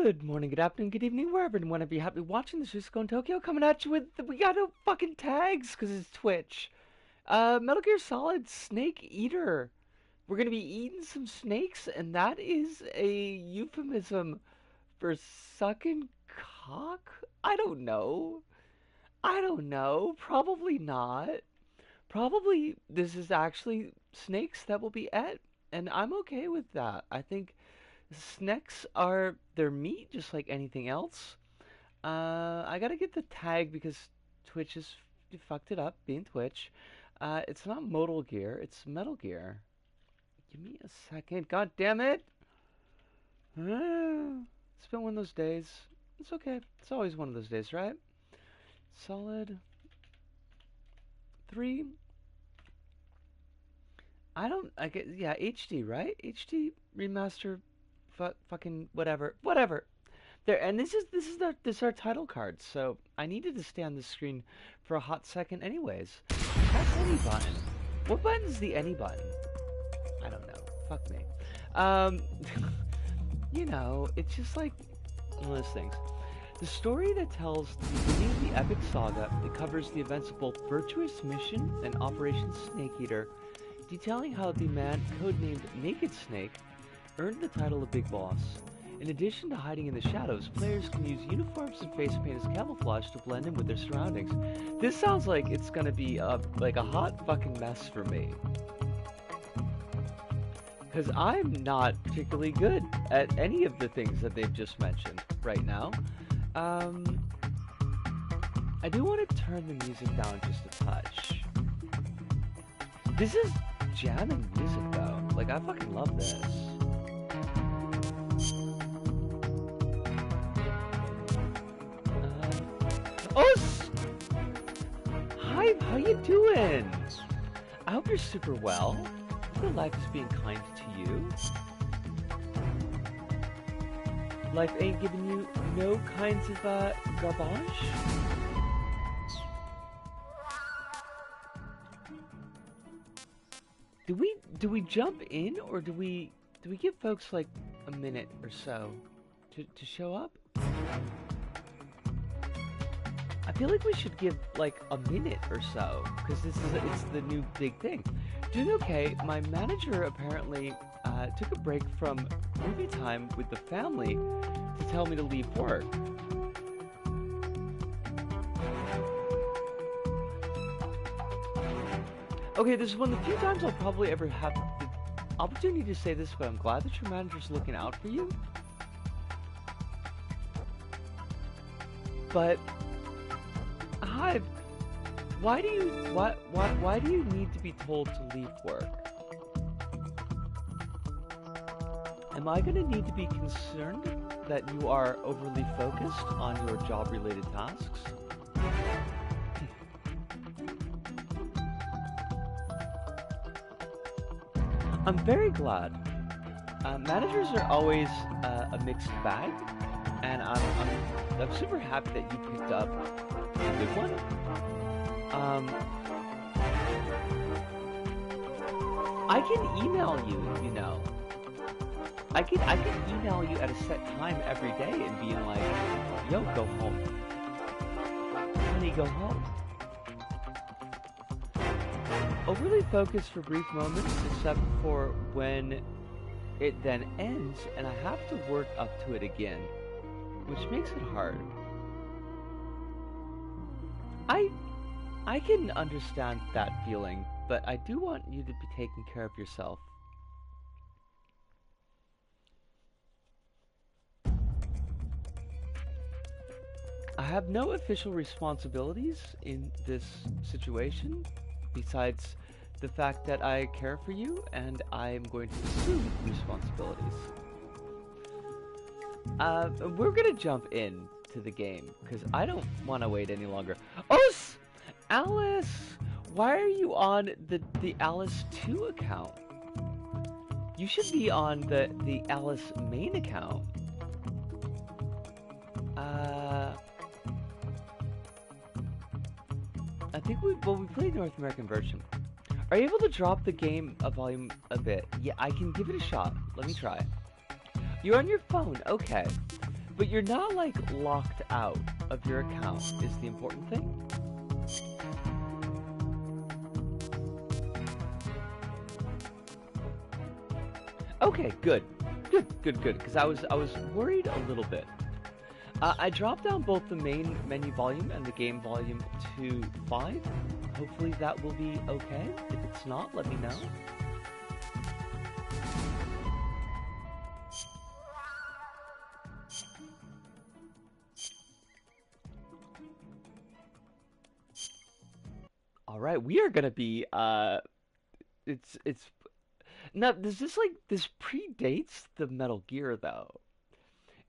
Good morning, good afternoon, good evening, wherever and whenever you happen to be watching this. Just going Tokyo coming at you with we got no fucking tags because it's Twitch. Metal Gear Solid Snake Eater. We're gonna be eating some snakes, and that is a euphemism for sucking cock. I don't know. I don't know. Probably not. Probably this is actually snakes that will be ate, and I'm okay with that. I think snakes are their meat, just like anything else. I gotta get the tag because Twitch has fucked it up, being Twitch. It's not Modal Gear, it's Metal Gear. Give me a second. God damn it! It's been one of those days. It's okay. It's always one of those days, right? Solid 3. I get, yeah, HD, right? HD remaster, fucking whatever, whatever. There, and this is our title card. So I needed to stay on the screen for a hot second, anyways. Press any button. What button is the any button? I don't know. Fuck me. You know, it's just like one of those things. The story that tells the beginning of the epic saga that covers the events of both Virtuous Mission and Operation Snake Eater, detailing how the man codenamed Naked Snake earned the title of Big Boss. In addition to hiding in the shadows, players can use uniforms and face paint as camouflage to blend in with their surroundings. This sounds like it's gonna be like a hot fucking mess for me. Because I'm not particularly good at any of the things that they've just mentioned right now. I do want to turn the music down just a touch. This is jamming music though. Like, I fucking love this. Hi, how you doing? I hope you're super well. I hope your life is being kind to you. Life ain't giving you no kinds of garbage. Do we jump in, or do we give folks like a minute or so to show up? I feel like we should give like a minute or so, because it's the new big thing. Doing okay. My manager apparently took a break from movie time with the family to tell me to leave work. Okay, this is one of the few times I'll probably ever have the opportunity to say this, but I'm glad that your manager's looking out for you. But Hive, why do you need to be told to leave work? Am I going to need to be concerned that you are overly focused on your job-related tasks? I'm very glad. Managers are always a mixed bag, and I'm super happy that you picked up a good one. I can email you, you know. I can email you at a set time every day and being like, yo, go home. Honey, go home. Overly focused for brief moments, except for when it then ends and I have to work up to it again, which makes it hard. I can understand that feeling, but I do want you to be taking care of yourself. I have no official responsibilities in this situation, besides the fact that I care for you and I'm going to assume responsibilities. We're gonna jump in to the game because I don't want to wait any longer. Oh, Alice! Why are you on the Alice 2 account? You should be on the Alice main account. I think we played North American version. Are you able to drop the game volume a bit? Yeah, I can give it a shot. Let me try. You're on your phone, okay. But you're not, like, locked out of your account, is the important thing. Okay, good. Good, because I was worried a little bit. I dropped down both the main menu volume and the game volume to 5. Hopefully that will be okay. If it's not, let me know. All right, we are gonna be it's now. Does this like this predates the Metal Gear though?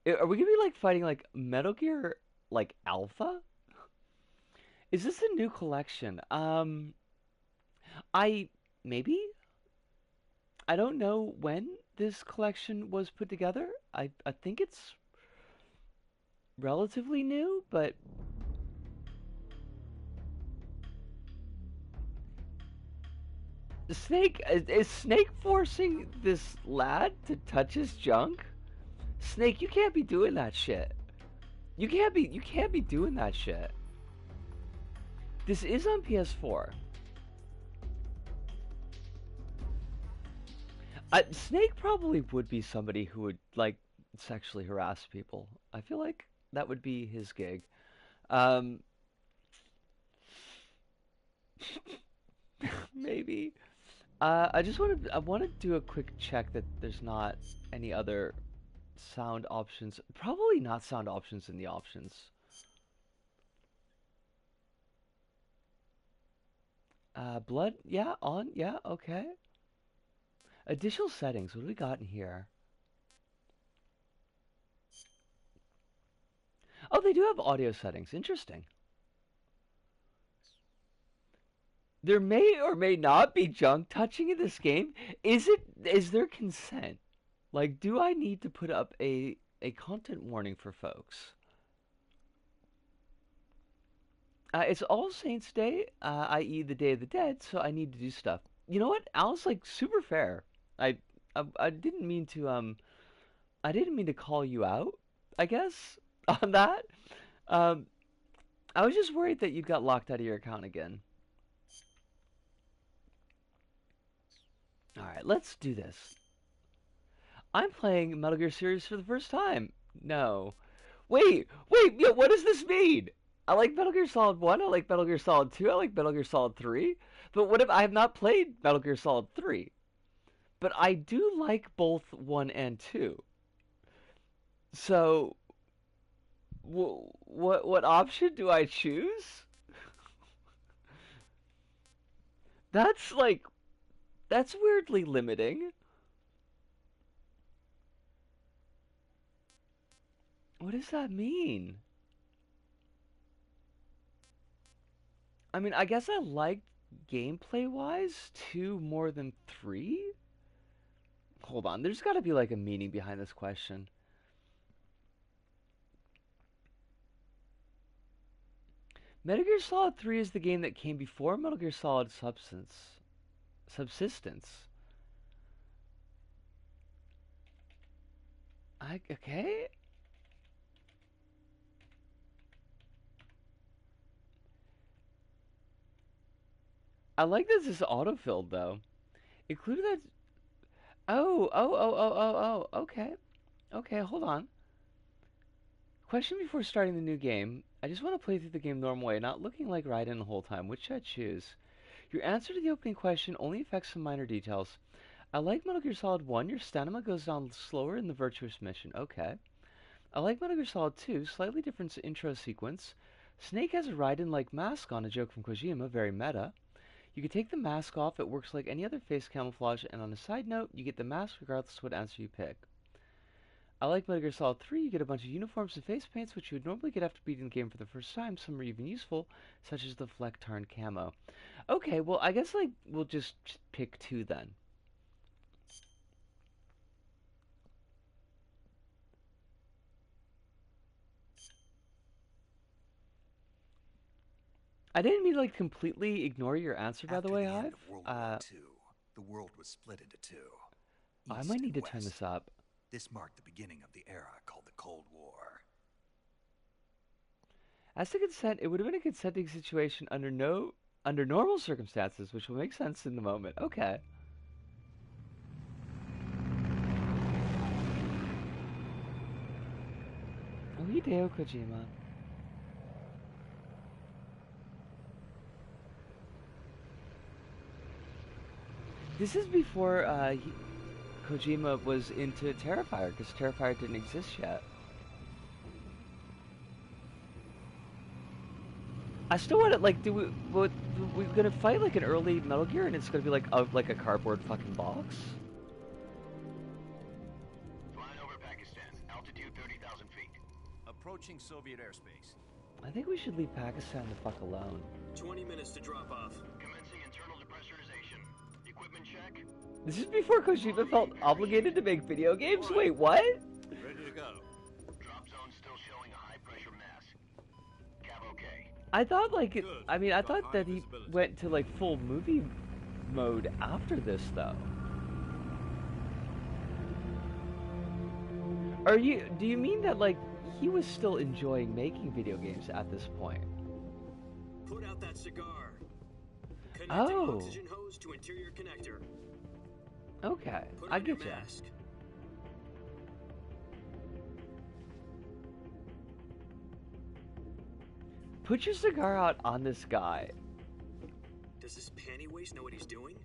Are we gonna be like fighting like Metal Gear like Alpha? Is this a new collection? I maybe I don't know when this collection was put together. I think it's relatively new, but Snake is Snake forcing this lad to touch his junk? Snake, you can't be doing that shit. You can't be doing that shit. This is on PS4. Snake probably would be somebody who would like sexually harass people. I feel like that would be his gig. Um, maybe. I want to do a quick check that there's not any other sound options. Probably not sound options in the options. Blood, yeah, on, yeah, okay. Additional settings. What do we got in here? Oh, they do have audio settings. Interesting. There may or may not be junk touching in this game. Is there consent? Like, do I need to put up a content warning for folks? It's All Saints Day, i.e. the Day of the Dead, so I need to do stuff. You know what? Al's like super fair. I, I didn't mean to I didn't mean to call you out, I guess, on that. Um I was just worried that you got locked out of your account again. All right, let's do this. I'm playing Metal Gear Series for the first time. No. Wait, yeah, what does this mean? I like Metal Gear Solid 1, I like Metal Gear Solid 2, I like Metal Gear Solid 3. But what if I have not played Metal Gear Solid 3? But I do like both 1 and 2. So, what option do I choose? That's like that's weirdly limiting. What does that mean? I mean, I guess I liked gameplay wise 2 more than 3. Hold on, there's got to be like a meaning behind this question. Metal Gear Solid 3 is the game that came before Metal Gear Solid Subsistence. Okay. I like this is autofilled though. Included that. Oh. Okay. Okay, hold on. Question before starting the new game. I just want to play through the game normal way, not looking like Raiden the whole time. Which should I choose? Your answer to the opening question only affects some minor details. I like Metal Gear Solid 1. Your stamina goes down slower in the virtuous mission. Okay. I like Metal Gear Solid 2. Slightly different intro sequence. Snake has a Raiden-like mask on, a joke from Kojima. Very meta. You can take the mask off. It works like any other face camouflage. And on a side note, you get the mask regardless of what answer you pick. I like Metal Gear Solid 3. You get a bunch of uniforms and face paints, which you would normally get after beating the game for the first time. Some are even useful, such as the Fleck Tarn camo. Okay, well, I guess like we'll just pick 2 then. I didn't mean to like completely ignore your answer, by the After way, the end Hive. of World War II, the world was split into two, I East might need and to turn West. this up. This marked the beginning of the era called the Cold War. As to consent, it would have been a consenting situation under normal circumstances, which will make sense in the moment. Okay. Oh, Hideo Kojima. This is before Kojima was into Terrifier, because Terrifier didn't exist yet. I still want to, like, we're gonna fight like an early Metal Gear, and it's gonna be like a cardboard fucking box. Flying over Pakistan, altitude 30,000 feet. Approaching Soviet airspace. I think we should leave Pakistan the fuck alone. 20 minutes to drop off. Commencing internal depressurization. Equipment check. This is before Kojima felt obligated to make video games? Wait, what? Ready to go. Drop zone still showing a high pressure mass. Cav okay. I thought I thought that he went to like full movie mode after this though. Do you mean that like he was still enjoying making video games at this point? Put out that cigar. Connecting Oh. oxygen hose to interior connector. Okay, Put I on your get you. mask. Put your cigar out on this guy. Does this panty waste know what he's doing?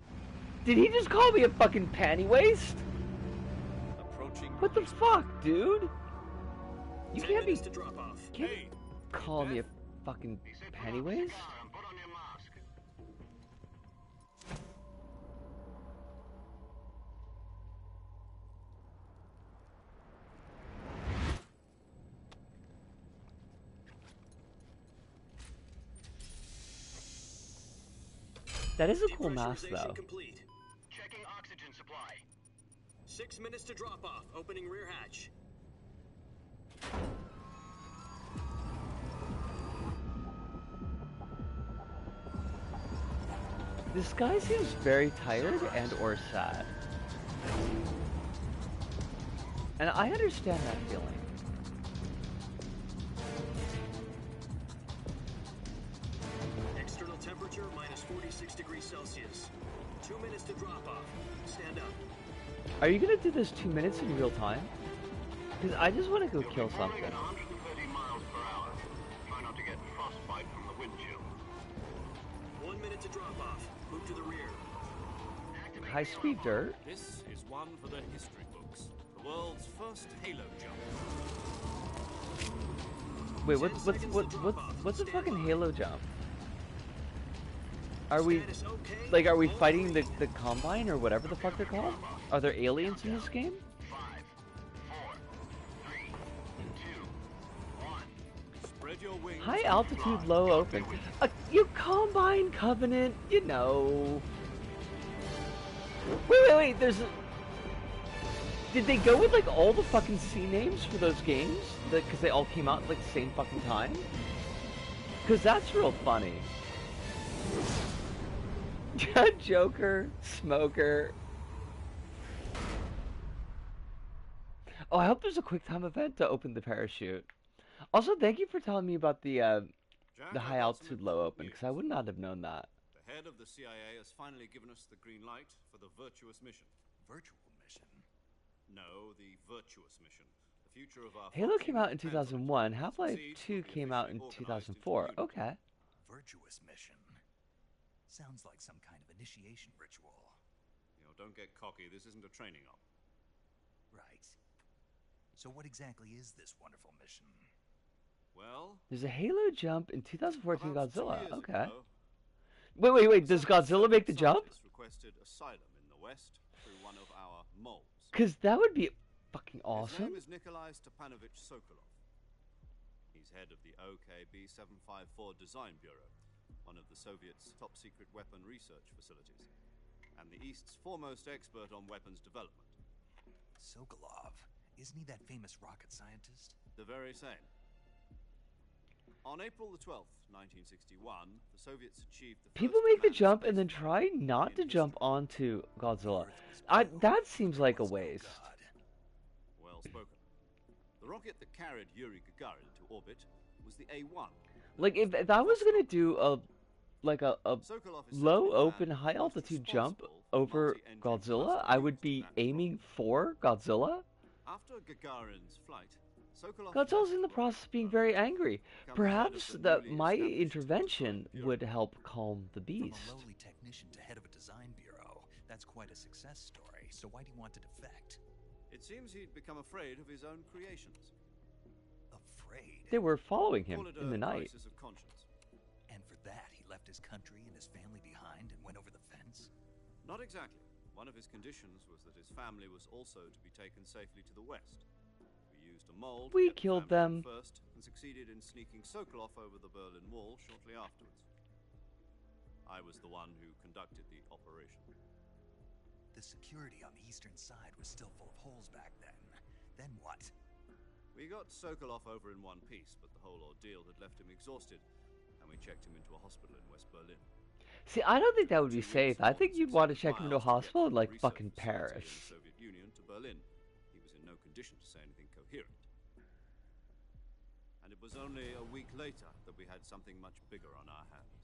Did he just call me a fucking panty waist? Approaching. What the fuck, dude? You 10 can't be minutes to drop off. calling me a fucking He said put panty on the waist? cigar and put on your mask. That is a cool mask Depressurization though. complete. Checking oxygen supply. 6 minutes to drop off. Opening rear hatch. This guy seems very tired and or sad. And I understand that feeling. External temperature minus 46 degrees Celsius. 2 minutes to drop off. Stand up. Are you gonna do this 2 minutes in real time? Because I just want to go kill something. At 130 miles per hour. Try not to get frostbite from the wind chill. 1 minute to drop off. Move to the rear. High speed dirt. This is one for the history books. The world's first Halo jump. Wait, what's a fucking Halo jump? Are we Status okay? like are we fighting the Combine or whatever the fuck they're called? Are there aliens in this game? 5, 4, 3, 2, 1. Spread your wings. High altitude, low open. You Combine Covenant, you know. Wait, there's a... Did they go with like all the fucking C names for those games? Because they all came out at like the same fucking time? Because that's real funny. Joker, Smoker. Oh, I hope there's a quick time event to open the parachute. Also, thank you for telling me about the Jack, high I've got some altitude, low open, important because I would not have known that. The head of the CIA has finally given us the green light for the virtuous mission. Virtual mission? No, the virtuous mission. The future of our Halo foxy came out in Panzer 2001. Half-Life succeeds 2 will be came out in officially organized into 2004. unit. Okay. Virtuous mission. Sounds like some kind of initiation ritual. You know, don't get cocky. This isn't a training op. Right. So what exactly is this wonderful mission? Well, There's a Halo jump in 2014 about 2 Godzilla. years Okay. ago, Wait. Does Godzilla make the jump? scientists requested asylum in the West through one of our moles. Because that would be fucking His awesome. name is Nikolai Stepanovich Sokolov. He's head of the OKB 754 Design Bureau, one of the Soviets' top-secret weapon research facilities, and the East's foremost expert on weapons development. Sokolov. Isn't he that famous rocket scientist? The very same. On April the 12th, 1961, the Soviets achieved the People first make the manned jump and then spaceflight try not to in jump history. onto Godzilla. Earth was built That seems like a was no waste. god. well spoken. The rocket that carried Yuri Gagarin to orbit was the A1. Like, if I was gonna do a Sokolov is said to low be the open man high most altitude jump responsible for over multi-engine Godzilla, thrust I would used be at that aiming rocket. for Godzilla. After Gagarin's flight, Sokolov Godzilla's left in the the process of being rocket very program, angry. become head of Perhaps the that newly my established intervention Design would Bureau. help calm the From beast. a lowly technician to head of a design bureau. That's quite a success story. So why do you want to defect? It seems he'd become afraid of his own creations. Afraid? They were following him Call it in a the night. crisis of conscience. And for that, he left his country and his family behind and went over the fence? Not exactly. One of his conditions was that his family was also to be taken safely to the west. We used a mold We to get the killed family them. first and succeeded in sneaking Sokolov over the Berlin Wall shortly afterwards. I was the one who conducted the operation. The security on the eastern side was still full of holes back then. Then what? We got Sokolov over in one piece, but the whole ordeal had left him exhausted, and we checked him into a hospital in West Berlin. See, I don't think that would be 2 weeks safe. and I more think than you'd want to 600 check him into a miles to get hospital in, from like, the fucking research facility Paris. in the Soviet Union to Berlin. He was in no condition to say anything coherent. And it was only a week later that we had something much bigger on our hands.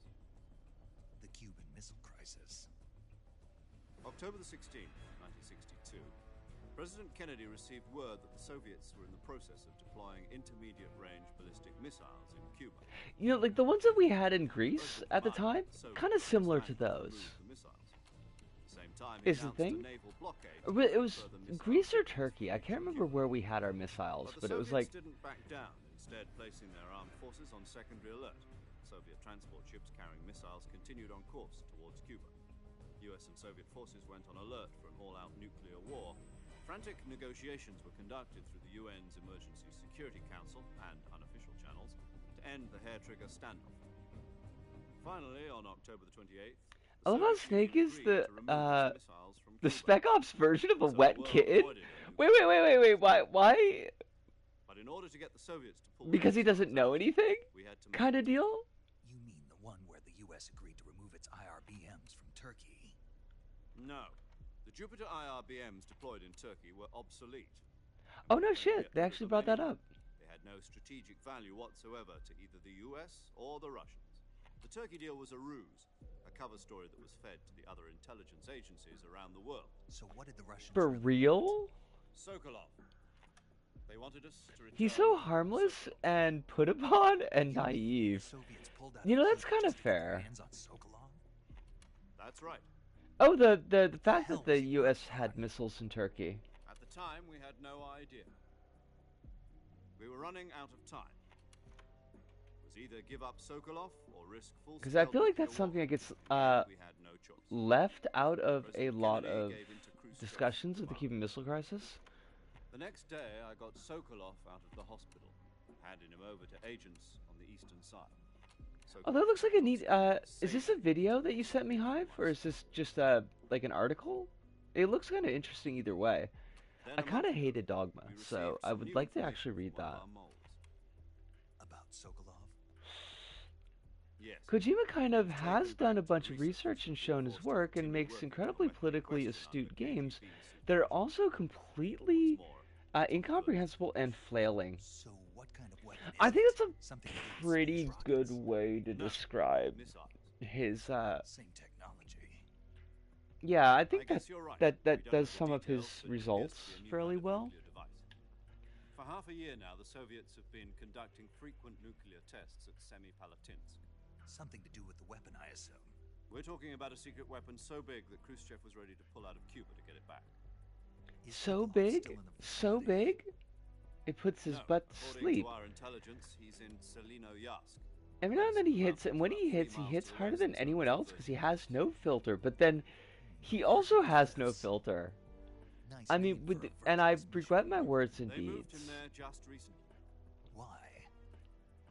The Cuban Missile Crisis. October the 16th, 1962, President Kennedy received word that the Soviets were in the process of deploying intermediate-range ballistic missiles in Cuba. You know, like the ones that we had in Greece President at the Biden, time, Soviet kind of was similar to planning those. remove the missiles. At the same time, he Is the announced thing? a naval blockade to It was further missile Greece or systems Turkey. I can't from remember Cuba. where we had our missiles, But but the it was Soviets like, didn't back down, instead placing their armed forces on secondary alert. Soviet transport ships carrying missiles continued on course towards Cuba. US and Soviet forces went on alert for an all-out nuclear war. Frantic negotiations were conducted through the UN's Emergency Security Council and unofficial channels to end the hair-trigger standoff. Finally, on October the 28th, I love how Soviet Snake Union is agreed to remove its missiles from the Cuba. Spec Ops version of a So the wet world kitten. avoided a Wait, nuclear wait. Why? But in order to get the Soviets to pull Because he their doesn't missiles know out, anything? we had to Kind of make deal? You mean the one where the US agreed to remove its IRBMs from Turkey? No. The Jupiter IRBMs deployed in Turkey were obsolete. Oh, no We couldn't shit. get They rid of actually them brought that anyway. up. They had no strategic value whatsoever to either the US or the Russians. The Turkey deal was a ruse, a cover story that was fed to the other intelligence agencies around the world. So what did the Russians For really real? Sokolov. They wanted us to return He's so harmless Sokolov. and put upon and The naive. Soviets pulled out You know, of that's Cuba kind of just to get their fair. hands on Sokolov? That's right. Oh, the fact hell that the was he U.S. working had on? missiles in Turkey. At the time, we had no idea. We were running out of time. It was either give up Sokolov or risk full. Because I feel like that's something that gets we had no choice. left out of a President lot Kennedy of gave in to Khrushchev's discussions of the demand. Cuban Missile Crisis. The next day, I got Sokolov out of the hospital, handing him over to agents on the eastern side. Oh, that looks like a neat. Is this a video that you sent me, Hive, or is this just like an article? It looks kind of interesting either way. Then I a kind of month ago, hated Dogma, we so received I some would new like to information actually read from one of that. our moles. About Sokolov? Yes. Kojima kind of Taken has back done a to bunch of research research and and shown his forced to work and continue makes working on incredibly weapon politically question astute under games AGB that are also completely What's more, incomprehensible and flailing. So what kind of weapon I is think it? that's a Something to do with pretty space good rockets? way to No, describe missiles. his Same technology. yeah, I I think guess you're right. that We don't does know the some of his details, but it appears results to be a new fairly kind of well. nuclear device. For half a year now, the Soviets have been conducting frequent nuclear tests at Semipalatinsk. Something to do with the weapon, I assume. We're talking about a secret weapon so big that Khrushchev was ready to pull out of Cuba to get it back. Is So Sokolov big, still in the so vicinity? big, it puts his No, butt to according sleep. to our intelligence, he's in Selino-Yarsk. Every now and then he That's hits, and when about he 3 hits, he miles hits to the harder west than of anyone else Sokolov. because he has no filter. But then he also has no filter. Nice I mean, name with for a and I first-class regret mission. my words and They moved deeds. him there just recently. Why?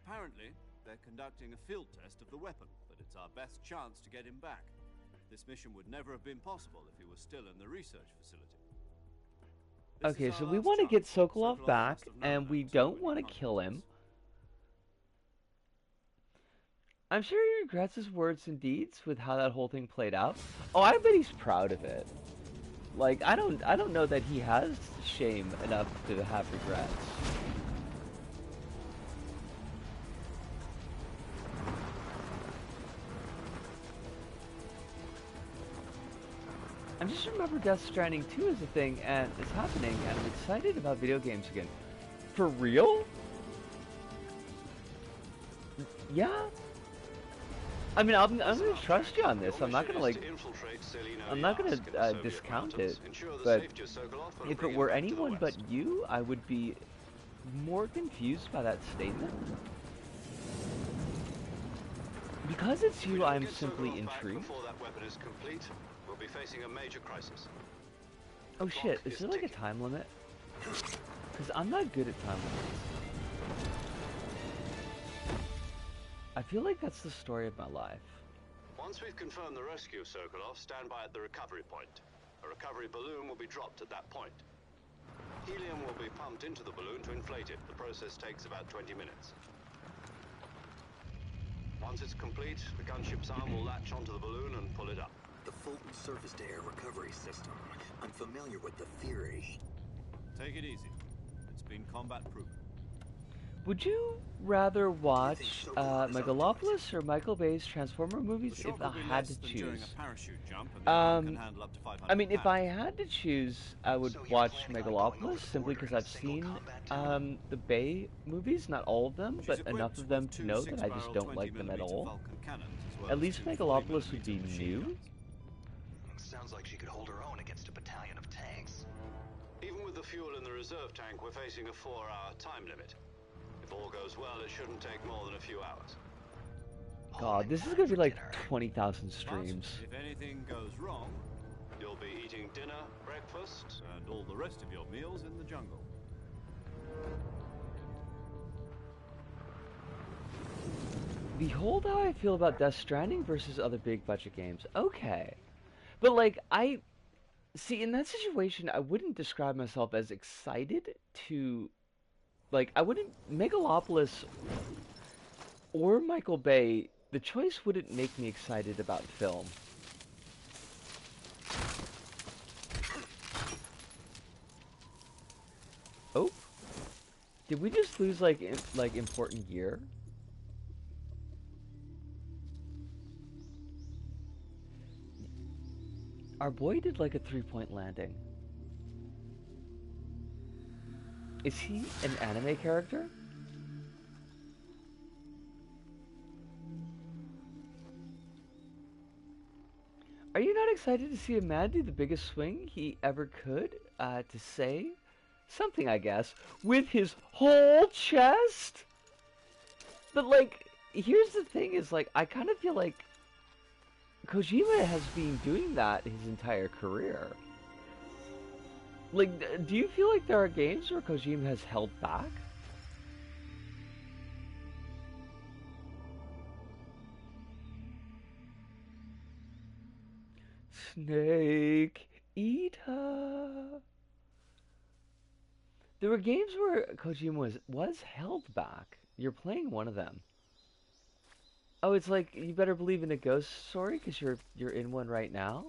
Apparently, they're conducting a field test of the weapon, but it's our best chance to get him back. This mission would never have been possible if he was still in the research facility. This Okay, is so our we last want to get chance. Sokolov Sokolov back, must have known and we that don't when want he to kill him. contacted I'm sure he regrets his words and deeds with how that whole thing played out. Oh, I bet he's proud of it. Like, I don't know that he has shame enough to have regrets. I just remember Death Stranding 2 is a thing, and it's happening, and I'm excited about video games again. For real? Yeah? I mean, I'm gonna trust you on this. I'm not gonna, like, I'm not gonna discount it, but if it were anyone but you, I would be more confused by that statement. Because it's you, I'm simply intrigued. We'll be facing a major crisis. Oh shit, is there like a time limit? Because I'm not good at time limits. I feel like that's the story of my life. Once we've confirmed the rescue of Sokolov, stand by at the recovery point. A recovery balloon will be dropped at that point. Helium will be pumped into the balloon to inflate it. The process takes about 20 minutes. Once it's complete, the gunship's arm will latch onto the balloon and pull it up. The Fulton surface-to-air recovery system. I'm familiar with the theory. Take it easy. It's been combat-proof. Would you rather watch Megalopolis or Michael Bay's Transformer movies if I had to choose? I mean, if I had to choose, I would watch Megalopolis simply because I've seen the Bay movies, not all of them, but enough of them to know that I just don't like them at all. At least Megalopolis would be new. Sounds like she could hold her own against a battalion of tanks. Even with the fuel in the reserve tank, we're facing a 4-hour time limit. If all goes well, it shouldn't take more than a few hours. God, this is gonna be like 20,000 streams. But if anything goes wrong, you'll be eating dinner, breakfast, and all the rest of your meals in the jungle. Behold how I feel about Death Stranding versus other big budget games. Okay. But like, see, in that situation, I wouldn't describe myself as excited to, like, I wouldn't, Megalopolis or Michael Bay, the choice wouldn't make me excited about film. Oh, did we just lose, like, important gear? Our boy did like a 3-point landing. Is he an anime character? Are you not excited to see a man do the biggest swing he ever could? To say something, I guess, with his whole chest? But like, here's the thing is like, I kind of feel like Kojima has been doing that his entire career. Like, do you feel like there are games where Kojima has held back? Snake Eater. There were games where Kojima was held back. You're playing one of them. Oh, it's like, you better believe in a ghost story because you're in one right now?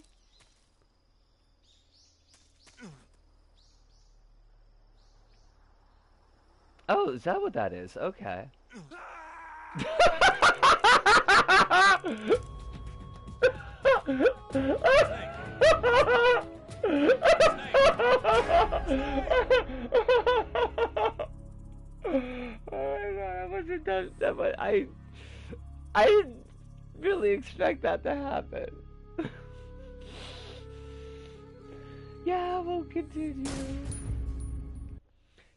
Oh, is that what that is? Okay. Oh my god, I must have done that, but I didn't really expect that to happen. Yeah, we'll continue.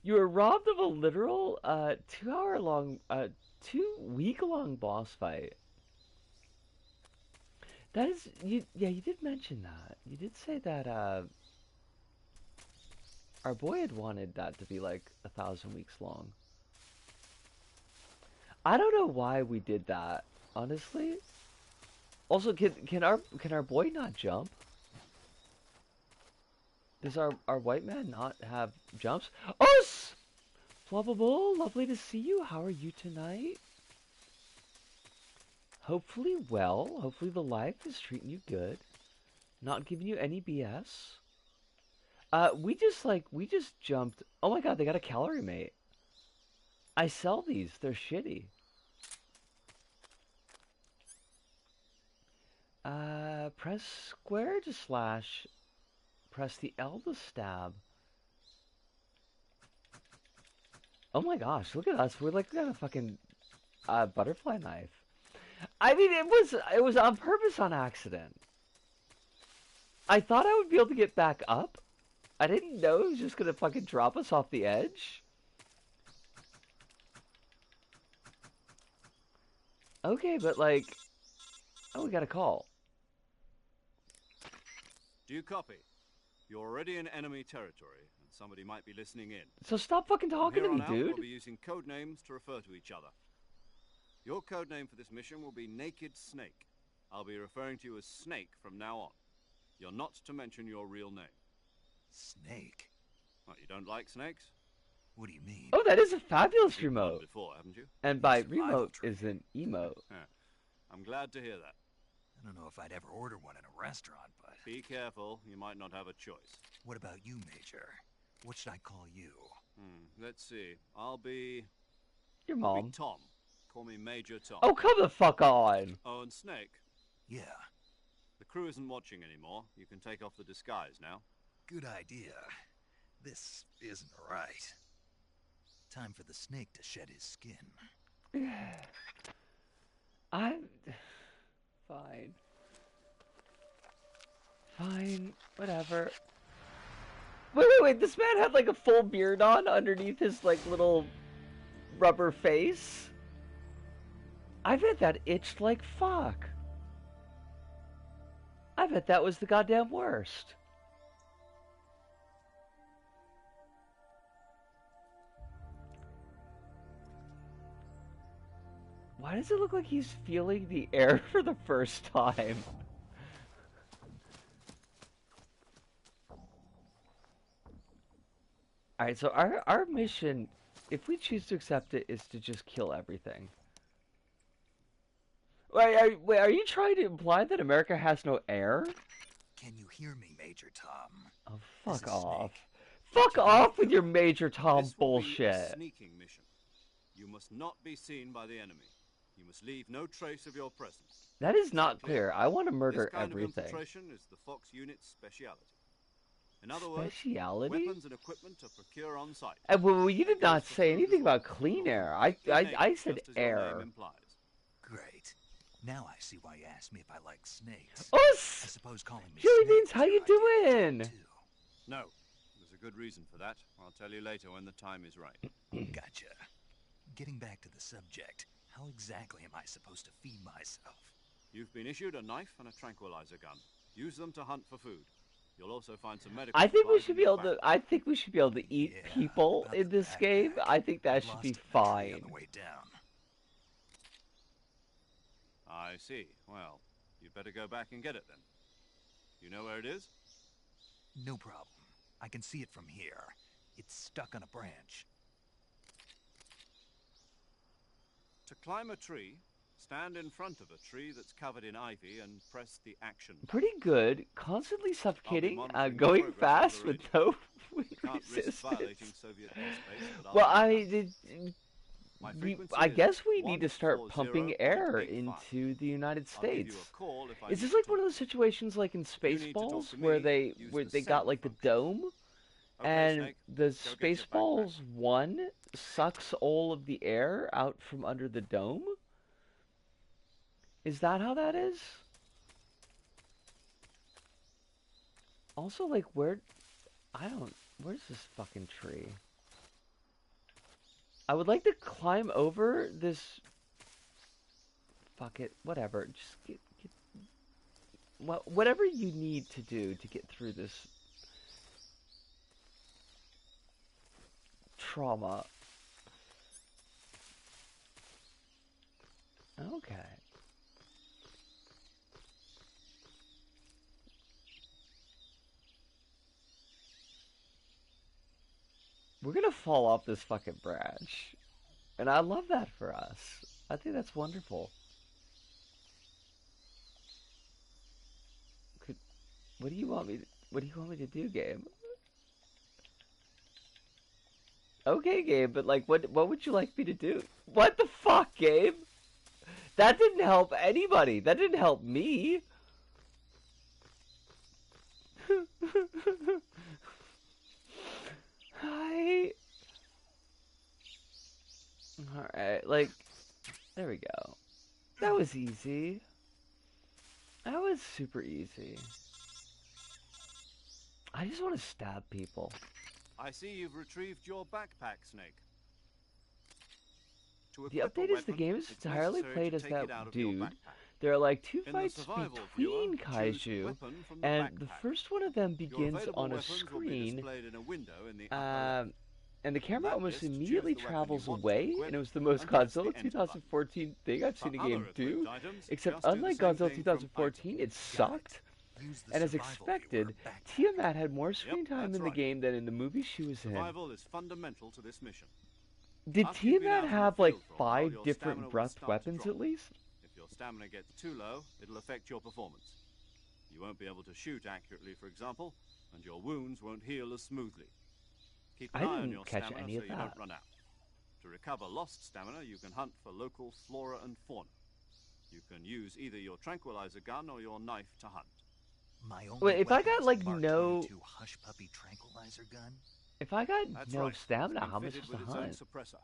You were robbed of a literal 2-week-long boss fight. That is, yeah, you did mention that. You did say that our boy had wanted that to be like 1,000 weeks long. I don't know why we did that, honestly. Also, can our boy not jump? Does our white man not have jumps? Us! Flubbable, lovely to see you. How are you tonight? Hopefully well. Hopefully the life is treating you good. Not giving you any BS. We just jumped. Oh my god, they got a calorie mate. I sell these. They're shitty. Press square to slash. Press the L to stab. Oh my gosh, look at us. We're like got a fucking butterfly knife. I mean, it was on purpose on accident. I thought I would be able to get back up. I didn't know it was just gonna fucking drop us off the edge. Okay, but like... Oh, we got a call. Do you copy? You're already in enemy territory, and somebody might be listening in. So stop fucking talking to From me, here on out, dude. We'll be using code names to refer to each other. Your code name for this mission will be Naked Snake. I'll be referring to you as Snake from now on. You're not to mention your real name. Snake? What, you don't like snakes? What do you mean? Oh, that is a fabulous You've done remote. before, haven't you? And by Survival remote training. is an emote. I'm glad to hear that. I don't know if I'd ever order one in a restaurant, but... Be careful, you might not have a choice. What about you, Major? What should I call you? Let's see. I'll be Your mom. Tom. Call me Major Tom. Oh, come the fuck on. Oh, and Snake. Yeah, The crew isn't watching anymore. You can take off the disguise now. good idea. This isn't right. Time for the snake to shed his skin. I'm... Fine. Fine. Whatever. Wait. This man had like a full beard on underneath his like little rubber face. I bet that itched like fuck. I bet that was the goddamn worst. Why does it look like he's feeling the air for the first time? Alright, so our mission, if we choose to accept it, is to just kill everything. Wait, are you trying to imply that America has no air? Can you hear me, Major Tom? Oh, This fuck is off. Snake. Fuck off with your Major Tom This will be a bullshit. sneaking mission. You must not be seen by the enemy. You must leave no trace of your presence. That is not clear. I want to murder This kind everything. of infiltration is the Fox unit's speciality. In other words, Speciality? weapons and equipment are procure on site. Well, you did not Goes for say food anything as well. about clean air. I Snake, said just as your air. name implies. Great. Now I see why you asked me if I like snakes. Oh, I suppose calling me Joey Snake Beans, is how your you idea doing? too. No, there's a good reason for that. I'll tell you later when the time is right. Gotcha. Getting back to the subject, how exactly am I supposed to feed myself? You've been issued a knife and a tranquilizer gun. Use them to hunt for food. You'll also find some medical I think we supplies should in be your able to. backpack. I think we should be able to eat Yeah, people about in the this game. backpack. I think that I should lost be it in a tree fine. on the way down. I see. Well, you'd better go back and get it then. You know where it is? No problem. I can see it from here. It's stuck on a branch. To climb a tree, stand in front of a tree that's covered in ivy and press the action button. Pretty good. Constantly suffocating. monitoring Going your progress fast over with it. no You can't risk resistance. violating Soviet airspace, but Well, I'll let you know. My frequency I is guess we need to start 140.85. pumping air into the United I'll give States. you a call if I Is this need like to one of talk. those situations like in need to talk Spaceballs to where me, they use the got send like the function. dome Okay, and Snake, the go get your backpack. Spaceballs 1 sucks all of the air out from under the dome? Is that how that is? Also, like, where's this fucking tree? I would like to climb over this. Fuck it, whatever. Just get whatever you need to do to get through this trauma. Okay. We're gonna fall off this fucking branch. And I love that for us. I think that's wonderful. What do you want me to do, game? Okay, Gabe, but like, what would you like me to do? What the fuck, Gabe? That didn't help anybody. That didn't help me. Hi. Alright, like, there we go. That was easy. That was super easy. I just want to stab people. I see you've retrieved your backpack, Snake. To The equip a update is the weapon, game is it's entirely necessary played to as take it that out of your dude. backpack. There are like 2 In the fights survival between viewer, choose kaiju, weapon from and the backpack. first one of them Your begins available on a weapons will be screen, displayed in a window in the upper left. and the camera That almost list, immediately choose the weapon travels you want to away, equip and it was the most and press the Godzilla enter 2014 thing I've For seen a other game do, equipped items, except just do the unlike same Godzilla thing from 2014, item. it sucked. Use the And as survival expected, viewer backpack. Tiamat had more screen time that's in the right. game than in the movie she was in. Survival is fundamental to this mission. Did After you've been out Tiamat in the have like field for a while, 5 your different stamina will breath start to weapons drop. at least? If your stamina gets too low, it'll affect your performance. You won't be able to shoot accurately, for example, and your wounds won't heal as smoothly. Keep an I eye on didn't your catch stamina any so of you that. don't run out. To recover lost stamina, you can hunt for local flora and fauna. You can use either your tranquilizer gun or your knife to hunt. My only Wait, if I weapon got is like a Mark no, 22 Hush Puppy tranquilizer gun. if I got That's no right. stamina, It's how been am I fitted supposed with to its own hunt? suppressor.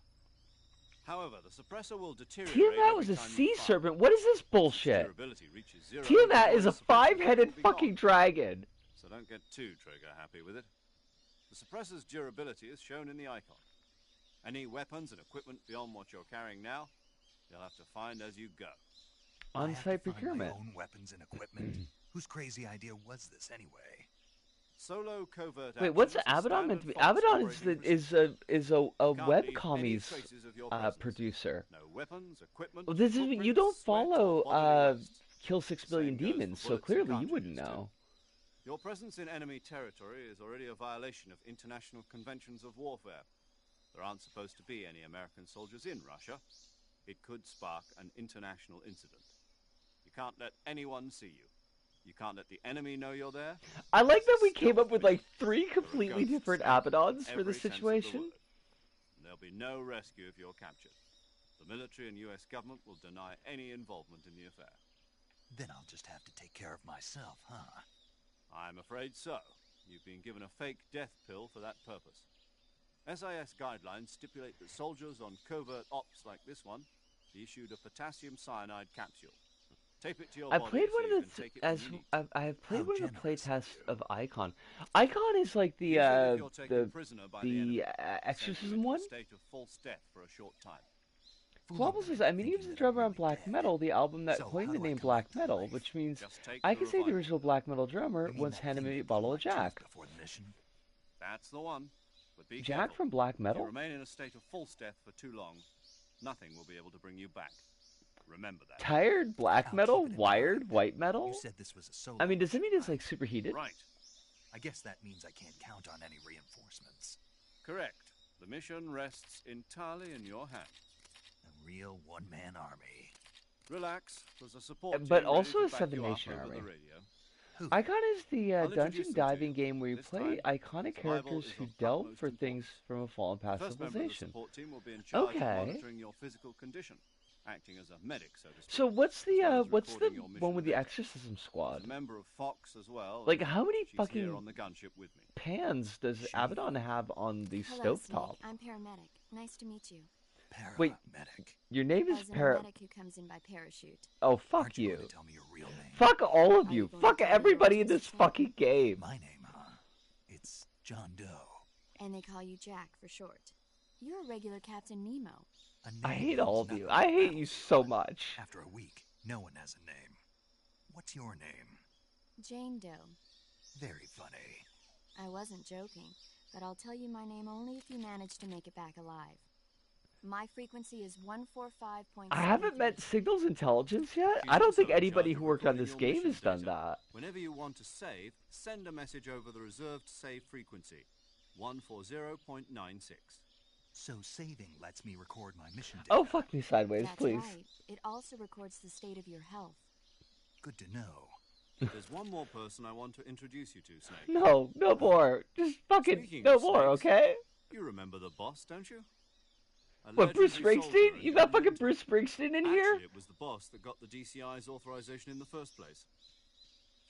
However, the suppressor will deteriorate Tiamat was every a time you sea fire. serpent. What is this Its bullshit? durability reaches 0, Tiamat is a the suppressor 5-headed will be fucking gone. dragon. So don't get too trigger happy with it. The suppressor's durability is shown in the icon. Any weapons and equipment beyond what you're carrying now, you'll have to find as you go. I have to On-site find procurement. my own weapons and equipment. Whose crazy idea was this anyway? Solo covert Wait, what's actions are Abaddon meant to be? standard Fox Abaddon operating is procedure. a Can't web leave any commies traces of your presence. producer. No weapons, equipment, Well, this is you footprints, don't sweat, or follow bodily waste. Kill 6 billion Same goes for demons, so bullets and clearly you wouldn't cartridges, too. know. Your presence in enemy territory is already a violation of international conventions of warfare. There aren't supposed to be any American soldiers in Russia. It could spark an international incident. You can't let anyone see you. You can't let the enemy know you're there. I like It's that a we came stealth up with mission. like 3 You're a completely ghost, different Snake, Abaddons in for every this sense of the situation. word. There'll be no rescue if you're captured. The military and US government will deny any involvement in the affair. Then I'll just have to take care of myself, huh? I'm afraid so. You've been given a fake death pill for that purpose. SIS guidelines stipulate that soldiers on covert ops like this one be issued a potassium cyanide capsule. Tape it to your I body played so one you of can the take it when as you need. I have played How one of the play generous of tests you. of Icon. Icon is like Use it if you're taken the prisoner by the enemy. Send you exorcism into a one. state of false death for a short time. Quabble says, I mean, he was the drummer on Black Metal, the album that So coined how the do I name come Black back to Metal, life? which means Just take I the could say the revival original pill. Black Metal drummer You mean once that handed thing me a that bottle pulled of my tooth Jack. before the mission? That's the one. But be Jack careful. from Black If you Metal? remain in a state of false death for too long, nothing will be able to bring you back. Remember that. Tired Black I'll Metal? keep it in Wired mind. White Metal? You said this was a solo. I mean, does it mean it's right? like superheated? Right. I guess that means I can't count on any reinforcements. Correct. The mission rests entirely in your hands. A real one-man army. Relax. There's a support team But ready also to a back Seven you up Nation over army. the radio. Who? Icon is the I'll introduce dungeon them to diving you. game where you This play time, iconic survival characters is who of delve utmost for things importance. from a fallen The past first member of the civilization. support team will be in charge Okay. of monitoring your physical condition, acting as a medic, so to speak. So what's as well as what's the recording your mission one with the data. exorcism There's squad? a member of Fox as well. Like, and how many she's here fucking on the gunship with me. pans does She- Abaddon have on the Hello, stovetop? Snake. I'm paramedic. Nice to meet you. Wait. Paramedic. Your name is As in a medic who comes in by parachute. Oh, fuck Aren't you you. going to tell me your real name? Fuck all of Are you. you going Fuck to tell me everybody yours, in this Mr. Snake? fucking game. My name, huh? It's John Doe. And they call you Jack for short. You're a regular Captain Nemo. A name I hate means all of nothing you. in I hate you battles, so but much. After a week, no one has a name. What's your name? Jane Doe. Very funny. I wasn't joking, but I'll tell you my name only if you manage to make it back alive. My frequency is 145.7. I haven't met Signals Intelligence yet. She's I don't also think in anybody charge who of worked on recording this your game mission has done data. that. Whenever you want to save, send a message over the reserved save frequency, 140.96. So saving lets me record my mission data. Oh, fuck me sideways, That's please. right. It also records the state of your health. Good to know. There's one more person I want to introduce you to, Snake. No, no more. Just fucking Speaking no of more, snakes, okay? You remember the boss, don't you? A What, Bruce legendary soldier Springsteen? and You got fucking mentor. Bruce Springsteen in here? Actually, it was the boss that got the DCI's authorization in the first place.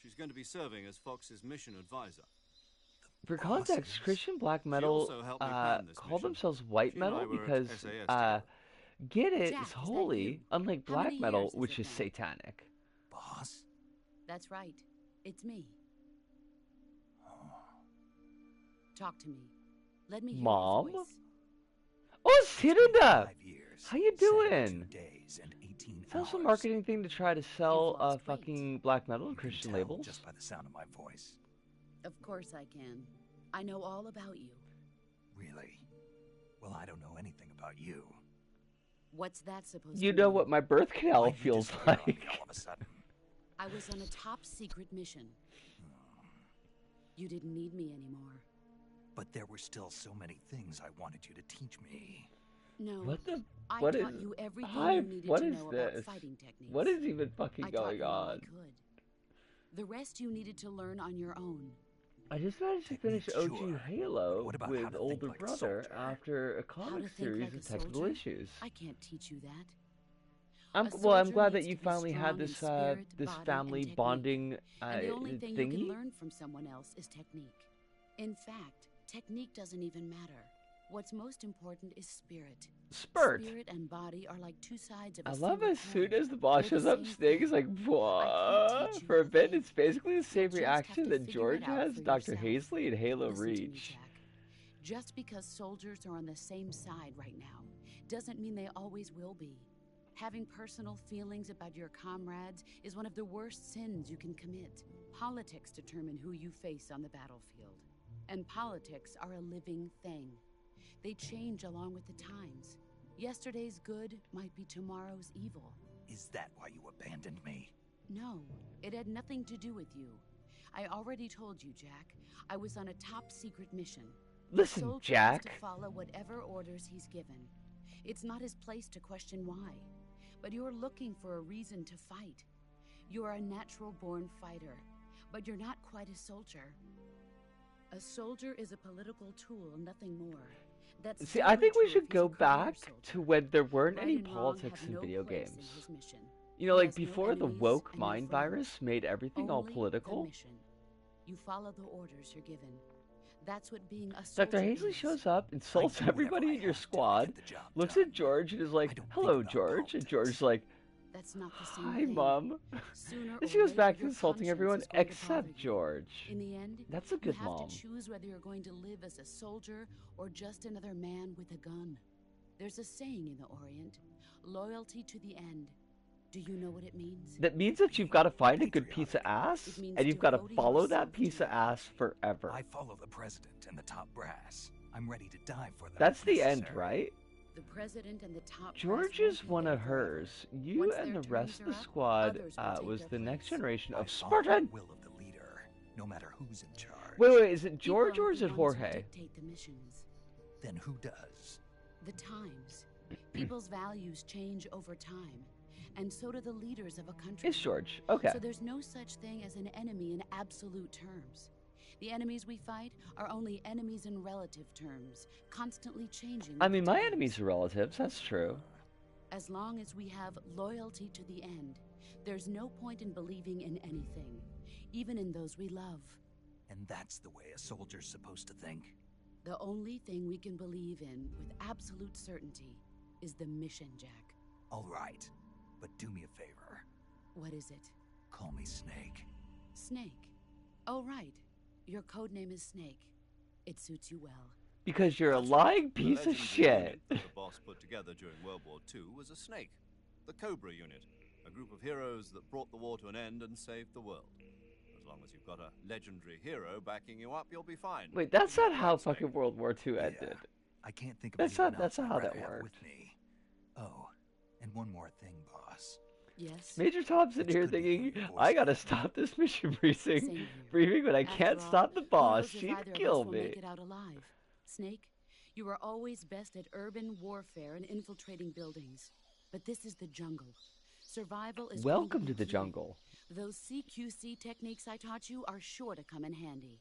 She's going to be serving as Fox's mission advisor. For context, Christian black metal also helped me plan this call mission. themselves white She and I metal were at because SAS together. get it Jack, is is that holy, you? unlike How black many metal, years is which it is now? satanic. Boss? That's right. It's me. Talk to me. Let me hear Mom? your voice. Oh, Sirunda! 5 years, How you 72 doing? days and 18 Is that some hours. marketing thing to try to sell You've lost weight. fucking black metal You and can Christian tell labels? just by the sound of my voice. Of course I can. I know all about you. Really? Well, I don't know anything about you. What's that supposed You to know mean? what my birth canal Why'd you feels disappear on like. me all of a sudden? I was on a top secret mission. You didn't need me anymore. But there were still so many things I wanted you to teach me. No. What the? I What taught is? you everything Hi, you needed what to is know this? about fighting techniques. What is even fucking I taught going you all I on? could. The rest you needed to learn on your own. I just managed to finish Technique, OG sure. Halo What about how with to think older like a brother soldier? after a How comic to think series like a of technical soldier? issues. I can't teach you that. I'm A well. I'm soldier glad that needs you to be finally had strong in this spirit, this body, and family technique. bonding And the only thing you can thingy. learn from someone else is technique. In fact, technique doesn't even matter. What's most important is spirit. Spurt. Spirit and body are like two sides of a I love single as soon coin. as the boss They're shows the up, same Snake is thing. like, what? teach you For a a bit, thing. it's basically the same You'll just have reaction to that figure George it out has for Dr. yourself. Hazley in Halo Listen to me, Reach. Jack. Just because soldiers are on the same side right now doesn't mean they always will be. Having personal feelings about your comrades is one of the worst sins you can commit. Politics determine who you face on the battlefield. And politics are a living thing. They change along with the times. Yesterday's good might be tomorrow's evil. Is that why you abandoned me? No, it had nothing to do with you. I already told you, Jack. I was on a top secret mission. Listen, Soldier Jack. has to follow whatever orders he's given. It's not his place to question why. But you're looking for a reason to fight. You're a natural-born fighter, but you're not quite a soldier. A soldier is a political tool, nothing more. That's See, I think we true should if he's a go career back soldier. to when there weren't Right any and wrong politics have in no video place in games. his mission. You know, He like has no before the enemies woke and no mind friends. virus made everything all Only political. the mission. You follow the orders you're given. That's what being a soldier Dr. Hazley is. shows up, insults I do everybody whatever in I your have to squad, get the job looks done. at George and is I like, don't think hello, about George. And politics. George's like, That's not the same hi, thing. Mom. Sooner And or she goes later, back to your insulting conscience everyone is going to except bother you. George. In the end, That's a good you have mom. to choose whether you're going to live as a soldier or just another man with a gun. There's a saying in the Orient, loyalty to the end. Do you know what it means? That means that you've got to find a good piece of ass, It means and you've got to devoting follow that yourself piece to of it. ass forever. I follow the president and the top brass. I'm ready to die for them. That's if the end, necessary. right? The president and the top George brass won't is be one there of forever. hers. You Once and their the rest of terms the are up, squad others will take was their the next place. generation I of follow Spartan. the will of the leader, no matter who's in charge. Wait, is it People George or aren't is the it ones who Jorge? dictate the missions. Then who does? The times. People's values change over time, and so do the leaders of a country. It's George. Okay. So there's no such thing as an enemy in absolute terms. The enemies we fight are only enemies in relative terms, constantly changing. I with mean, the my times. enemies are relatives. That's true. As long as we have loyalty to the end, there's no point in believing in anything, even in those we love. And that's the way a soldier's supposed to think? The only thing we can believe in with absolute certainty is the mission, Jack. All right, but do me a favor. What is it? Call me Snake. Snake. Oh, right. Your code name is Snake. It suits you well. Because you're a That's right. lying The piece of legendary shit. unit that the boss put together during World War II was a snake, the Cobra unit, a group of heroes that brought the war to an end and saved the world. As long as you've got a legendary hero backing you up, you'll be fine. Wait, that's not how Right, Snake? fucking World War II Yeah, ended. I can't think of That's anyone not- that's else not how I'd that rather have worked. with me. Oh, and one more thing, boss. Yes? Major Tom's in It's here good to hear thinking, your voice I gotta again. stop this mission Same here. briefing, but I After can't all, stop the who boss. knows if She'd either of us kill will me. make it out alive. Snake, you were always best at urban warfare and infiltrating buildings. But this is the jungle. Survival is going Welcome be to the key. jungle. Those CQC techniques I taught you are sure to come in handy.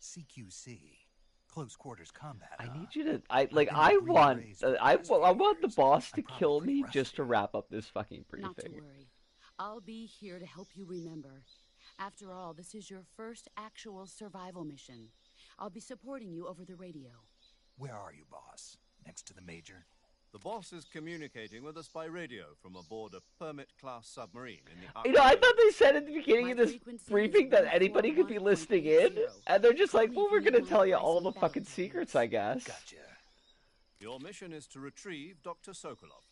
CQC. Close quarters combat. I huh? need you to. I been want rearranged with I want the investigators. boss to I'm kill probably me just to rusty. wrap up this fucking Not to briefing. worry. I'll be here to help you remember. After all, this is your first actual survival mission. I'll be supporting you over the radio. Where are you, boss? Next to the major? The boss is communicating with us by radio from aboard a permit-class submarine in the You know, I Arctic thought they said at the beginning My of this frequency briefing is that anybody could be listening in, 141.80. and they're just I'll like, leave well, we're you gonna my tell you all pricing the fucking ballot secrets, papers. I guess. Gotcha. Your mission is to retrieve Dr. Sokolov.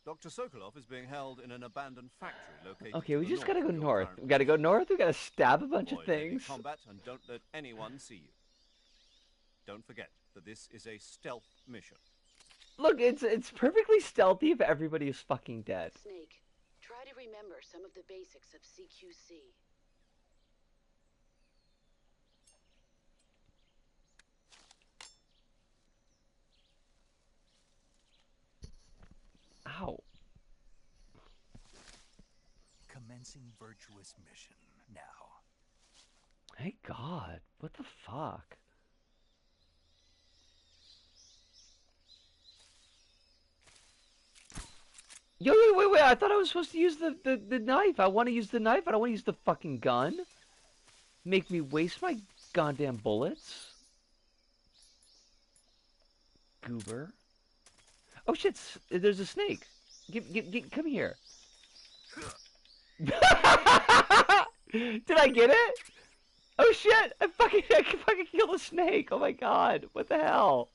Dr. Sokolov is being held in an abandoned factory located Okay, to we the just north gotta go of your north. current We gotta go north, we gotta stab a bunch of Avoid heavy things. combat and don't let anyone see you. Don't forget that this is a stealth mission. Look, it's perfectly stealthy if everybody is fucking dead. Snake, try to remember some of the basics of CQC. Ow. Commencing virtuous mission now. Hey God, what the fuck? Yo, wait, I thought I was supposed to use the knife. I want to use the knife, I don't want to use the fucking gun. Make me waste my goddamn bullets. Goober. Oh shit, there's a snake. Come here. Did I get it? Oh shit! I fucking killed a snake! Oh my god! What the hell?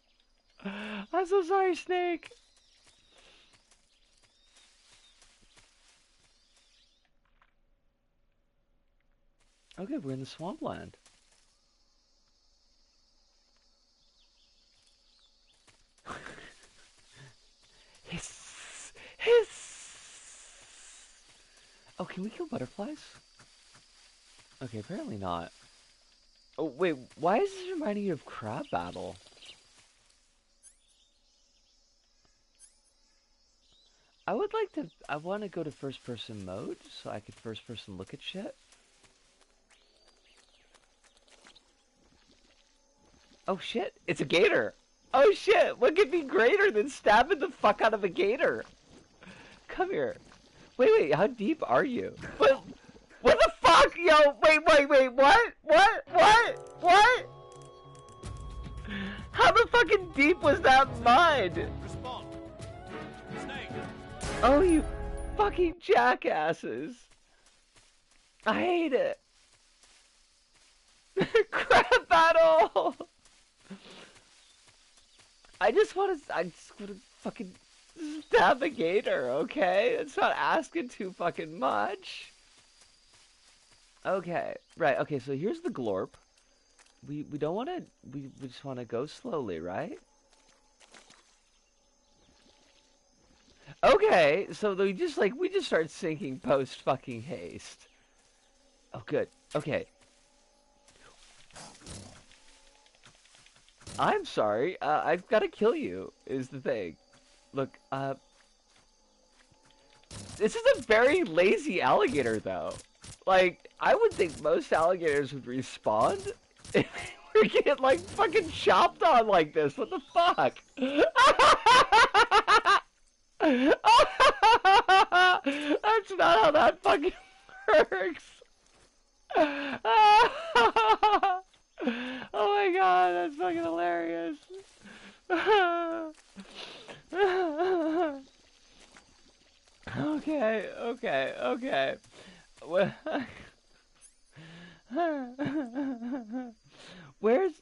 I'm so sorry, snake. Okay, we're in the swampland. Hiss! Hiss! Oh, can we kill butterflies? Okay, apparently not. Oh, wait, why is this reminding you of Crab Battle? I want to go to first person mode so I could first person look at shit. Oh shit, it's a gator! Oh shit, what could be greater than stabbing the fuck out of a gator? Come here. Wait, how deep are you? What the fuck? Yo, wait, what? How the fucking deep was that mud? Respond! Snake! Oh, you fucking jackasses. I hate it. Crab battle! I just want to fucking stab a gator, okay? It's not asking too fucking much. Okay, right, okay, so here's the glorp. We don't want to, we just want to go slowly, right? Okay, so we just start sinking post fucking haste. Oh, good, okay. I'm sorry, I've got to kill you, is the thing. Look, this is a very lazy alligator, though. Like, I would think most alligators would respawn if they were getting, like, fucking chopped on like this. What the fuck? That's not how that fucking works. Oh my god, that's fucking hilarious. Okay.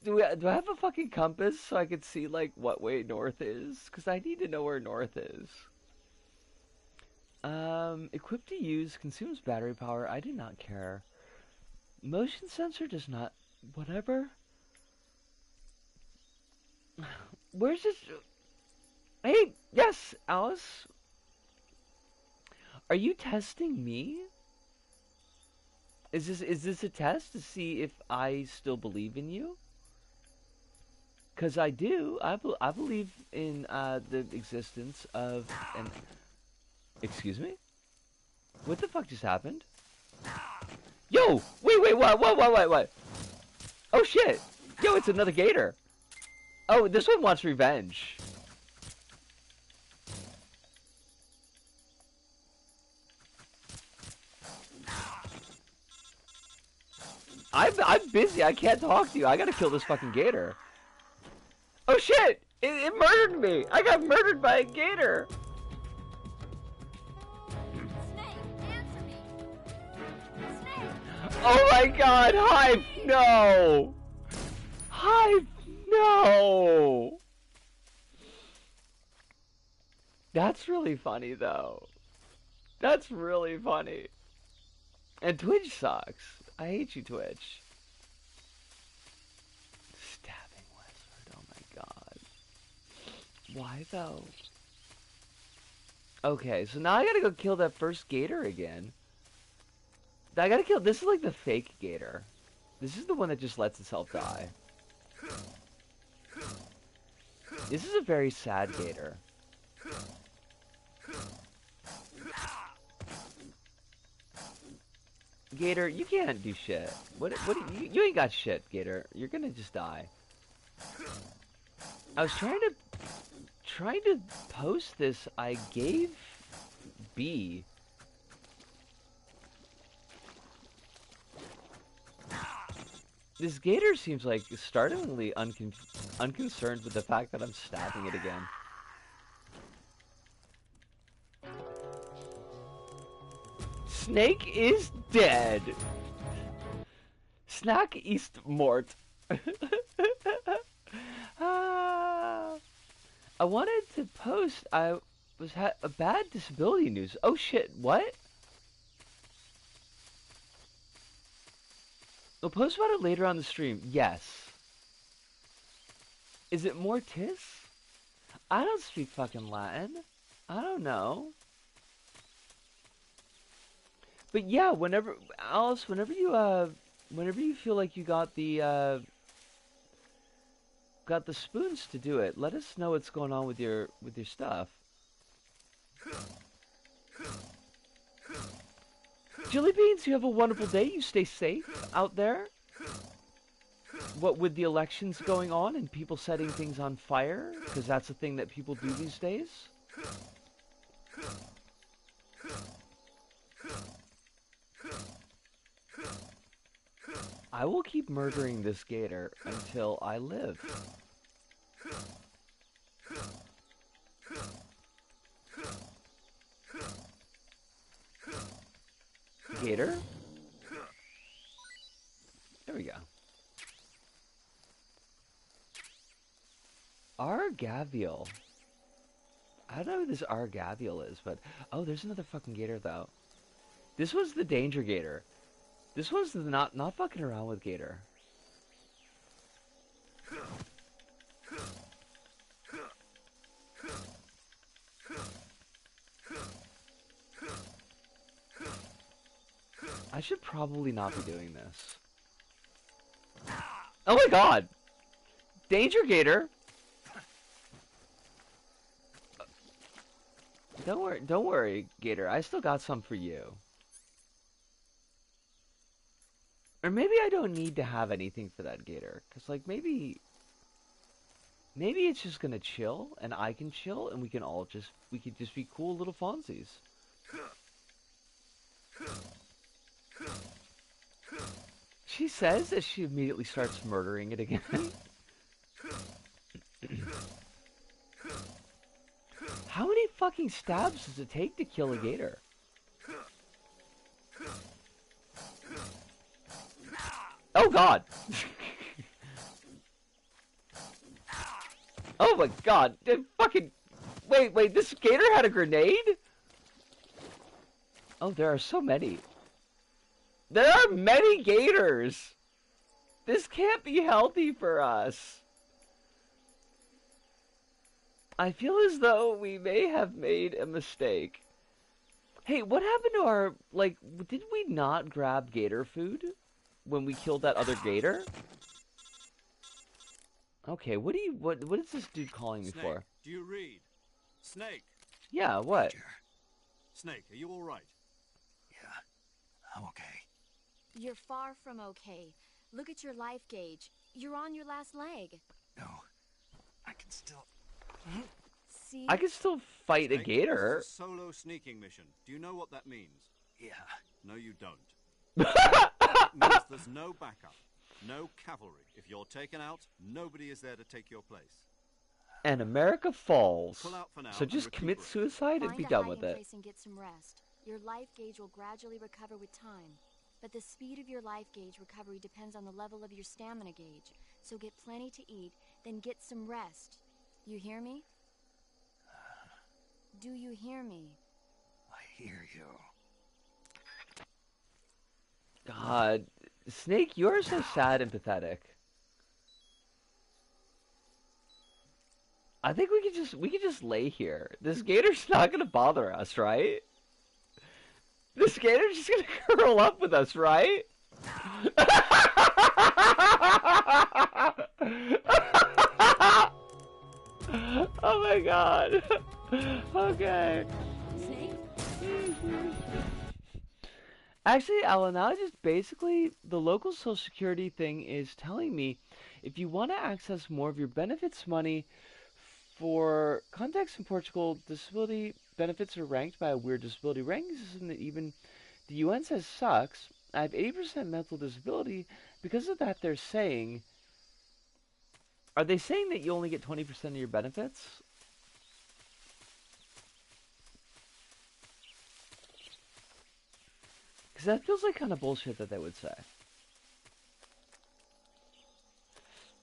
Do I have a fucking compass so I can see like what way north is? Because I need to know where north is. Equipped to use, consumes battery power. I do not care. Motion sensor does not. Whatever. Where's this? Hey, yes, Alice. Are you testing me? Is this a test to see if I still believe in you? Cause I do. I believe in the existence of an. Excuse me? What the fuck just happened? Yo! Wait, what? Oh shit! Yo, it's another gator. Oh, this one wants revenge. I'm busy. I can't talk to you. I gotta kill this fucking gator. Oh shit! It murdered me. I got murdered by a gator. Snake, answer me. Snake. Oh my god, Hive, no! Hive, no! That's really funny, though. That's really funny. And Twitch sucks. I hate you, Twitch. Stabbing wizard, oh my god. Why, though? Okay, so now I gotta go kill that first gator again. I gotta kill... This is like the fake gator. This is the one that just lets itself die. This is a very sad gator. Gator, you can't do shit. What you ain't got shit, Gator. You're gonna just die. I was trying to post this. I gave B. This gator seems like startlingly unconcerned with the fact that I'm stabbing it again. Snake is dead. Snack ist mort. I wanted to post. I had a bad disability news. Oh shit! What? We'll post about it later on the stream. Yes. Is it mortis? I don't speak fucking Latin. I don't know. But yeah, whenever Alice, whenever you feel like you got the spoons to do it, let us know what's going on with your stuff. Jelly Beans, you have a wonderful day. You stay safe out there. What with the elections going on and people setting things on fire, because that's a thing that people do these days. I will keep murdering this gator until I live. Gator? There we go. Argavial. I don't know who this Argavial is, but... Oh, there's another fucking gator, though. This was the danger gator. This one's the not fucking around with gator. I should probably not be doing this. Oh my god! Danger gator! Don't worry, Gator. I still got some for you. Or maybe I don't need to have anything for that gator. Because, like, maybe it's just gonna chill, and I can chill, and we can just be cool little Fonzies. She says as she immediately starts murdering it again. How many fucking stabs does it take to kill a gator? Oh god! Oh my god! Fucking... Wait, this gator had a grenade? Oh, there are so many. There are many gators! This can't be healthy for us. I feel as though we may have made a mistake. Hey, what happened to our... Like, did we not grab gator food when we killed that other gator? Okay, what is this dude calling me Snake, for? do you read? Snake! Yeah, what? Snake, are you alright? Yeah, I'm okay. You're far from okay. Look at your life gauge. You're on your last leg. No, I can still... See? I can still fight a Snake, gator. This is a solo sneaking mission. Do you know what that means? Yeah. No, you don't. It means there's no backup, no cavalry. If you're taken out, nobody is there to take your place. And America falls. Pull out for now So and just commit recuperate. suicide and Find be a done hiding with it. place and get some rest. Your life gauge will gradually recover with time. But the speed of your life gauge recovery depends on the level of your stamina gauge. So get plenty to eat, then get some rest. You hear me? Do you hear me? I hear you. God, Snake, you are so sad and pathetic. I think we could just lay here. This gator's not gonna bother us, right? This gator's just gonna curl up with us, right? Oh my god. Okay. Snake? Actually, Alan, now just basically the local social security thing is telling me if you want to access more of your benefits money for context in Portugal, disability benefits are ranked by a weird disability ranking system that even the UN says sucks. I have 80% mental disability. Because of that, they're saying... Are they saying that you only get 20% of your benefits? Because that feels like kind of bullshit that they would say.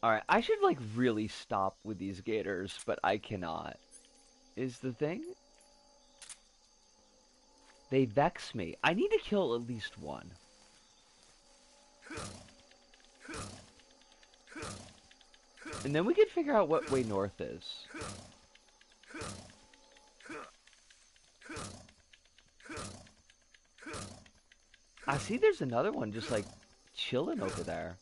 Alright, I should like really stop with these gators, but I cannot. Is the thing? They vex me. I need to kill at least one. And then we can figure out what way north is. I see there's another one just like chilling over there.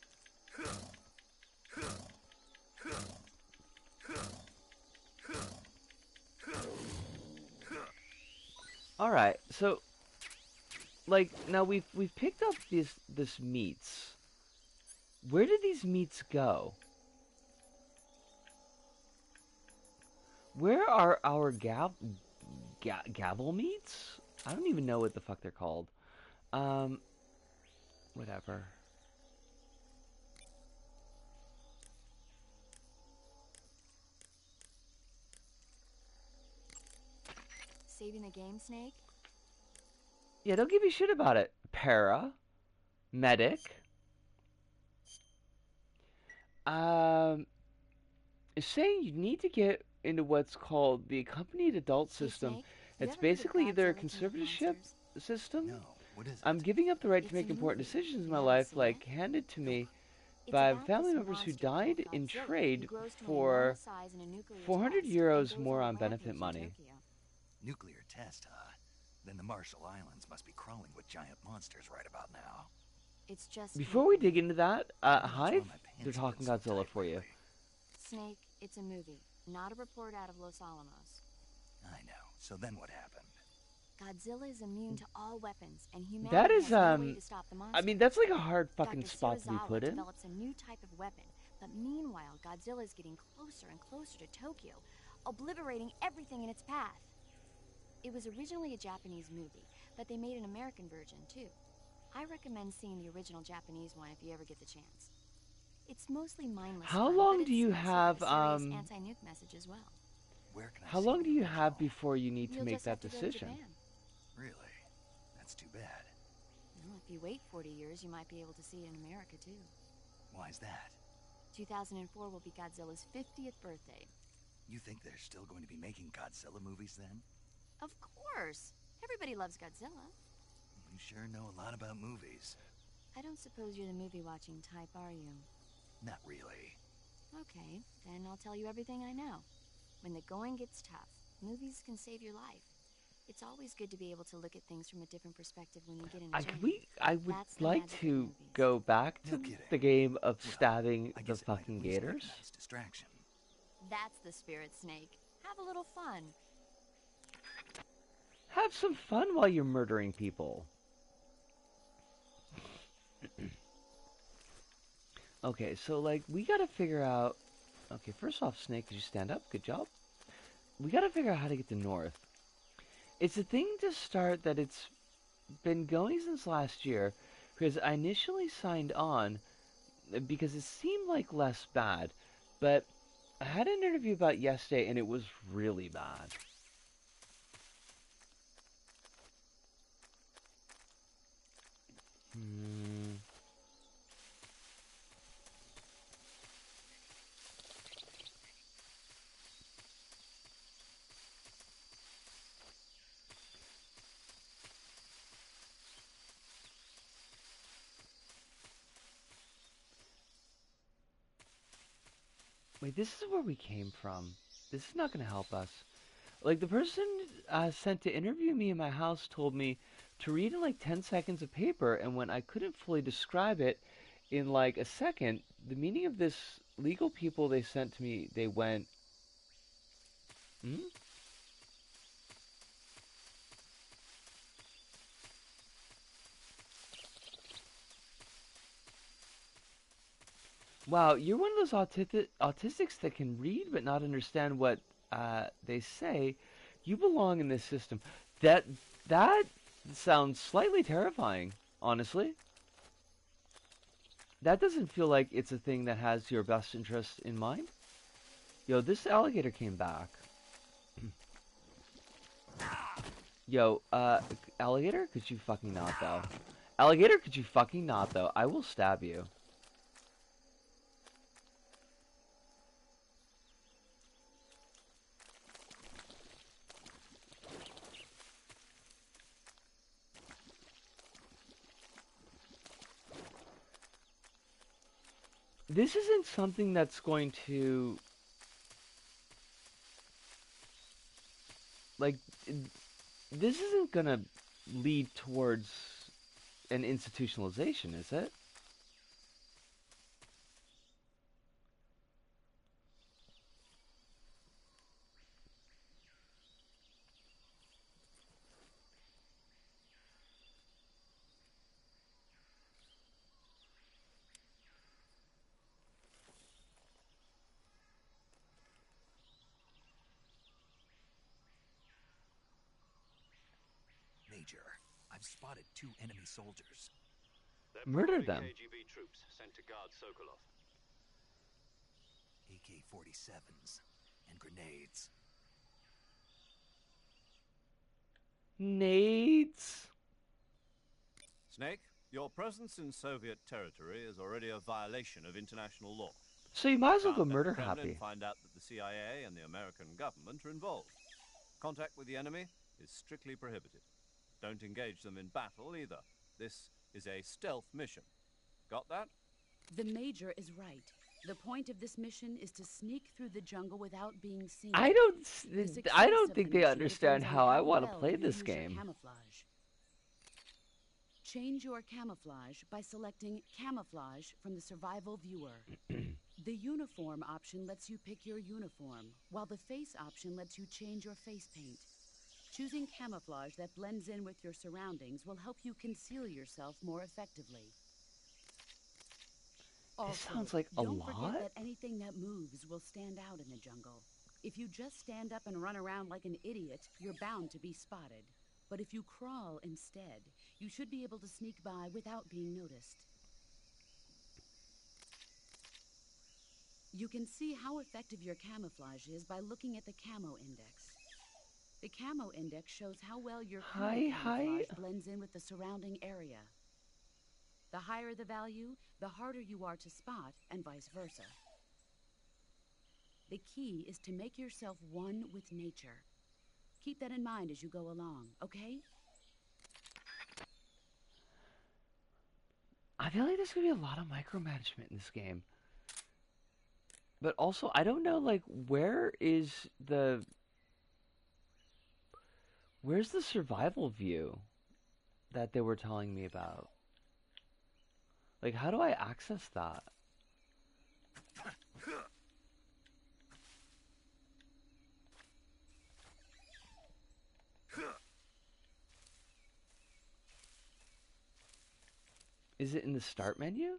Alright, so like now we've picked up this meats. Where did these meats go? Where are our gavel meats? I don't even know what the fuck they're called. Whatever. Saving the game, Snake? Yeah, don't give me shit about it. Para. Medic. It's saying you need to get into what's called the accompanied adult Hey, system. Snake, you It's ever heard of basically either a Godzilla King of conservatorship Monsters? system. No, what is it? I'm giving up the right It's to make a important movie. decisions in You my haven't life, seen like it? handed to me It's by about family this members who monster called died in Godzilla, trade who grows to an for enormous size in a nuclear 400 test euros and goes more on a on benefit rampage in money. Tokyo. Nuclear test, huh? Then the Marshall Islands must be crawling with giant monsters right about now. It's just Before we movie. dig into that, What's wrong Hive, with my pants they're talking been so Godzilla tight for you. lately? Snake, it's a movie, not a report out of Los Alamos. I know. So then what happened? Godzilla is immune to all weapons, and humanity That is, has no way to stop the monster. I mean, that's like a hard fucking Dr. spot to be Serizawa put in. develops a new type of weapon, but meanwhile, Godzilla is getting closer and closer to Tokyo, obliterating everything in its path. It was originally a Japanese movie, but they made an American version too. I recommend seeing the original Japanese one if you ever get the chance. It's mostly mindless How fun, long but do it's you also have, got a serious anti-nuke message as well. Where can I How see long the do you have original? before you need to You'll make just that have to go to decision? Japan. Really? That's too bad. Well, if you wait 40 years, you might be able to see it in America too. Why's that? 2004 will be Godzilla's 50th birthday. You think they're still going to be making Godzilla movies then? Of course! Everybody loves Godzilla. You sure know a lot about movies. I don't suppose you're the movie-watching type, are you? Not really. Okay, then I'll tell you everything I know. When the going gets tough, movies can save your life. It's always good to be able to look at things from a different perspective when you get in a jam. I would That's the like magic of to movies. go back to No kidding. the game of Well, stabbing I the guess it might fucking at least make a gators. nice distraction. That's the spirit, Snake. Have a little fun. Have some fun while you're murdering people. Okay, so like we gotta figure out. Okay, first off, Snake, could you stand up? Good job. We gotta figure out how to get to North. It's a thing to start that it's been going since last year, because I initially signed on because it seemed like less bad, but I had an interview about yesterday and it was really bad. Hmm. Wait, this is where we came from. This is not going to help us. Like, the person sent to interview me in my house told me to read in like 10 seconds of paper, and when I couldn't fully describe it in like a second, the meaning of this legal people they sent to me, they went, hmm? Wow, you're one of those autistics that can read but not understand what they say. You belong in this system. That that sounds slightly terrifying, honestly. That doesn't feel like it's a thing that has your best interest in mind. Yo, this alligator came back. Yo, alligator, could you fucking not though? Alligator, could you fucking not though? I will stab you. This isn't something that's going to like this isn't gonna lead towards an institutionalization, is it? Major, I've spotted 2 enemy soldiers. They're Murder probably them. KGB troops sent to guard Sokolov. AK-47s and grenades. Nades. Snake, your presence in Soviet territory is already a violation of international law. So you might as well Can't go let murder the Kremlin Happy. find out that the CIA and the American government are involved. Contact with the enemy is strictly prohibited. Don't engage them in battle either. This is a stealth mission. Got that? The Major is right. The point of this mission is to sneak through the jungle without being seen. I don't think they understand how I want to play this game. Camouflage. Change your camouflage by selecting Camouflage from the Survival Viewer. The Uniform option lets you pick your uniform, while the Face option lets you change your face paint. Choosing camouflage that blends in with your surroundings will help you conceal yourself more effectively. This sounds like a don't lot. forget that anything that moves will stand out in the jungle. If you just stand up and run around like an idiot, you're bound to be spotted. But if you crawl instead, you should be able to sneak by without being noticed. You can see how effective your camouflage is by looking at the Camo Index. The Camo Index shows how well your current camouflage blends in with the surrounding area. The higher the value, the harder you are to spot, and vice versa. The key is to make yourself one with nature. Keep that in mind as you go along, okay? I feel like there's gonna be a lot of micromanagement in this game. But also, I don't know, like, where's the survival view that they were telling me about? Like, how do I access that? Is it in the start menu?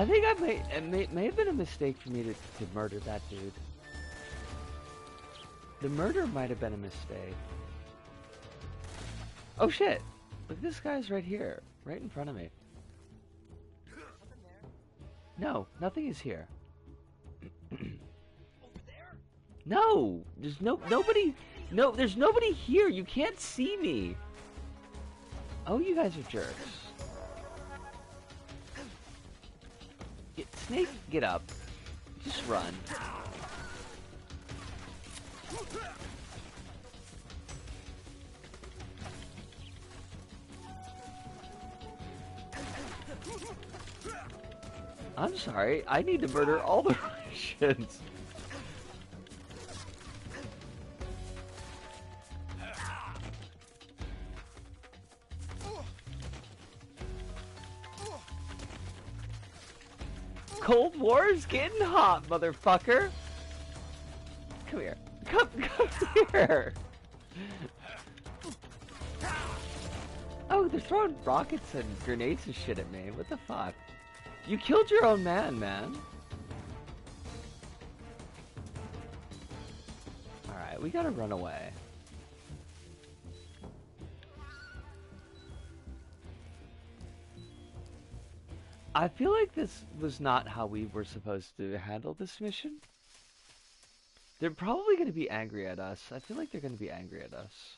I think it may have been a mistake for me to murder that dude. The murder might have been a mistake. Oh shit! Look, this guy's right here, right in front of me. No, nothing is here. No, there's nobody. No, there's nobody here. You can't see me. Oh, you guys are jerks. Snake, get up. Just run. I'm sorry, I need to murder all the Russians. Cold War's getting hot, motherfucker. Come here. Come here. Oh, they're throwing rockets and grenades and shit at me. What the fuck? You killed your own man, man. Alright, we gotta run away. I feel like this was not how we were supposed to handle this mission. They're probably going to be angry at us. I feel like they're going to be angry at us.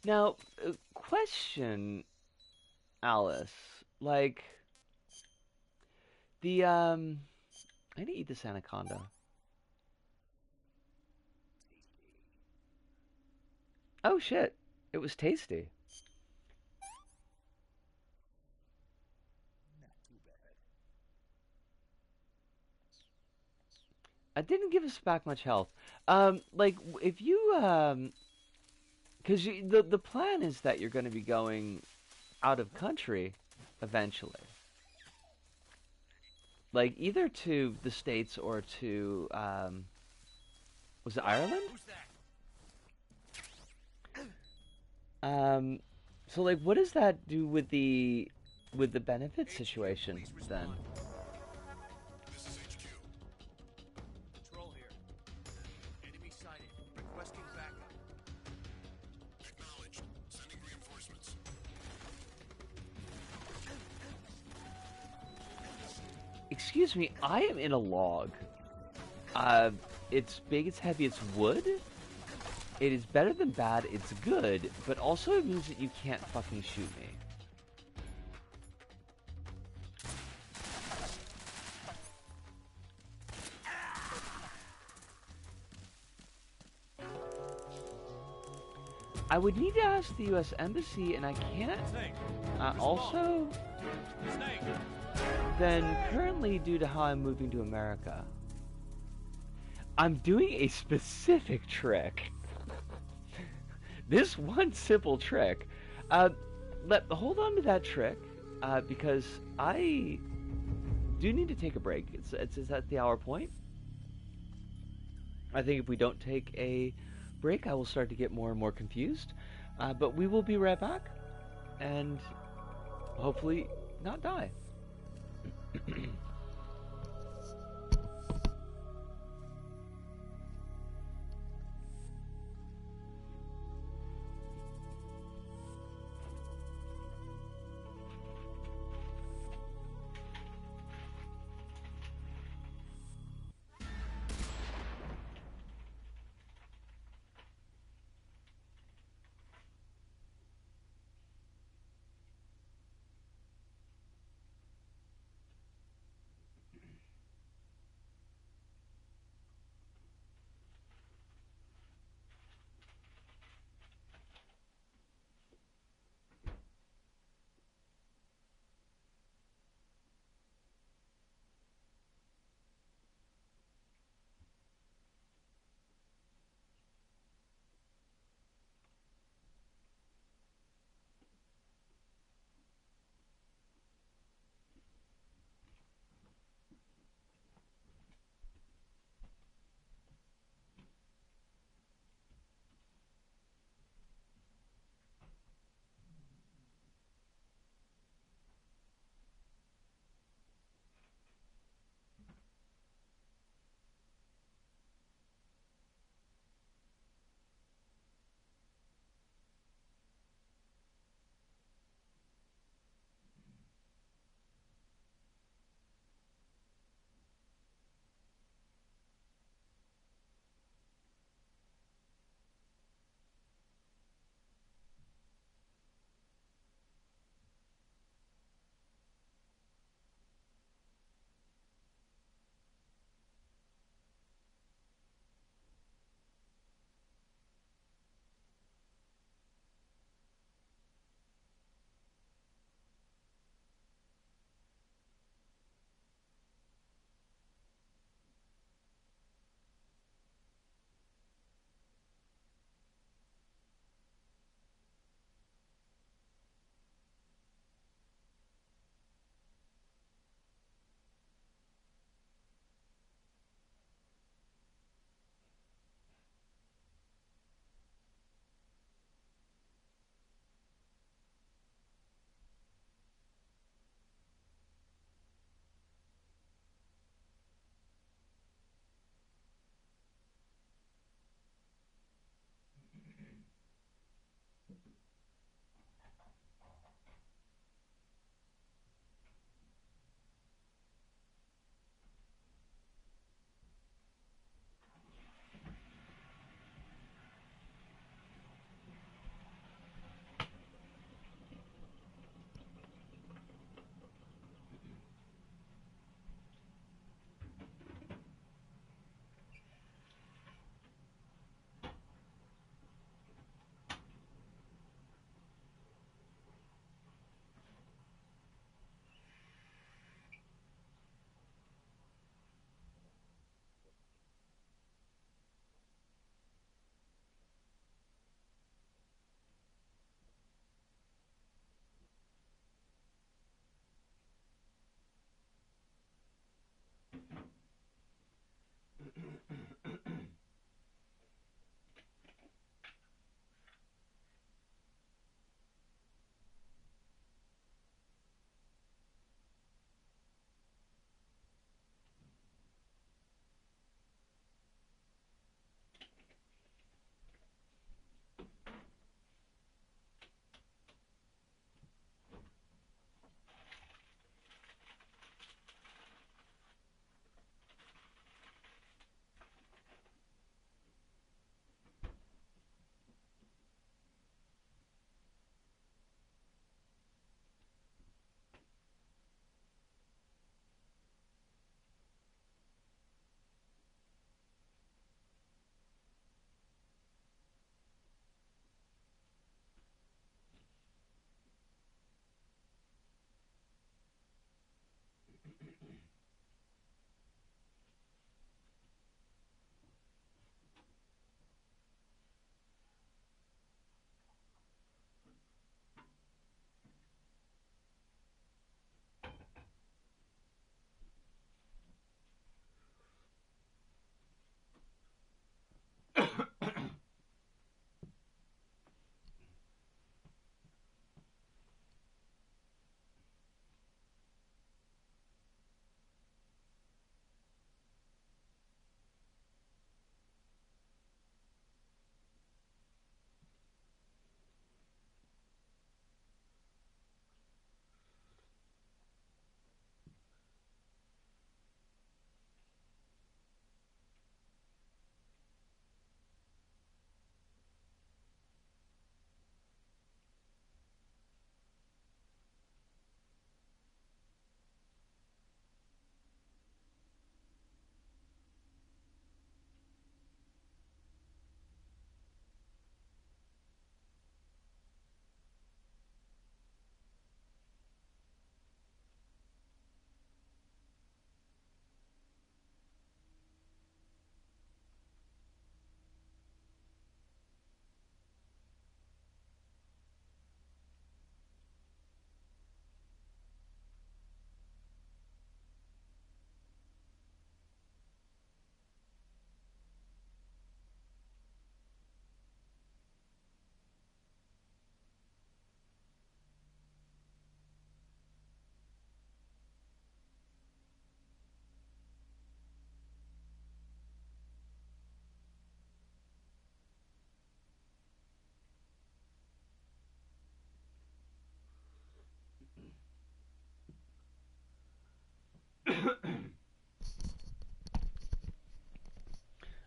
Now, question, Alice. Like, I need to eat this anaconda. Oh shit, it was tasty. It didn't give us back much health. Like, if you, because the plan is that you're going to be going out of country eventually. Like, either to the States or to, was it Ireland? So like, what does that do with the benefit situation then? This is HQ. Control here. Enemy sighted. Requesting backup. Acknowledged. Sending reinforcements. Excuse me, I am in a log. It's big, it's heavy, it's wood. It is better than bad, it's good, but also it means that you can't fucking shoot me. I would need to ask the US Embassy, and I can't. Also, then currently, due to how I'm moving to America, I'm doing a specific trick. This one simple trick. Hold on to that trick, because I do need to take a break. It's at the hour point. I think if we don't take a break, I will start to get more and more confused. But we will be right back, and hopefully not die.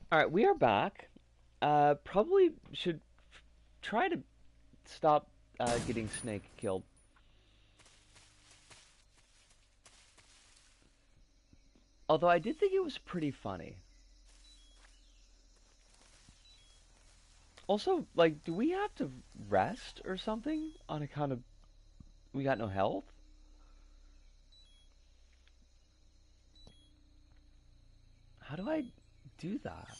All right, we are back. Probably should try to stop getting Snake killed. Although I did think it was pretty funny. Also, like, do we have to rest or something on account of we got no health? How do I do that?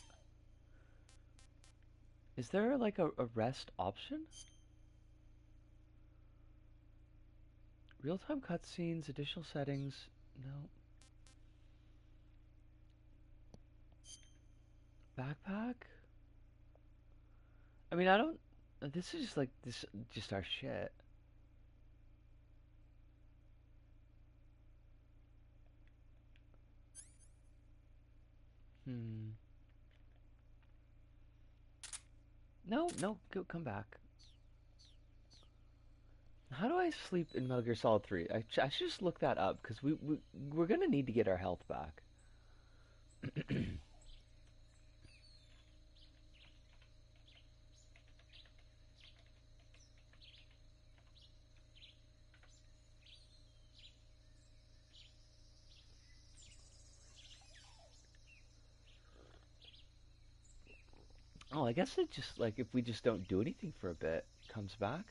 Is there like a rest option? Real-time cutscenes, additional settings. No. Backpack? I mean, I don't. This is just like this, just our shit. Hmm. No, no, go come back. How do I sleep in Metal Gear Solid 3? I should just look that up because we're gonna need to get our health back. Oh, I guess it just like if we just don't do anything for a bit, comes back.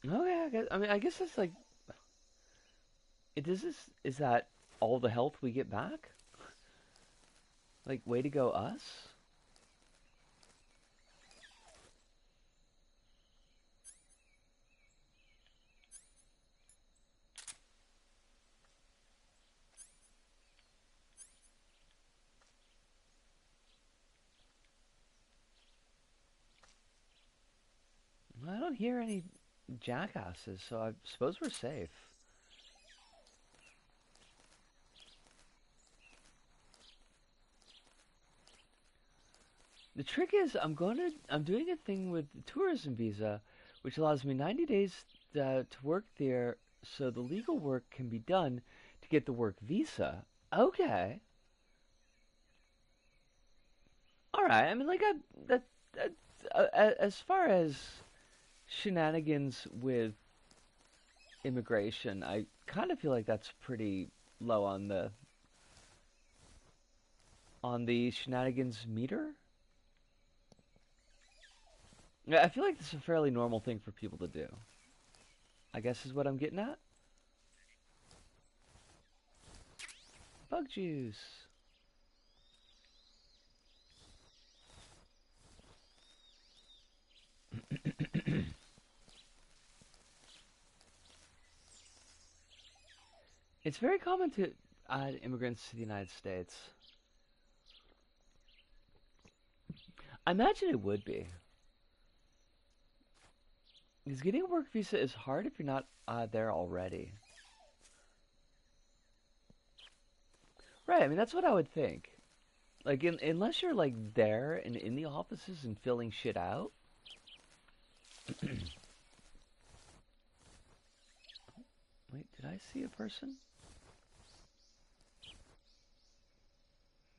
Okay, I guess it's like, is that all the health we get back? Like, way to go, us. I don't hear any jackasses, so I suppose we're safe. The trick is, I'm doing a thing with the tourism visa, which allows me 90 days to work there, so the legal work can be done to get the work visa. Okay, all right. I mean, like, that as far as shenanigans with immigration, I kind of feel like that's pretty low on the shenanigans meter. Yeah, I feel like this is a fairly normal thing for people to do. I guess is what I'm getting at. Bug juice. It's very common to add immigrants to the United States. I imagine it would be. Because getting a work visa is hard if you're not there already. Right, I mean, that's what I would think. Like, unless you're, like, there and in the offices and filling shit out. Wait, did I see a person?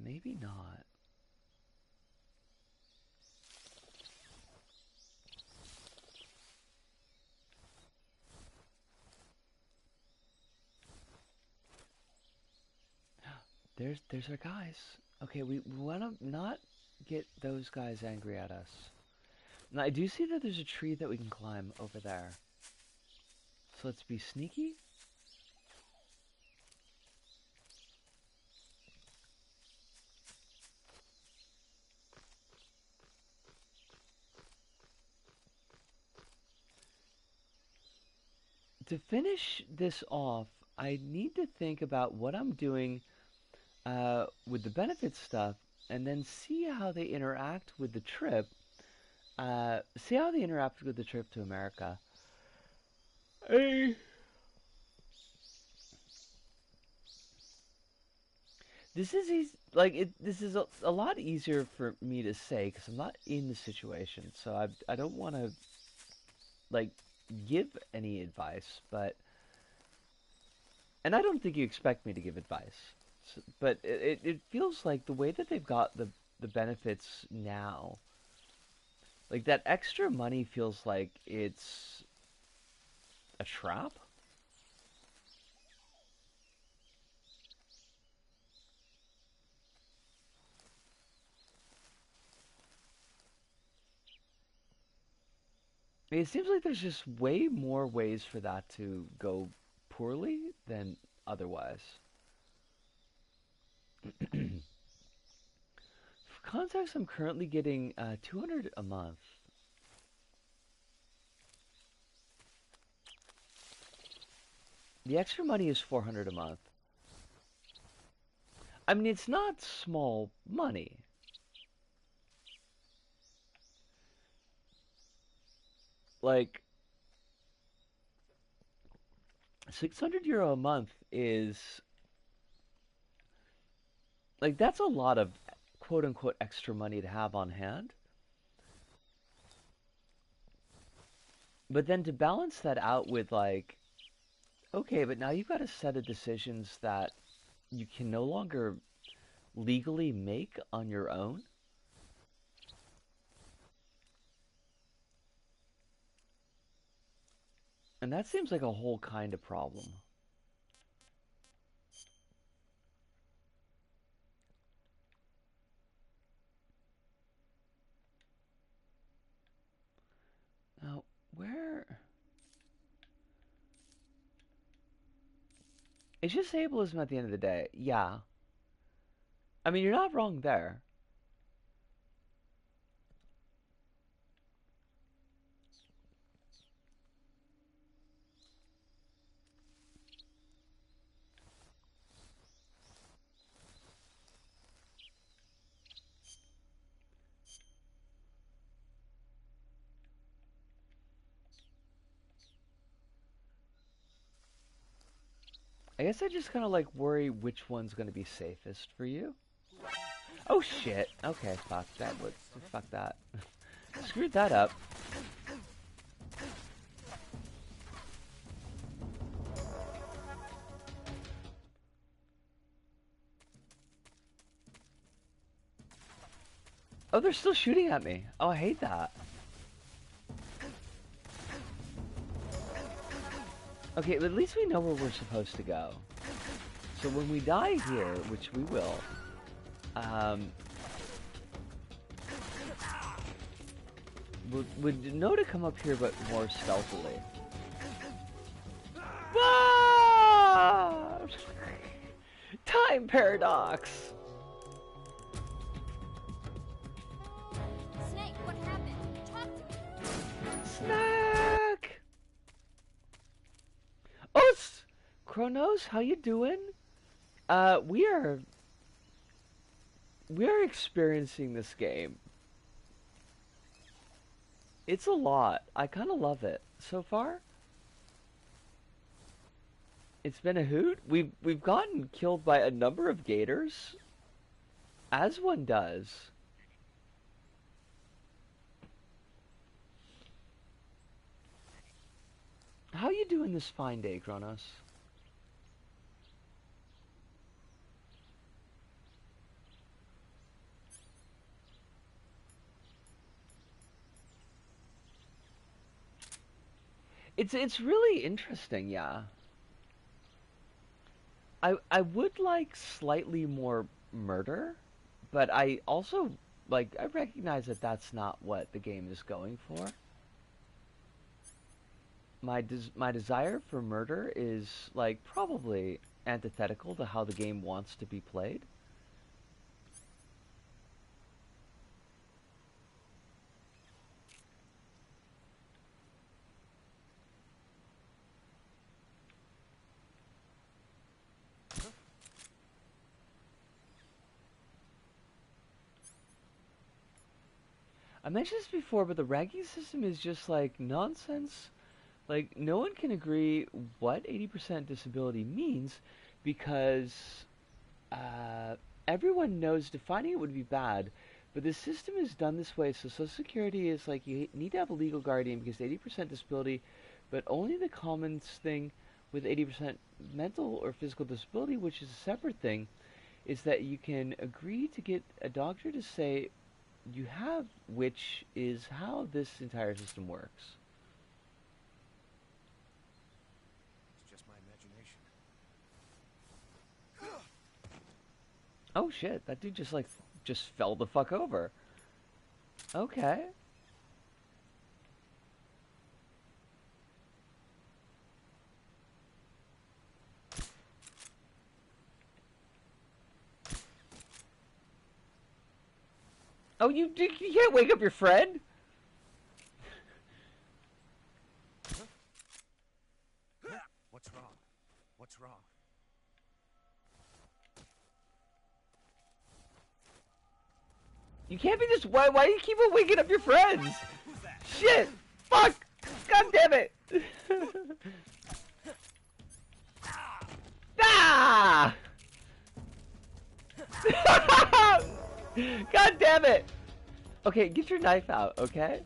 Maybe not. There's our guys. Okay, we want to not get those guys angry at us. Now, I do see that there's a tree that we can climb over there. So let's be sneaky. To finish this off, I need to think about what I'm doing with the benefit stuff, and then see how they interact with the trip. See how they interact with the trip to America. Hey. This is easy, like this is a lot easier for me to say because I'm not in the situation, so I don't want to like give any advice, but and I don't think you expect me to give advice, but it feels like the way that they've got the benefits now, like that extra money feels like it's a trap. I mean, it seems like there's just way more ways for that to go poorly than otherwise. For context, I'm currently getting 200 a month. The extra money is 400 a month. I mean, it's not small money. Like, €600 a month is, like, that's a lot of quote unquote extra money to have on hand. But then to balance that out with, like, okay, but now you've got a set of decisions that you can no longer legally make on your own. And that seems like a whole kind of problem. Now, where... It's just ableism at the end of the day. Yeah. I mean, you're not wrong there. I guess I just kind of like worry which one's going to be safest for you. Oh shit. Okay, fuck that. Fuck that. Screwed that up. Oh, they're still shooting at me. Oh, I hate that. Okay, but at least we know where we're supposed to go. So when we die here, which we will, would know to come up here, but more stealthily. Ah! Time paradox. Snake, what happened? Talk to me. Snack. Oh, it's Kronos. How you doing? We are experiencing this game. It's a lot. I kind of love it so far. It's been a hoot. We've gotten killed by a number of gators, as one does. How you doing this fine day, Kronos? It's really interesting, yeah. I would like slightly more murder, but I also like I recognize that that's not what the game is going for. My desire for murder is like probably antithetical to how the game wants to be played. I mentioned this before, but the ranking system is just like nonsense. Like, no one can agree what 80% disability means because Everyone knows defining it would be bad, but the system is done this way, so Social Security is like you need to have a legal guardian because 80% disability, but only the common thing with 80% mental or physical disability, which is a separate thing, is that you can agree to get a doctor to say you have, which is how this entire system works. It's just my imagination. Oh shit, that dude just fell the fuck over. Okay. Oh, you can't wake up your friend? What's wrong? What's wrong? You can't be just why do you keep on waking up your friends? Shit! Fuck! God damn it! Ah! God damn it! Okay, get your knife out, okay?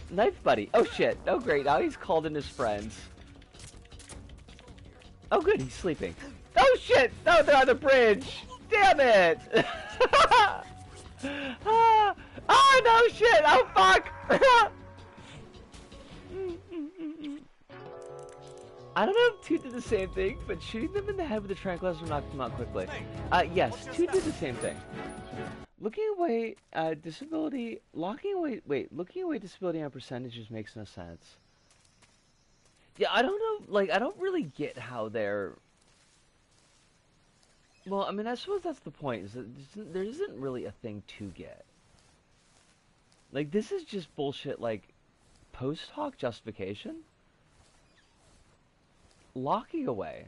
Knife buddy. Oh shit. Oh great, now he's called in his friends. Oh good, he's sleeping. Oh shit! No, they're on the bridge! Damn it! Oh no shit! Oh fuck! I don't know if two did the same thing, but shooting them in the head with a tranquilizer knocked them out quickly. Yes, two did the same thing. Looking away, disability, looking away disability on percentages makes no sense. Yeah, I don't know, like, I don't really get how they're... Well, I mean, I suppose that's the point, is that there isn't really a thing to get. Like, this is just bullshit, like, post hoc justification? Locking away.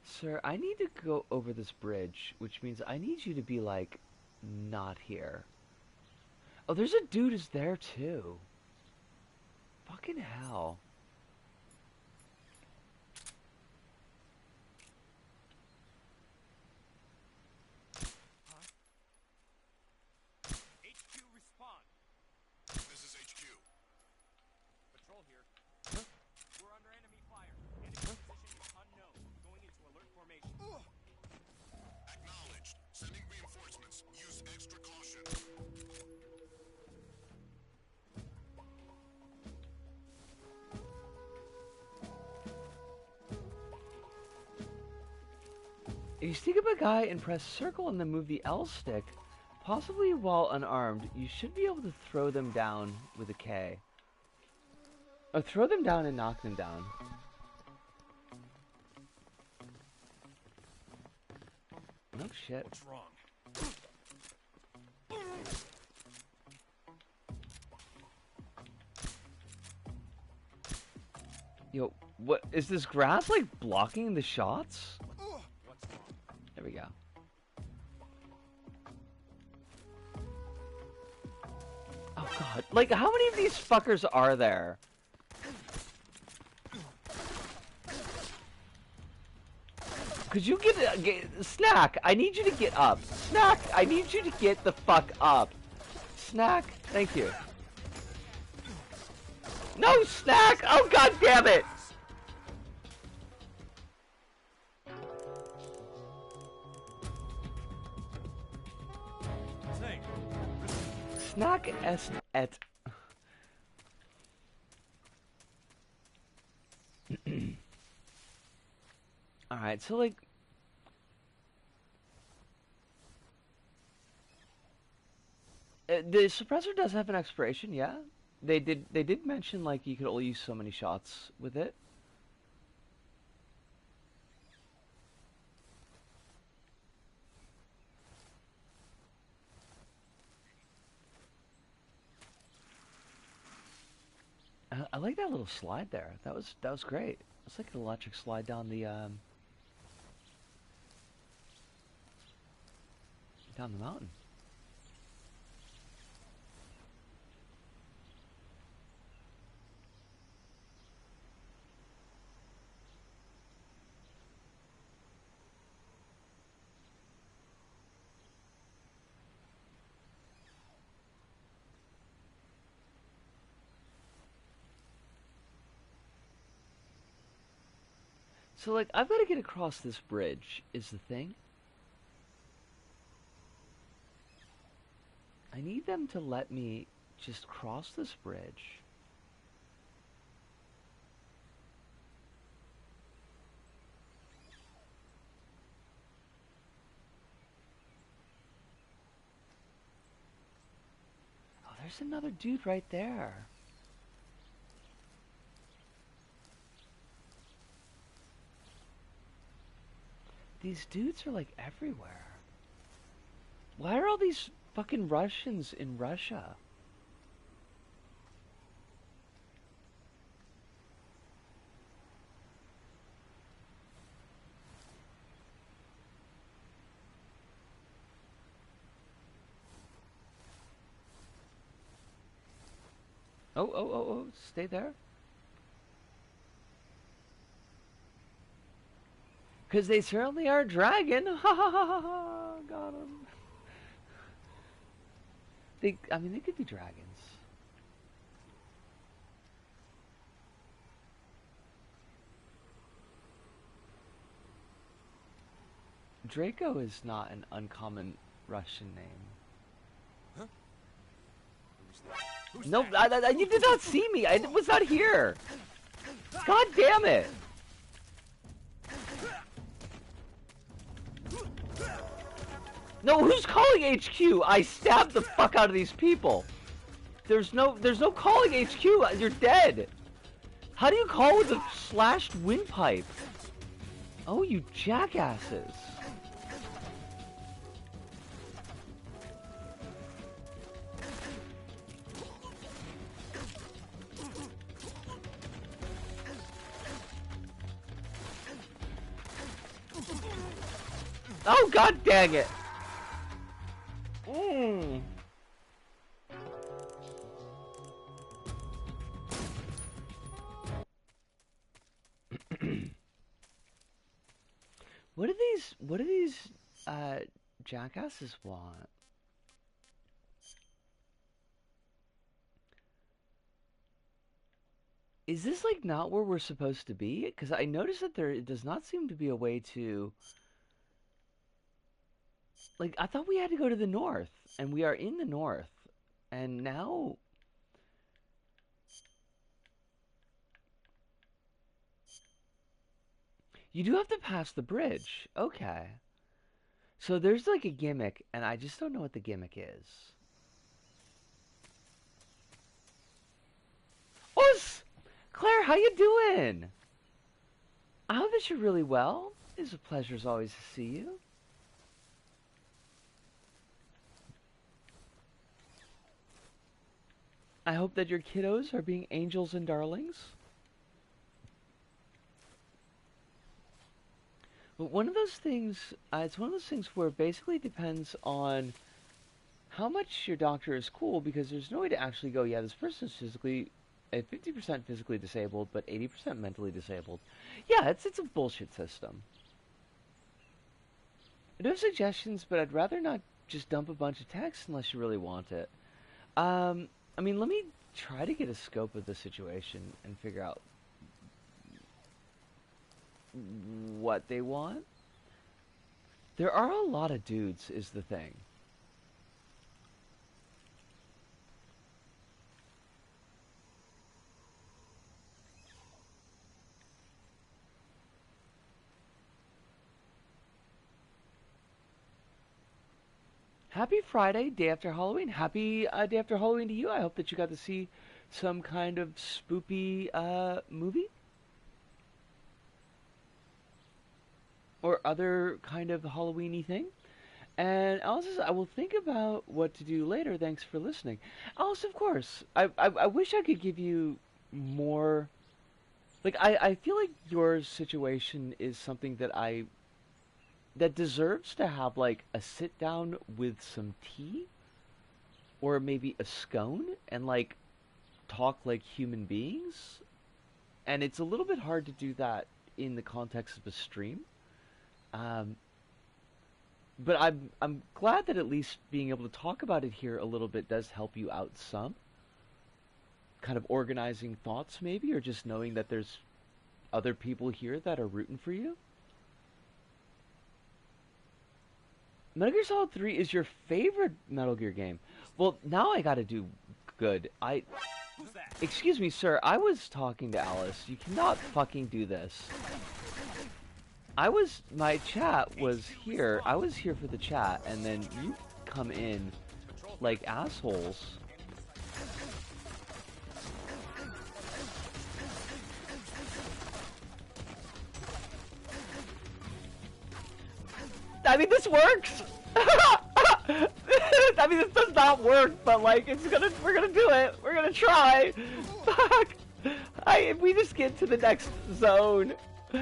Sir, I need to go over this bridge, which means I need you to be, like, not here. Oh, there's a dude who's there, too. Fucking hell. HQ respond. This is HQ. Patrol here. We're under enemy fire. Enemy position is unknown. Going into alert formation. Acknowledged. Sending reinforcements. Use extra caution. If you stick up a guy and press circle and then move the L stick, possibly while unarmed, you should be able to throw them down with a K. Or throw them down and knock them down. No shit. What's wrong? Yo, what is this grass like blocking the shots? What's wrong? There we go. Oh god, like how many of these fuckers are there? Could you get Snack, I need you to get up. Snack, I need you to get the fuck up. Snack, thank you. No, Snack! Oh god damn it! Say, Snack est et. Alright, so like... the suppressor does have an expiration, yeah? They did mention like you could only use so many shots with it. I like that little slide there. That was great. It's like an electric slide down the mountain. So, like, I've got to get across this bridge, is the thing. I need them to let me just cross this bridge. Oh, there's another dude right there. These dudes are, like, everywhere. Why are all these fucking Russians in Russia? Oh, stay there. Because they certainly are a dragon. Ha ha ha ha ha. Got him. I mean, they could be dragons. Draco is not an uncommon Russian name. Huh? Who's No, that? you did not see me. I was not here. God damn it. No, who's calling HQ? I stabbed the fuck out of these people. There's no calling HQ. You're dead. How do you call with a slashed windpipe? Oh, you jackasses. Oh, god dang it. What do these jackasses want? Is this like not where we're supposed to be? Because I noticed that there does not seem to be a way to... Like, I thought we had to go to the north, and we are in the north, and now... You do have to pass the bridge. Okay. So there's like a gimmick, and I just don't know what the gimmick is. Us! Claire, how you doing? I hope that you're really well. It's a pleasure as always to see you. I hope that your kiddos are being angels and darlings. But one of those things, it's one of those things where it basically depends on how much your doctor is cool, because there's no way to actually go, yeah, this person's physically, at 50% physically disabled, but 80% mentally disabled. Yeah, it's a bullshit system. I do have suggestions, but I'd rather not just dump a bunch of text unless you really want it. I mean, let me try to get a scope of the situation and figure out what they want. There are a lot of dudes, is the thing. Happy Friday, day after Halloween. Happy day after Halloween to you. I hope that you got to see some kind of spoopy movie. Or other kind of Halloween-y thing. And Alice says, I will think about what to do later. Thanks for listening. Alice, of course. I wish I could give you more... Like, I feel like your situation is something that deserves to have, like, a sit down with some tea, or maybe a scone, and, like, talk like human beings. And it's a little bit hard to do that in the context of a stream. But I'm glad that at least being able to talk about it here a little bit does help you out some. Kind of organizing thoughts maybe, or just knowing that there's other people here that are rooting for you. Metal Gear Solid 3 is your favorite Metal Gear game. Well, now I gotta do good. Who's that? Excuse me, sir, I was talking to Alice. You cannot fucking do this. My chat was here. I was here for the chat, and then you come in like assholes. I mean, this works! I mean, this does not work, but like, we're gonna do it. We're gonna try. Fuck. If we just get to the next zone. Oh,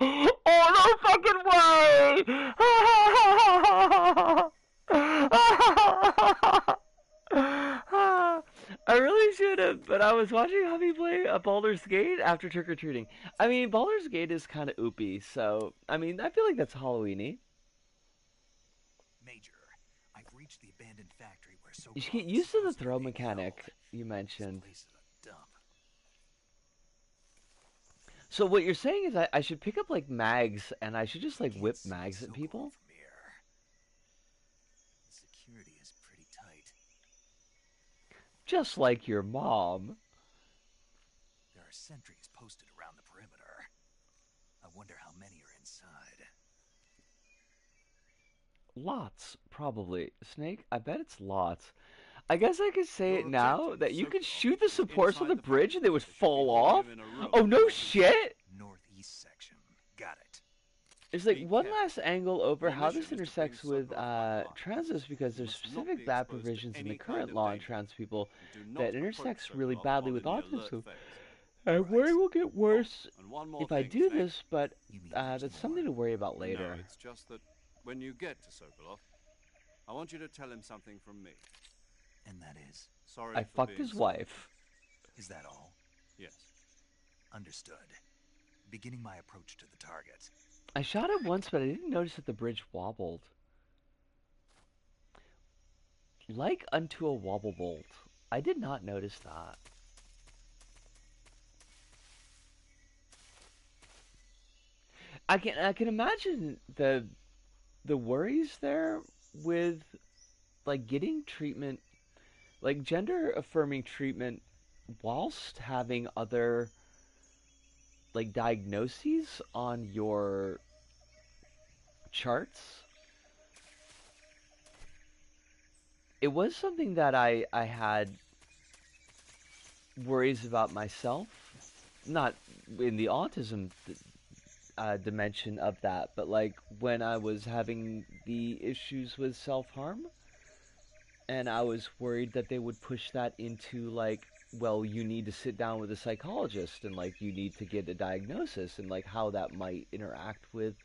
no fucking way! I really should have, but I was watching hubby play a Baldur's Gate after trick-or-treating. I mean, Baldur's Gate is kind of oopy, so, I mean, I feel like that's Halloween-y. Major, I've reached the abandoned factory where You should get used to the throw mechanic you mentioned. This place is a dump. So what you're saying is I should pick up, like, mags, and I should just, like, whip mags at people? From here. The security is pretty tight. Just like your mom. There are sentries posted around the perimeter. I wonder how many are inside. Lots, probably. Snake, I bet it's lots. I guess I could say it now that you could shoot the supports of the bridge and they would fall off? Oh, no shit! Northeast section. Got it. There's like one last angle over how this intersects with transits, because there's specific bad provisions in the current law on trans people that intersects really badly with autism. I worry will get worse if I do this, but that's something to worry about later. No, it's just that when you get to Sokolov, I want you to tell him something from me. And that is? Sorry I for fucked being his so- wife. Is that all? Yes. Understood. Beginning my approach to the target. I shot it once, but I didn't notice that the bridge wobbled. Like unto a wobble bolt. I did not notice that. I can imagine the worries there with like getting treatment, like gender affirming treatment, whilst having other like diagnoses on your charts. It was something that I had worries about myself, not in the autism dimension of that, but like when I was having the issues with self-harm, and I was worried that they would push that into like, well, you need to sit down with a psychologist and like you need to get a diagnosis, and like how that might interact with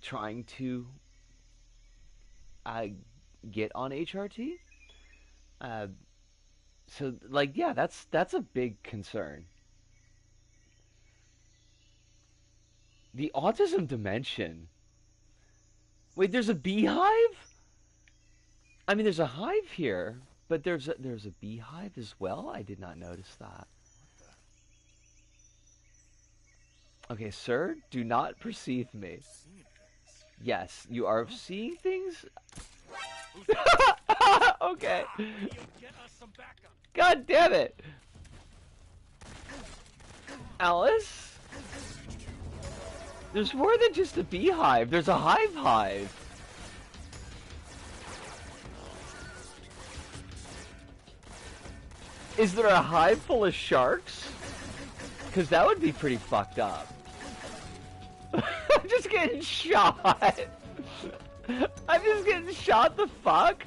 trying to get on HRT. So like, yeah, that's a big concern. The autism dimension. Wait, there's a beehive? I mean, there's a hive here, but there's a beehive as well? I did not notice that. Okay, sir, do not perceive me. Yes, you are seeing things? Okay. God damn it. Alice? There's more than just a beehive. There's a hive. Is there a hive full of sharks? Because that would be pretty fucked up. I'm just getting shot. I'm just getting shot the fuck?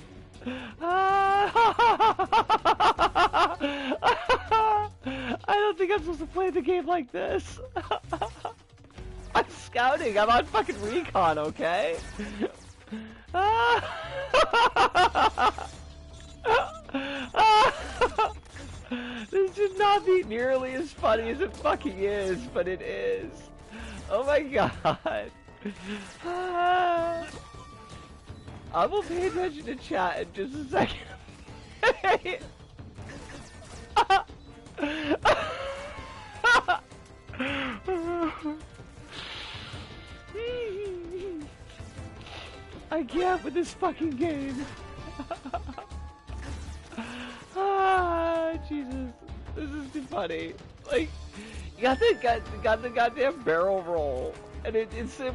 I don't think I'm supposed to play the game like this. I'm scouting. I'm on fucking recon, okay? This should not be nearly as funny as it fucking is, but it is. Oh my god. I will pay attention to chat in just a second. I can't with this fucking game. Jesus, this is too funny. Like, you got the goddamn barrel roll, and it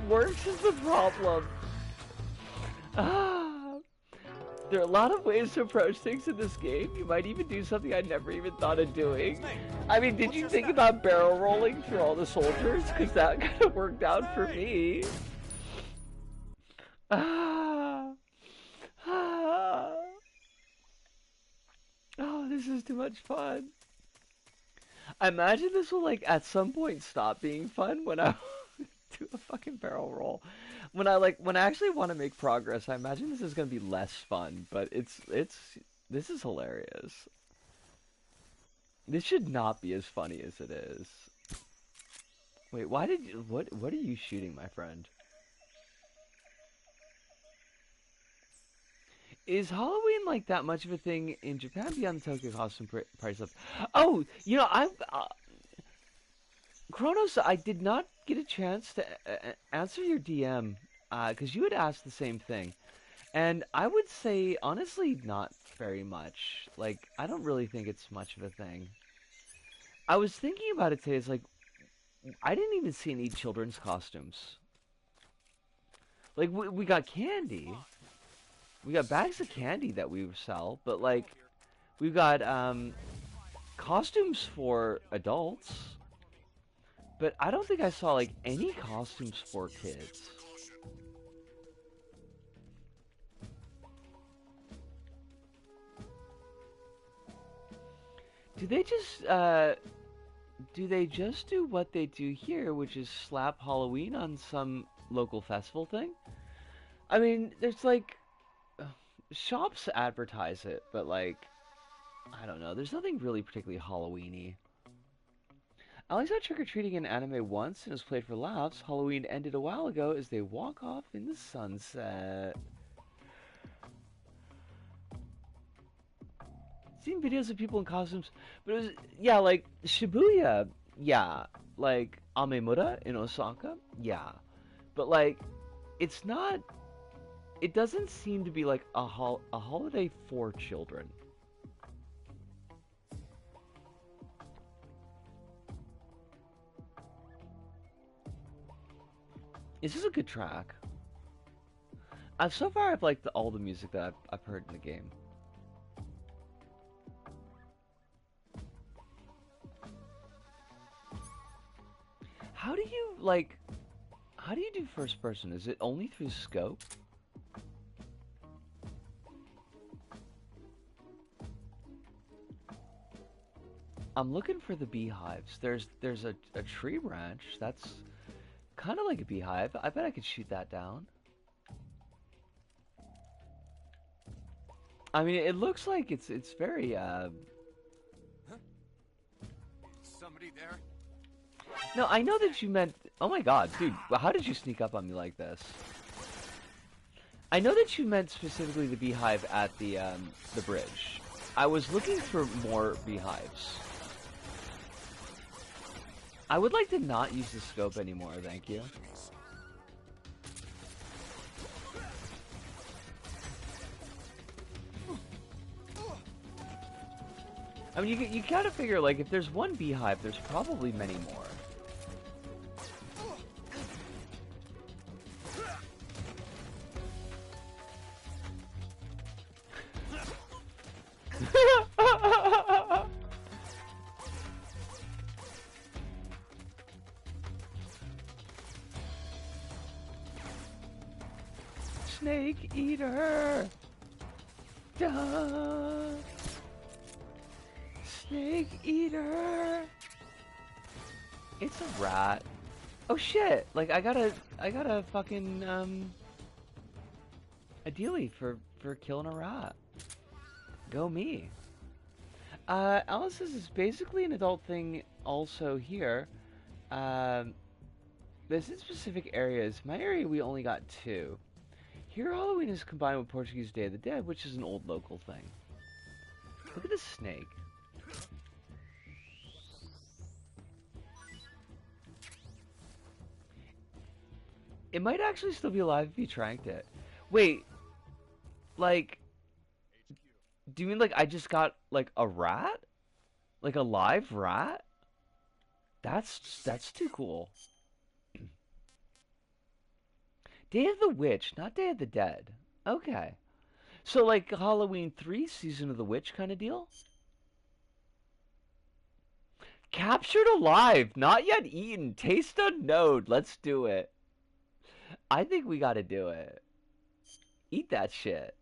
works is the problem. There are a lot of ways to approach things in this game. You might even do something I never even thought of doing. I mean, did you think about barrel rolling through all the soldiers? Because that kind of worked out for me. Oh, this is too much fun. I imagine this will, like, at some point stop being fun when I do a fucking barrel roll. When I actually want to make progress, I imagine this is going to be less fun, but this is hilarious. This should not be as funny as it is. Wait, what are you shooting, my friend? Is Halloween like that much of a thing in Japan beyond the Tokyo costume price list? Oh, you know, Kronos, I did not get a chance to answer your DM, because you had asked the same thing. And I would say, honestly, not very much. Like, I don't really think it's much of a thing. I was thinking about it today, it's like, I didn't even see any children's costumes. Like, we got candy. We got bags of candy that we sell, but, like, we've got, costumes for adults. But I don't think I saw, like, any costumes for kids. Do they just do what they do here, which is slap Halloween on some local festival thing? I mean, there's, like, shops advertise it, but, like, I don't know. There's nothing really particularly Halloween-y. I only saw trick-or-treating in anime once, and it was played for laughs. Halloween ended a while ago as they walk off in the sunset. Seen videos of people in costumes, but it was, yeah, like, Shibuya, yeah. Like, Amemura in Osaka, yeah. But, like, it's not, it doesn't seem to be, like, a holiday for children. This is a good track. So far, I've liked all the music that I've heard in the game. How do you do first person? Is it only through scope? I'm looking for the beehives. There's a tree branch that's kind of like a beehive. I bet I could shoot that down. I mean, it looks like it's very Huh? Somebody there? No, I know that you meant... Oh my god, dude, how did you sneak up on me like this? I know that you meant specifically the beehive at the bridge. I was looking for more beehives. I would like to not use the scope anymore, thank you. I mean, you gotta figure, like, if there's one beehive, there's probably many more. Snake eater! da. Snake eater. It's a rat. Oh shit! Like I got a fucking a dealie for killing a rat. Go me. Alice says it's basically an adult thing also here. There's in specific areas. My area we only got 2. Here Halloween is combined with Portuguese Day of the Dead, which is an old local thing. Look at this snake. It might actually still be alive if you tranked it. Wait, like, do you mean like I just got like a rat? Like a live rat? That's too cool. Day of the Witch, not Day of the Dead. Okay. So like Halloween 3, Season of the Witch kind of deal? Captured alive, not yet eaten, taste unknown. Let's do it. I think we gotta do it. Eat that shit.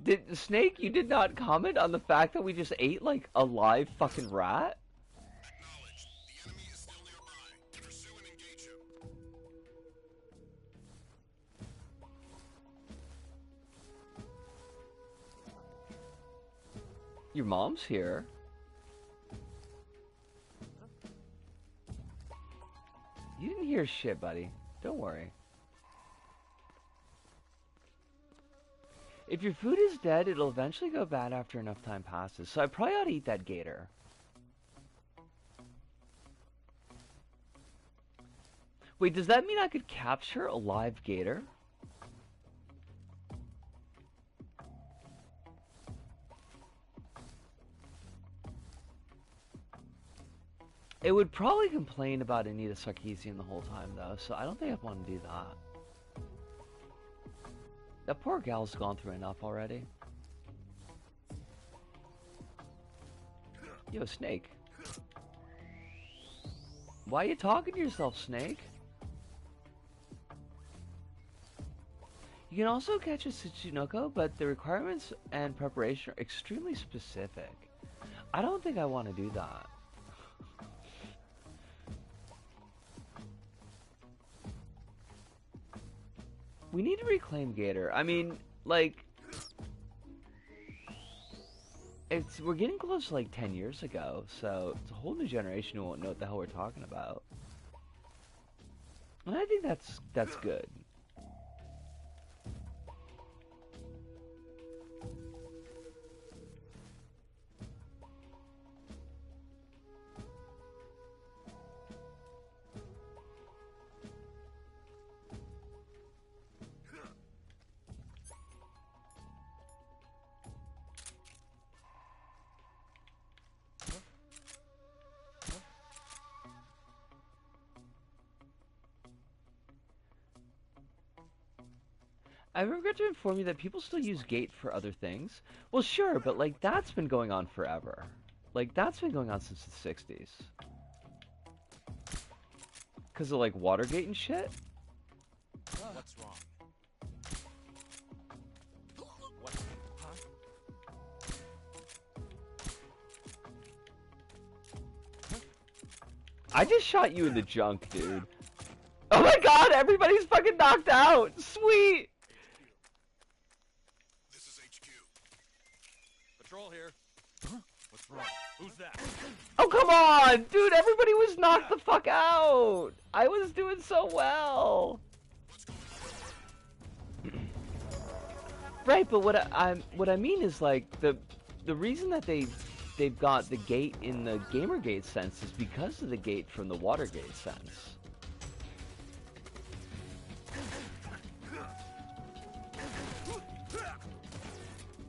Did the Snake, you did not comment on the fact that we just ate like a live fucking rat? Acknowledged. The enemy is still nearby. Pursue and engage him. Your mom's here. You didn't hear shit, buddy. Don't worry. If your food is dead, it'll eventually go bad after enough time passes. So I probably ought to eat that gator. Wait, does that mean I could capture a live gator? It would probably complain about Anita Sarkeesian the whole time, though, so I don't think I'd want to do that. That poor gal's gone through enough already. Yo, Snake. Why are you talking to yourself, Snake? You can also catch a Tsuchinoko, but the requirements and preparation are extremely specific. I don't think I want to do that. We need to reclaim Gator. I mean, like, we're getting close to like 10 years ago, so it's a whole new generation who won't know what the hell we're talking about. And I think that's good. I regret to inform you that people still use Gate for other things. Well, sure, but like that's been going on forever. Like that's been going on since the 60s. Cause of like Watergate and shit. What's wrong? What? Huh? I just shot you in the junk, dude. Oh my god, everybody's fucking knocked out! Sweet! This is HQ. Patrol here. Huh? What's wrong? Who's that? Oh, come on! Dude, everybody was knocked the fuck out! I was doing so well! Right, but what I mean is, like, the reason that they've got the gate in the Gamergate sense is because of the gate from the Watergate sense.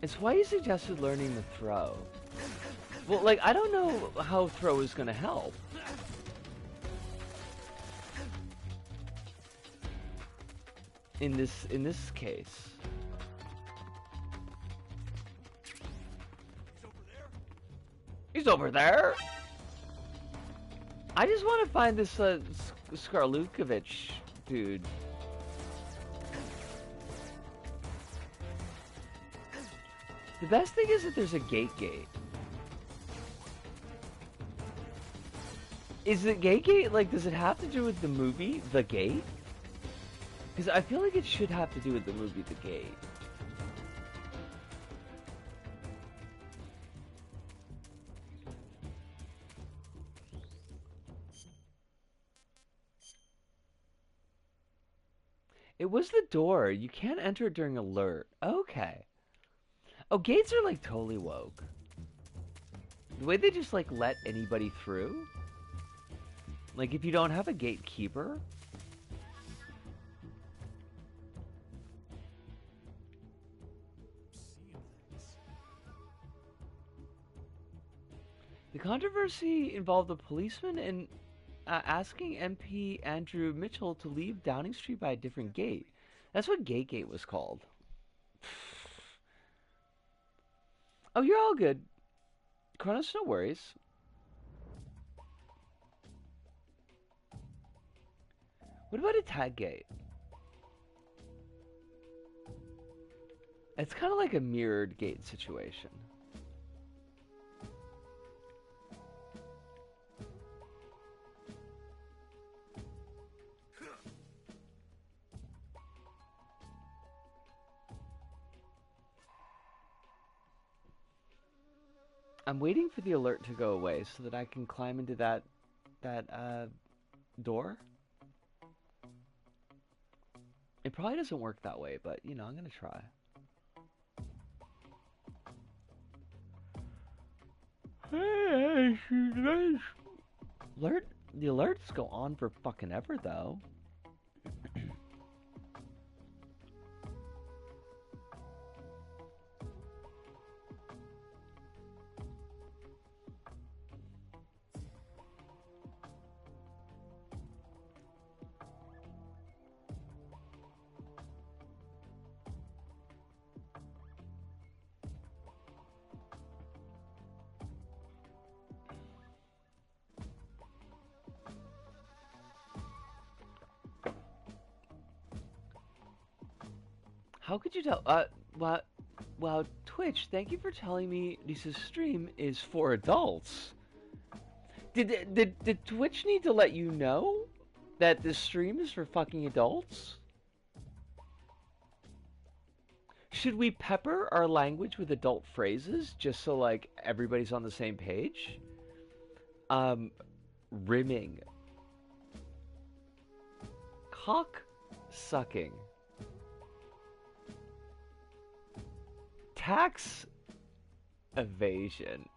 It's why you suggested learning the throw. Well, like, I don't know how throw is gonna help. In this case. He's over there. He's over there! I just want to find this Skarlukovich dude. The best thing is that there's a gate. Is the gate, like, does it have to do with the movie, The Gate? Because I feel like it should have to do with the movie, The Gate. It was the door. You can't enter it during alert. Okay. Oh, gates are, like, totally woke. The way they just, like, let anybody through. Like, if you don't have a gatekeeper. The controversy involved a policeman and asking MP Andrew Mitchell to leave Downing Street by a different gate. That's what Gate was called. Oh, you're all good. Kronos, no worries. What about a tag gate? It's kind of like a mirrored gate situation. I'm waiting for the alert to go away so that I can climb into that door. It probably doesn't work that way, but, you know, I'm gonna try. The alerts go on for fucking ever, though. How could you tell? Wow, Twitch, thank you for telling me Lisa's stream is for adults. Did Twitch need to let you know that this stream is for fucking adults? Should we pepper our language with adult phrases just so, like, everybody's on the same page? Rimming. Cock sucking. Tax evasion.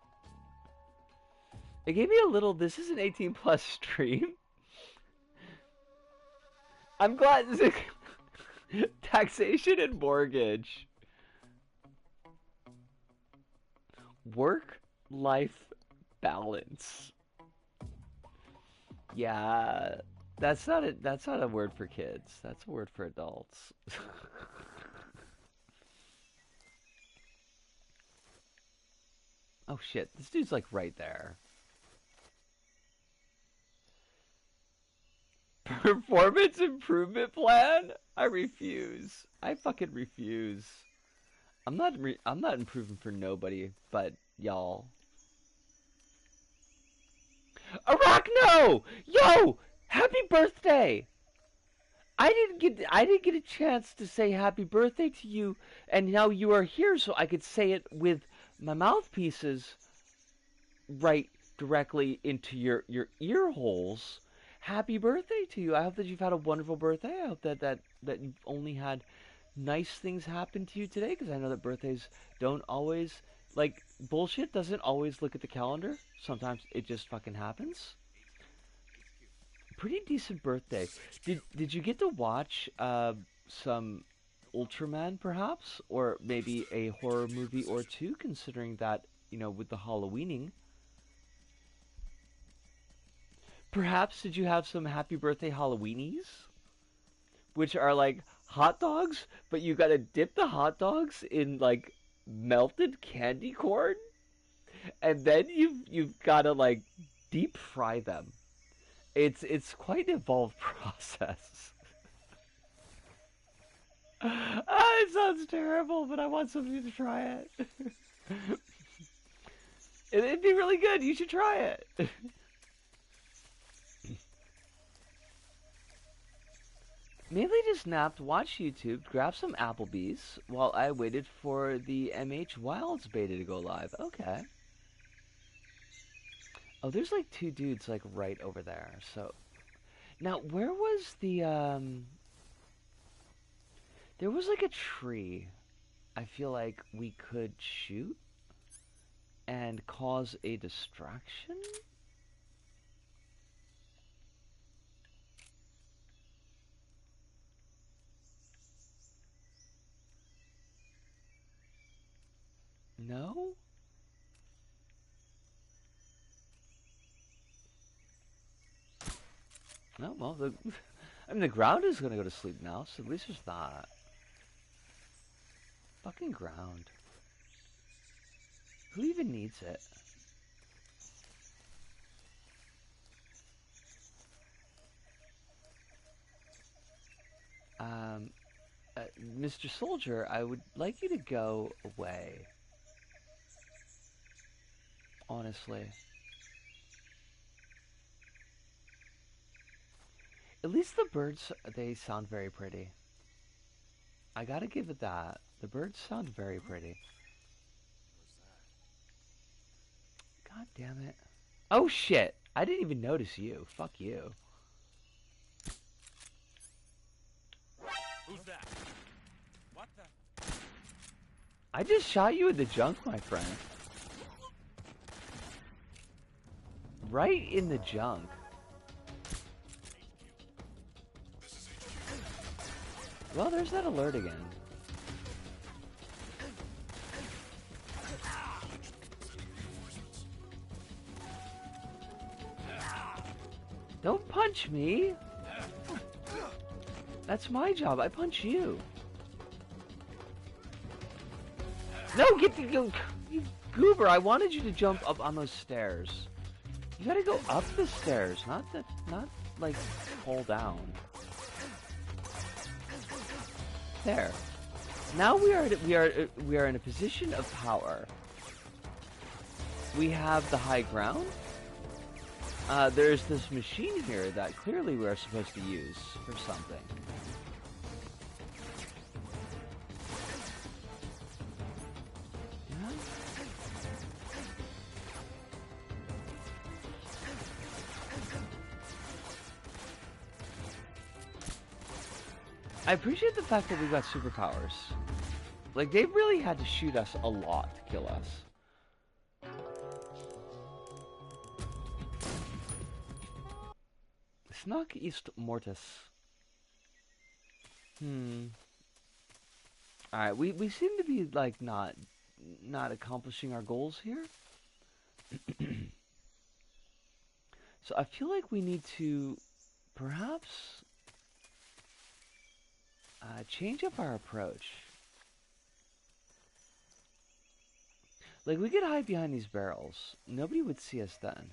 It gave me a little, this is an 18 plus stream. I'm glad. Taxation and mortgage. Work-life balance. Yeah, that's not a word for kids. That's a word for adults. Oh shit, this dude's like right there. Performance improvement plan? I refuse. I fucking refuse. I'm not improving for nobody but y'all. Arachno! Yo! Happy birthday! I didn't get a chance to say happy birthday to you, and now you are here so I could say it with my mouthpieces right directly into your ear holes. Happy birthday to you. I hope that you've had a wonderful birthday. I hope that you've only had nice things happen to you today, because I know that birthdays don't always, like, bullshit doesn't always look at the calendar. Sometimes it just fucking happens. Pretty decent birthday. Did you get to watch some Ultraman, perhaps? Or maybe a horror movie or two, considering that, you know, with the Halloweening. Perhaps did you have some happy birthday Halloweenies? Which are like hot dogs, but you gotta dip the hot dogs in, like, melted candy corn? And then you've gotta, like, deep fry them It's quite an involved process. It sounds terrible, but I want somebody to try it. It'd be really good. You should try it. Mainly just napped, watched YouTube, grabbed some Applebee's while I waited for the MH Wilds beta to go live. Okay. Oh, there's like two dudes like right over there. So now where was the there was like a tree I feel like we could shoot and cause a distraction? No? No, well, I mean, the ground is going to go to sleep now, so at least there's that. Fucking ground. Who even needs it? Mr. Soldier, I would like you to go away. Honestly. At least the birds, they sound very pretty. I gotta give it that. The birds sound very pretty. God damn it. Oh shit! I didn't even notice you. Fuck you. Who's that? What the? I just shot you in the junk, my friend. Right in the junk. Well, there's that alert again. Don't punch me! That's my job, I punch you. No, get the... You goober, I wanted you to jump up on those stairs. You gotta go up the stairs, not like, fall down. There. Now we are in a position of power. We have the high ground. There's this machine here that clearly we are supposed to use for something. Yeah. I appreciate the fact that we got superpowers. Like, they really had to shoot us a lot to kill us. Snuck East Mortis. Alright, we seem to be, like, not accomplishing our goals here. So I feel like we need to perhaps change up our approach. Like, we could hide behind these barrels. Nobody would see us then.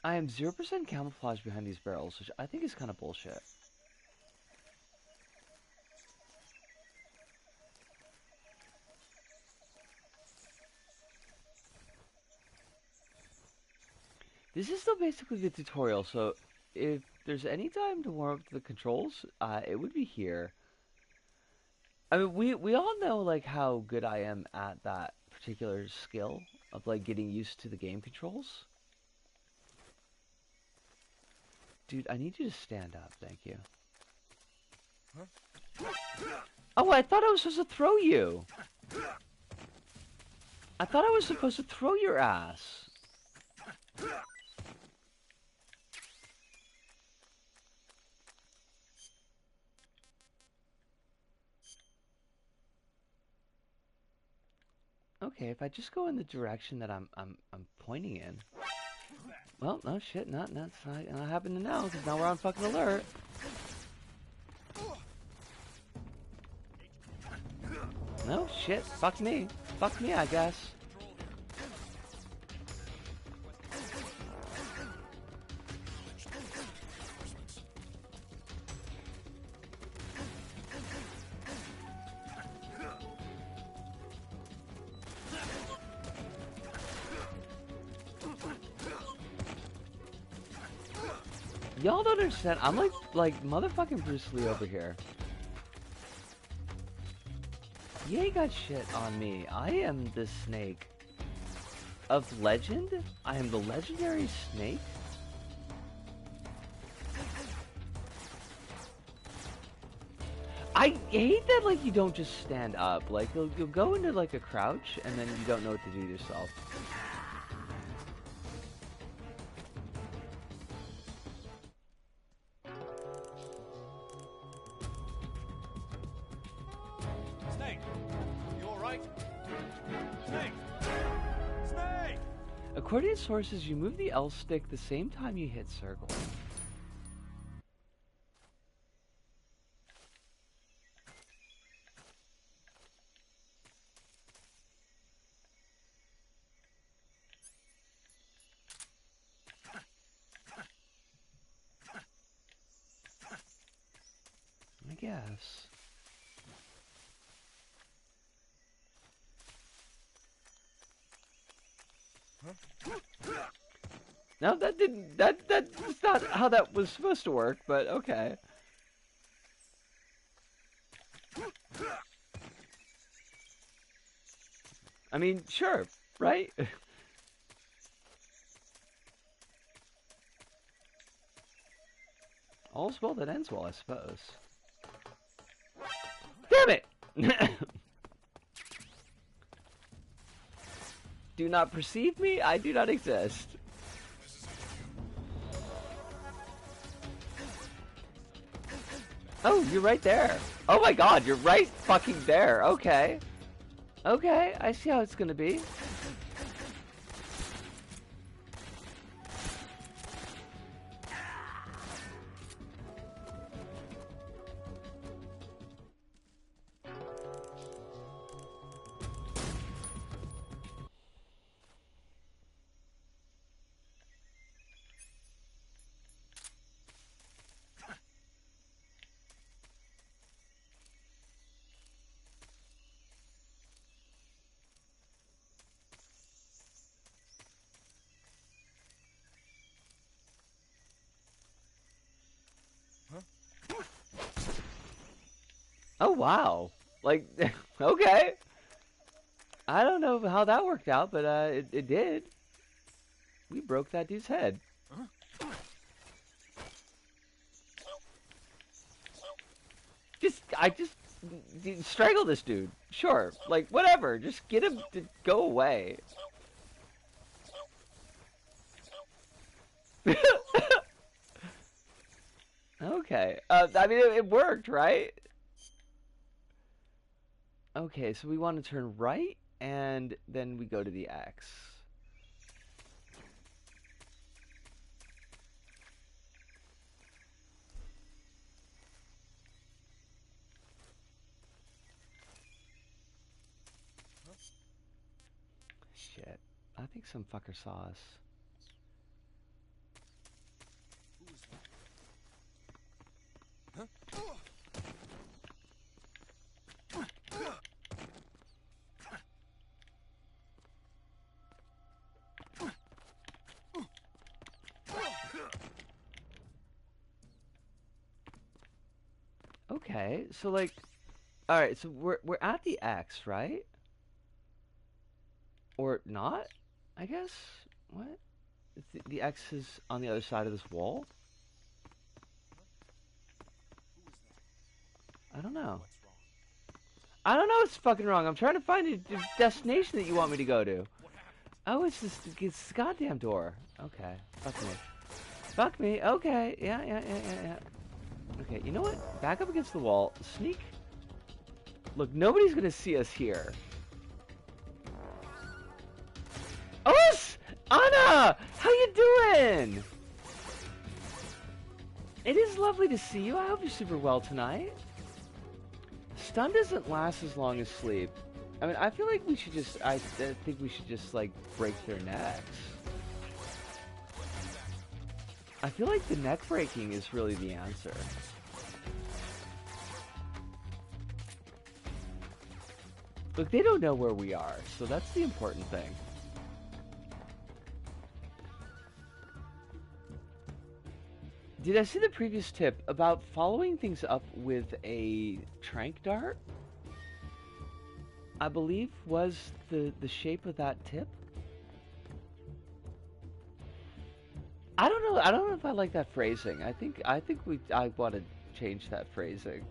I am 0% camouflage behind these barrels, which I think is kind of bullshit. This is still basically the tutorial, so if there's any time to warm up the controls, it would be here. I mean, we all know, like, how good I am at that particular skill of, like, getting used to the game controls. Dude, I need you to stand up, thank you. Huh? Oh, I thought I was supposed to throw you! I thought I was supposed to throw your ass! Okay, if I just go in the direction that I'm pointing in. Well, no shit, not happening now, because now we're on fucking alert. shit. Fuck me. Fuck me, I guess. Y'all don't understand. I'm like motherfucking Bruce Lee over here. You ain't got shit on me. I am the snake of legend. I am the legendary snake. I hate that, like, you don't just stand up. Like, you'll go into, like, a crouch, and then you don't know what to do with yourself. Snake! You alright? Snake! Snake! According to sources, you move the L stick the same time you hit circle. I guess. No, that didn't. That's not how that was supposed to work. But okay. I mean, sure, right? All's well that ends well, I suppose. Damn it! Do not perceive me, I do not exist. Oh, you're right there. Oh my god, you're right fucking there. Okay. Okay, I see how it's gonna be. Oh, wow. Like, okay. I don't know how that worked out, but it did. We broke that dude's head. I just strangle this dude. Sure. Like, whatever. Just get him to go away. Okay. I mean, it worked, right? Okay, so we want to turn right, and then we go to the X. Shit. I think some fucker saw us. Okay, so like, all right, so we're at the X, right? Or not? I guess. What? The X is on the other side of this wall. I don't know. I don't know what's fucking wrong. I'm trying to find a destination that you want me to go to. Oh, it's this goddamn door. Okay, fuck me. Fuck me. Okay, yeah. Okay, you know what? Back up against the wall. Sneak. Look, nobody's gonna see us here. Oh, Anna! How you doing? It is lovely to see you. I hope you're super well tonight. Stun doesn't last as long as sleep. I mean, I feel like we should just, I think we should just, like, break their necks. I feel like the neck breaking is really the answer. Look, they don't know where we are, so that's the important thing. Did I see the previous tip about following things up with a trank dart? I believe was the shape of that tip. I don't know. I don't know if I like that phrasing. I think I want to change that phrasing.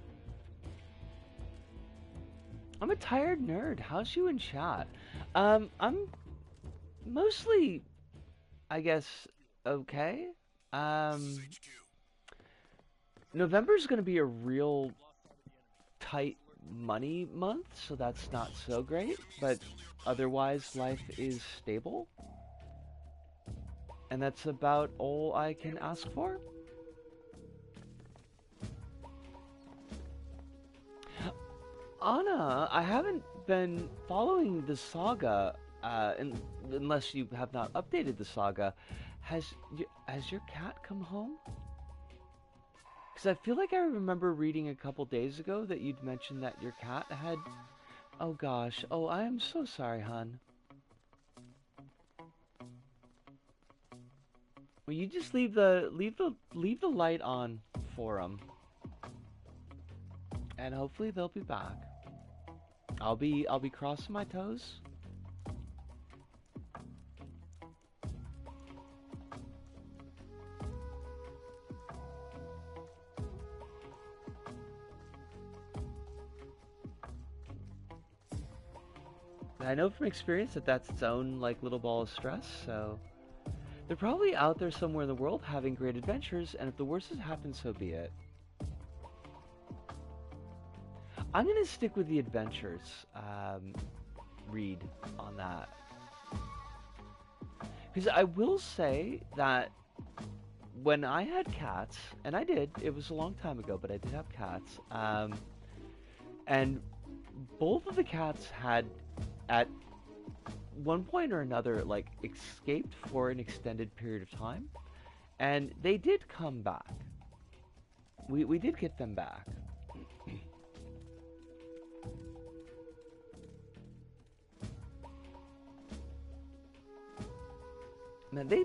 I'm a tired nerd. How's you in chat? I'm mostly, I guess, okay. November's gonna be a real tight money month, so that's not so great, but otherwise life is stable. And that's about all I can ask for. Anna, I haven't been following the saga, unless you have not updated the saga. Has your cat come home? Because I feel like I remember reading a couple days ago that you'd mentioned that your cat had... Oh gosh. Oh, I am so sorry, hon. Will you just leave the light on for them? And hopefully they'll be back. I'll be crossing my toes. I know from experience that that's its own like little ball of stress, so they're probably out there somewhere in the world having great adventures, and if the worst has happened, so be it. I'm gonna stick with the adventures read on that, because I will say that when I had cats, and I did, it was a long time ago, but I did have cats, and both of the cats had at one point or another like escaped for an extended period of time, and they did come back. We did get them back. Man, they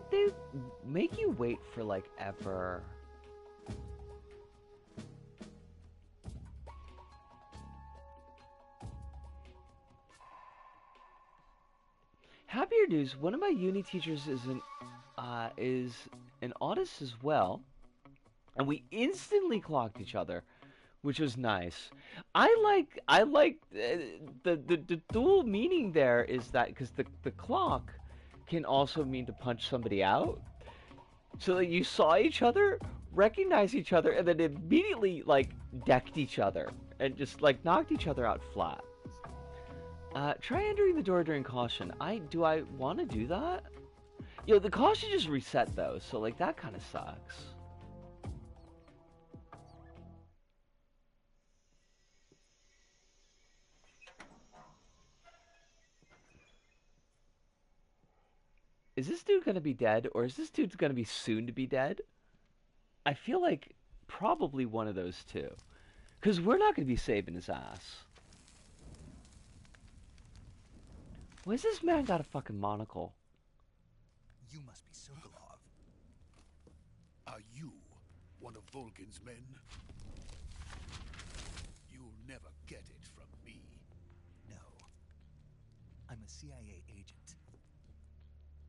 make you wait for like ever. Happier news, one of my uni teachers is an autist as well, and we instantly clocked each other, which was nice. I like the dual meaning there is that because the clock can also mean to punch somebody out, so that you saw each other, recognized each other, and then immediately like decked each other and just like knocked each other out flat. Try entering the door during caution. Do I want to do that? Yo, the caution just reset though, so like that kind of sucks. Is this dude gonna be dead, or is this dude gonna be soon to be dead? I feel like probably one of those two, because we're not gonna be saving his ass. Why has this man got a fucking monocle? You must be Sokolov. Are you one of Volgin's men? You'll never get it from me. No. I'm a CIA agent.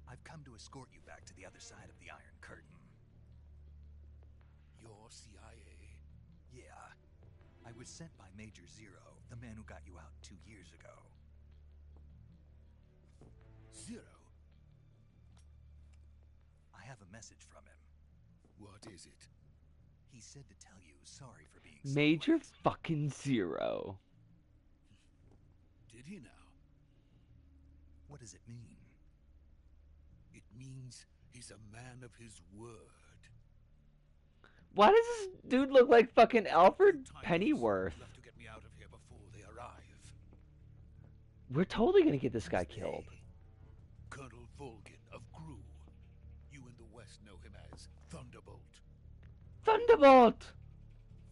I've come to escort you back to the other side of the Iron Curtain. You're CIA? Yeah. I was sent by Major Zero, the man who got you out 2 years ago. Zero? I have a message from him. What is it? He said to tell you sorry for being so Major late. fucking Zero. Did he now? What does it mean? It means he's a man of his word. Why does this dude look like fucking Alfred Tidings Pennyworth? left to get me out of here before they arrive. We're totally gonna get this guy Who's killed. they? Colonel Volgin of Gru. You in the West know him as Thunderbolt. Thunderbolt!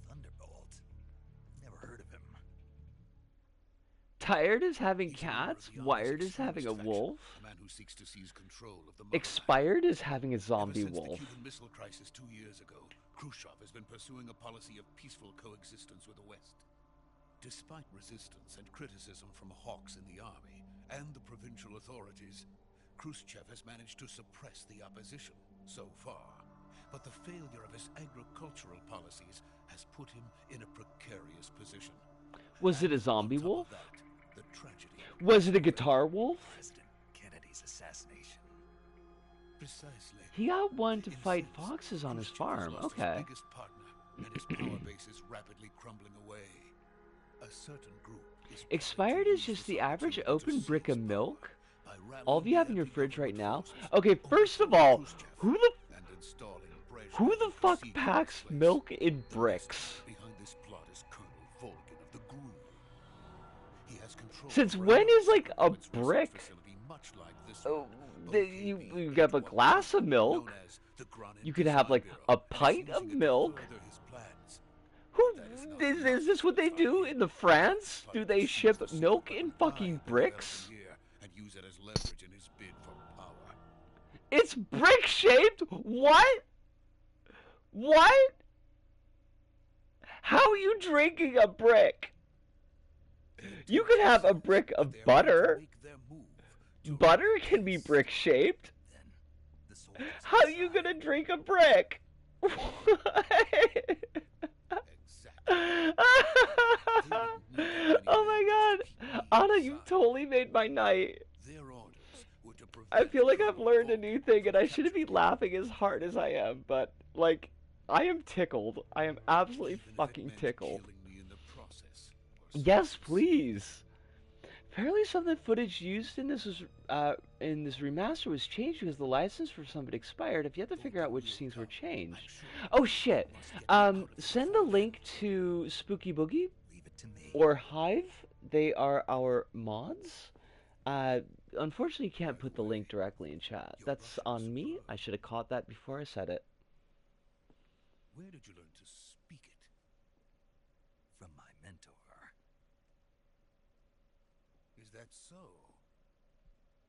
Thunderbolt? Never heard of him. Tired is having He's a member of cats. the Army's Wired is having a extremist faction, wolf. a man who seeks to seize control of the motherland. Expired is having a zombie Ever since wolf. the Cuban Missile Crisis 2 years ago, Khrushchev has been pursuing a policy of peaceful coexistence with the West. Despite resistance and criticism from hawks in the army and the provincial authorities, Khrushchev has managed to suppress the opposition so far. But the failure of his agricultural policies has put him in a precarious position. Was it a And zombie on top of wolf? that, the tragedy. Was it a guitar wolf? President Kennedy's assassination. Precisely. He got one to In a fight sense, foxes on his Khrushchev has farm. lost Okay. his biggest partner, and his power base is rapidly crumbling away. A certain group is Expired planning is to use just this the average opportunity to open brick of seize milk. power by rallying All of you have in the your fridge right now. anti-government Okay, forces first of overthrow all, Khrushchev who and installing pressure the to fuck proceed packs to his milk place. in bricks? Behind this plot is Colonel Volgin of the Gru. He has control Since over when is, another like, a government's research brick? facility much like this Oh, one. you have a glass of milk. You could have like a pint of milk. Who is this what they do in the France? Do they ship milk in fucking bricks? And use it as leverage in his bid for power. It's brick shaped? What? What? How are you drinking a brick? You could have a brick of butter. Butter can be brick shaped. Then the soldiers How are you gonna drink a brick? What? Oh my god! Anna, you totally made my night. Their orders were to I feel like I've Colonel learned a Volgin new thing and I from shouldn't be capturing laughing as hard as I am, but, like, I am tickled. I am absolutely even if it fucking meant tickled. killing me in the process. Yes, please. Apparently some of the footage used in this remaster was changed because the license for some of it expired. If you have to figure out which scenes were changed. Oh shit. Send the link to Spooky Boogie leave it to me. or Hive. They are our mods. Unfortunately, you can't put the link directly in chat. That's on me. I should have caught that before I said it. Where did you learn to speak it? From my mentor. Is that so?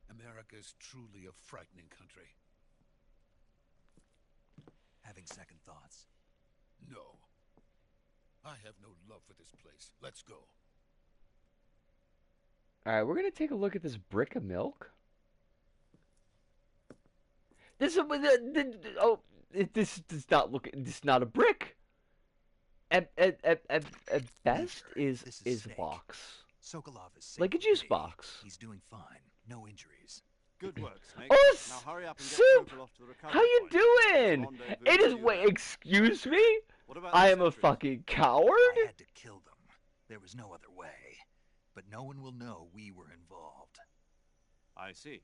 America is truly a frightening country. Having second thoughts. No. I have no love for this place. Let's go. Alright, we're gonna take a look at this brick of milk. This this does not look. This is not a brick. At best, This is is a Snake. box. Sokolov is safe Like a with juice me. box. He's doing fine. No injuries. Good work, Snake. Oh, Now hurry up and get Soup! Sokolov to the recovery How you point. doing? Rendezvous It is. with you Wait, there. excuse me. What about I the am a sentries? fucking coward. I had to kill them. There was no other way. But no one will know we were involved. I see.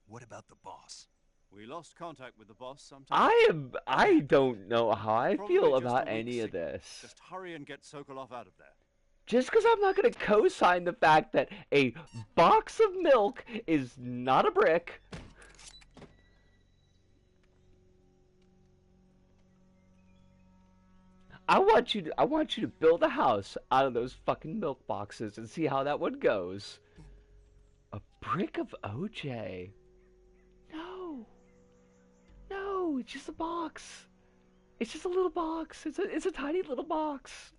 What about the boss? We lost contact with the boss sometime. I don't know how I Probably feel just about a weak any of signal. this. Just hurry and get Sokolov out of there. Just because I'm not going to co-sign the fact that a box of milk is not a brick. I want you to build a house out of those fucking milk boxes and see how that one goes. A brick of OJ. No. No, it's just a box. It's just a little box. It's a tiny little box.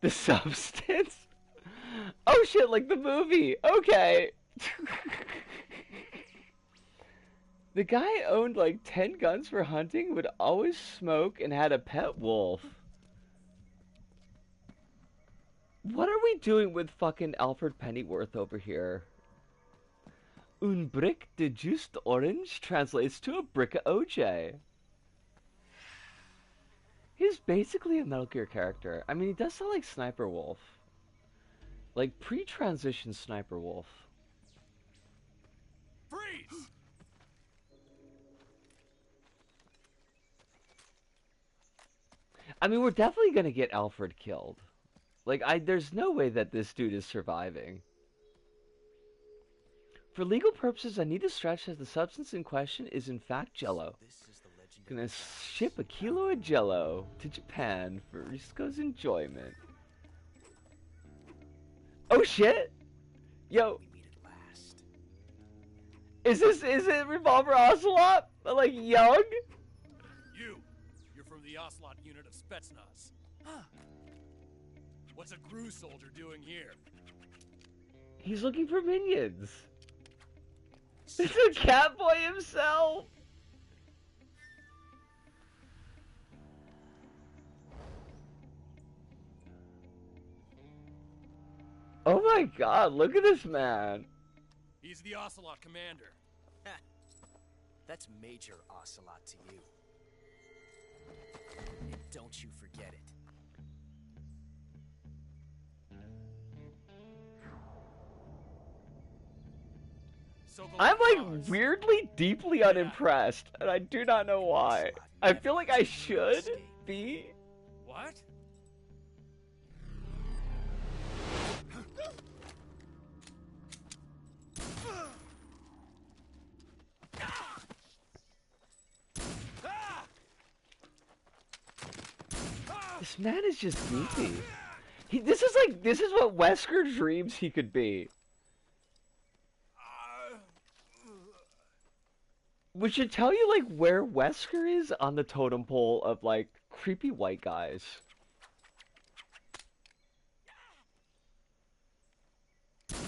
The substance? Oh shit, like the movie. Okay. The guy owned like 10 guns for hunting, would always smoke, and had a pet wolf. What are we doing with fucking Alfred Pennyworth over here? Un brick de juste orange translates to a brick of OJ. He's basically a Metal Gear character. I mean, he does sound like Sniper Wolf. Like, pre-transition Sniper Wolf. Freeze! I mean, we're definitely gonna get Alfred killed. Like, there's no way that this dude is surviving. For legal purposes, I need to stretch that the substance in question is in fact Jello. Gonna ship a kilo of Jello to Japan for Risco's enjoyment. Oh shit! Yo, is it Revolver Ocelot? Like young? You're from the Ocelot unit of Spetsnaz. What's a GRU soldier doing here? He's looking for minions. It's a Catboy himself. Oh my god, look at this man. He's the Ocelot commander. That's Major Ocelot to you. And don't you forget it. I'm like weirdly deeply unimpressed, and I do not know why. I feel like I should be. What? This man is just goofy. This is what Wesker dreams he could be. Which should tell you like where Wesker is on the totem pole of like creepy white guys.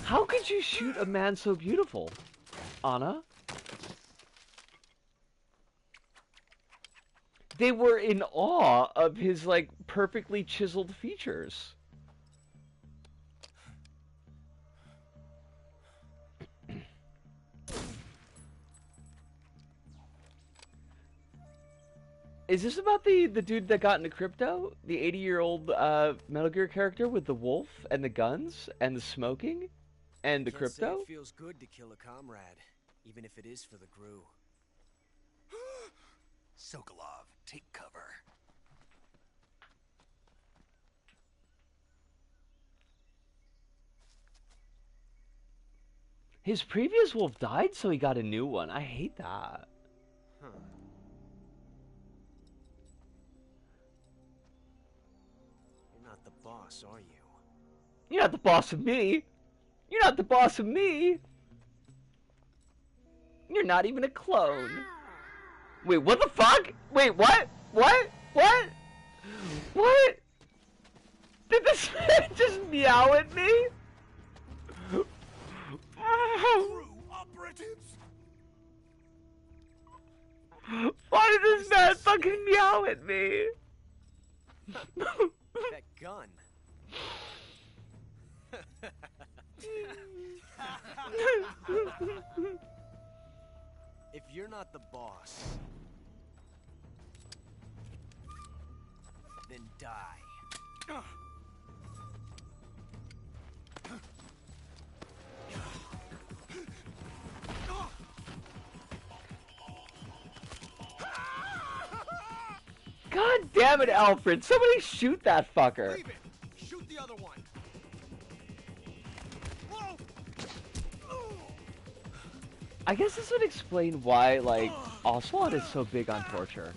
How could you shoot a man so beautiful, Anna? They were in awe of his like perfectly chiseled features. Is this about the dude that got into crypto? The 80-year-old Metal Gear character with the wolf and the guns and the smoking and the Can't crypto? say it feels good to kill a comrade, even if it is for the GRU. Sokolov, take cover. His previous wolf died, so he got a new one. I hate that. Huh. You're not the boss, are you? You're not the boss of me. You're not the boss of me. You're not even a clone. Wait, what the fuck? Wait, what? What? What? What? Did this man just meow at me? GRU operatives! Why did this man fucking meow at me? That gun. If you're not the boss, then die. God damn it, Alfred! Somebody shoot that fucker! Leave it! Shoot the other one! Whoa! I guess this would explain why, like, Ocelot is so big on torture.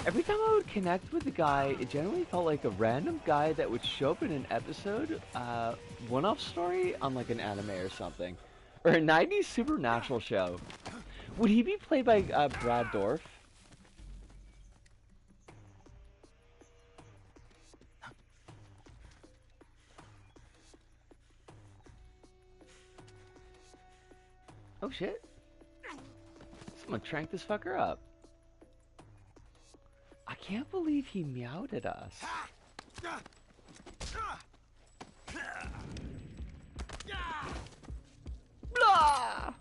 Every time I would connect with a guy, it generally felt like a random guy that would show up in an episode, one-off story on like an anime or something. Or a 90s supernatural show. Would he be played by Brad Dourif? Oh shit. Someone tranked this fucker up. I can't believe he meowed at us. Blah!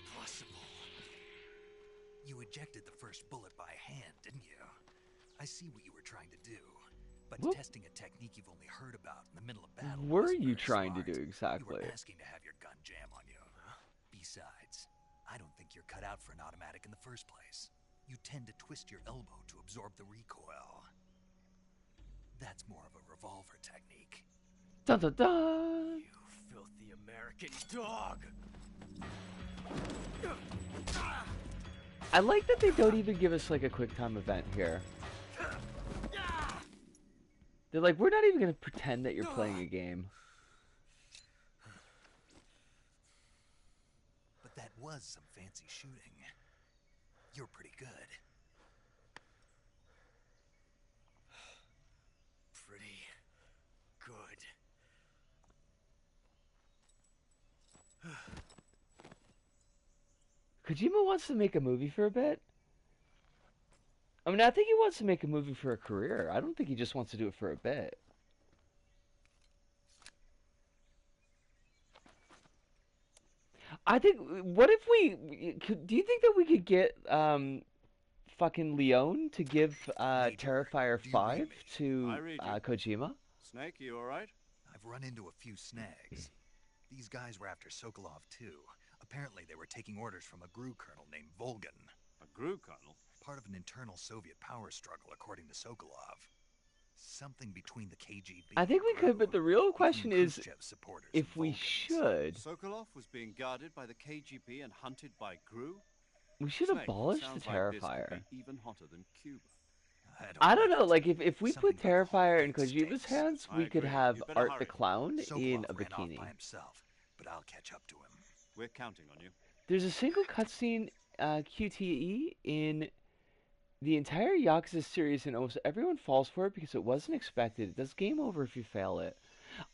Impossible. You ejected the first bullet by hand, didn't you? I see what you were trying to do. But What testing a technique you've only heard about in the middle of battle were wasn't you very trying to smart. do exactly? You were asking to have your gun jam on you. Besides, I don't think you're cut out for an automatic in the first place. You tend to twist your elbow to absorb the recoil. That's more of a revolver technique. Dun dun dun! You filthy American dog! I like that they don't even give us like a quick time event here. They're like, we're not even gonna pretend that you're playing a game. But that was some fancy shooting. You're pretty good. Pretty good. Kojima wants to make a movie for a bit. I mean, I think he wants to make a movie for a career. I don't think he just wants to do it for a bit. I think, what if do you think that we could get, fucking Leone to give, Terrifier 5 to, Kojima? Snake, you alright? I've run into a few snags. These guys were after Sokolov too. Apparently they were taking orders from a GRU colonel named Volgan. A GRU colonel? Part of an internal Soviet power struggle, according to Sokolov. Something between the KGB. I think we could, but the real question is if we Vulcans. should. Sokolov was being guarded by the KGB and hunted by GRU? We should Snake, abolish the sounds like this could Terrifier. be even hotter than Cuba. I don't know, like if we Something put about the Terrifier in whole thing Kojima's stinks. hands, I we could agree. have You better Art hurry. the Clown in Sokolov a ran off bikini. by himself, but I'll catch up to him. We're counting on you. There's a single cutscene QTE in the entire Yakuza series, and almost everyone falls for it because it wasn't expected. It does game over if you fail it.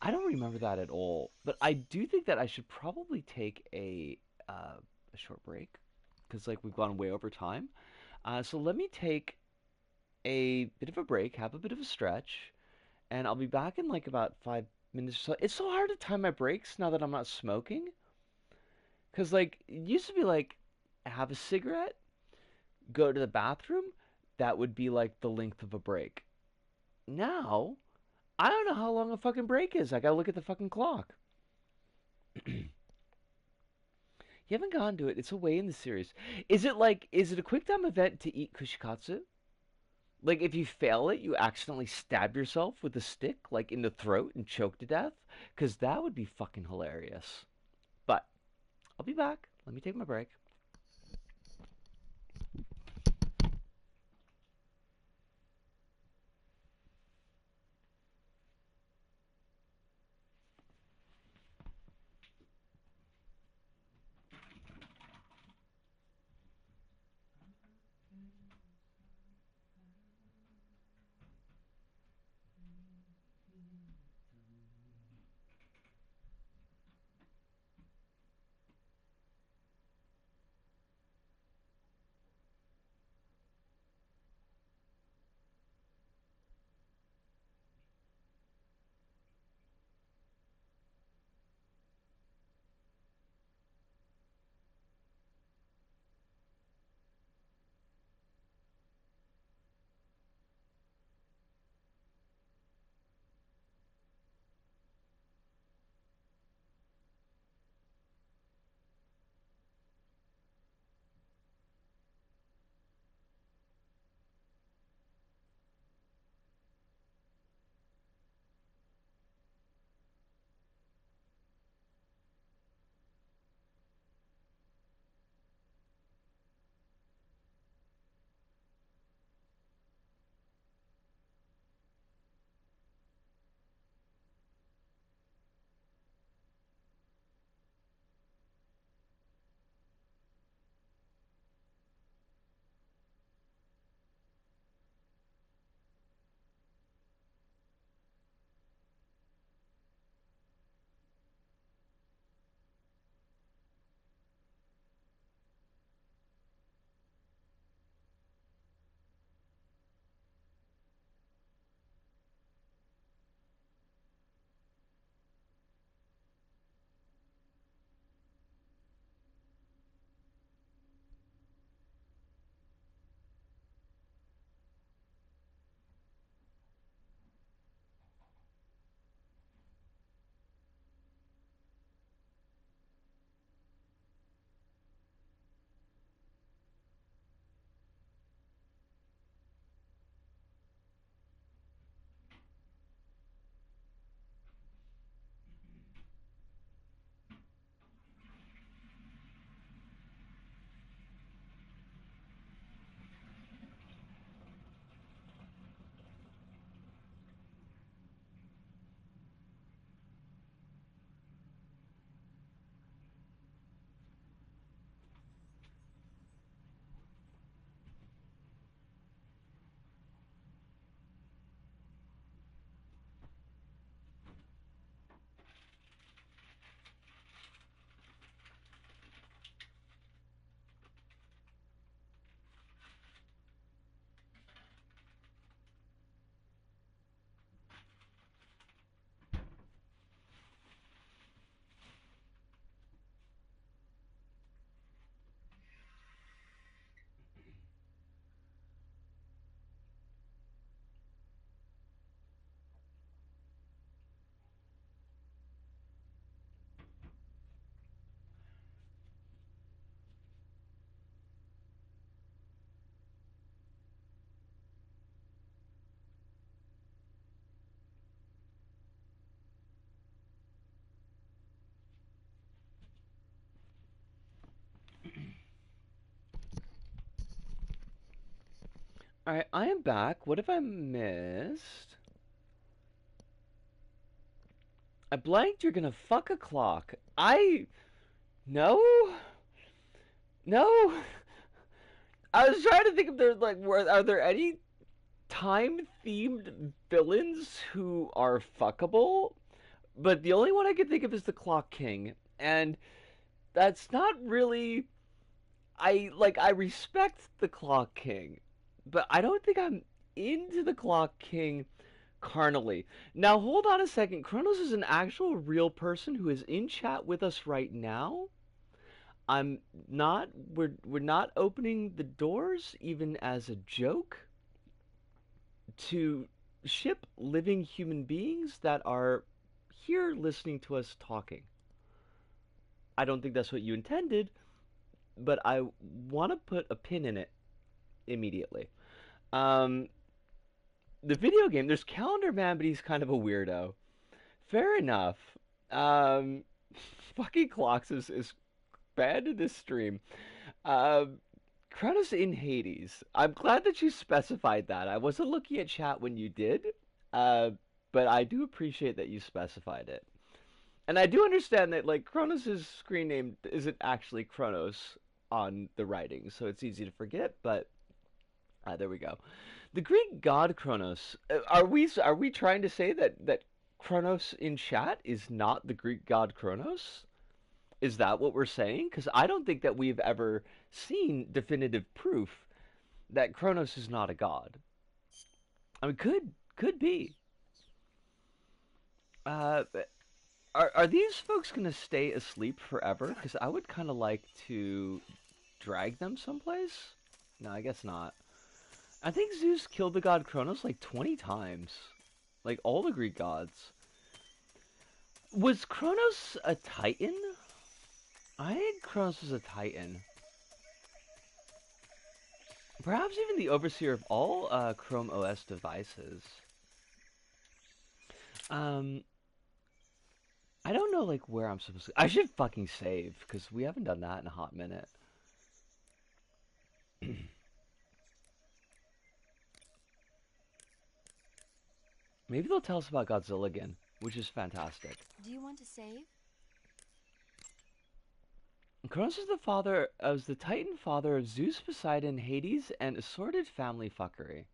I don't remember that at all, but I do think that I should probably take a short break because like we've gone way over time. So let me take a bit of a break, have a bit of a stretch, and I'll be back in like about 5 minutes or so. It's so hard to time my breaks now that I'm not smoking. Because, like, it used to be like, have a cigarette, go to the bathroom, that would be like the length of a break. Now, I don't know how long a fucking break is. I gotta look at the fucking clock. You haven't gone to it. It's away in the series. Is it a quick time event to eat kushikatsu? Like, if you fail it, you accidentally stab yourself with a stick, like, in the throat and choke to death? Because that would be fucking hilarious. But, I'll be back. Let me take my break. Alright, I am back. What have I missed? I blanked. You're gonna fuck a clock. No? No? I was trying to think if there's like, are there any time-themed villains who are fuckable? But the only one I can think of is the Clock King. And that's not really... I respect the Clock King, but I don't think I'm into the Clock King carnally. Now, hold on a second. Kronos is an actual real person who is in chat with us right now. I'm not. We're not opening the doors, even as a joke, to ship living human beings that are here listening to us talking. I don't think that's what you intended, but I want to put a pin in it immediately. The video game, there's Calendar Man, but he's kind of a weirdo. Fair enough. Fucking clocks is banned in this stream. Kronos in Hades. I'm glad that you specified that. I wasn't looking at chat when you did, but I do appreciate that you specified it. And I do understand that, like, Kronos' screen name isn't actually Kronos on the writing, so it's easy to forget, but there we go. The Greek god Kronos. Are we trying to say that Kronos in chat is not the Greek god Kronos? Is that what we're saying? Because I don't think that we've ever seen definitive proof that Kronos is not a god. I mean, could be. Are these folks gonna stay asleep forever? Because I would kind of like to drag them someplace. No, I guess not. I think Zeus killed the god Kronos like 20 times. Like all the Greek gods. Was Kronos a titan? I think Kronos was a titan. Perhaps even the overseer of all Chrome OS devices. I don't know like where I'm supposed to... I should fucking save, because we haven't done that in a hot minute. Maybe they'll tell us about Godzilla again, which is fantastic. Do you want to save? Kronos is the Titan father of Zeus, Poseidon, Hades, and assorted family fuckery.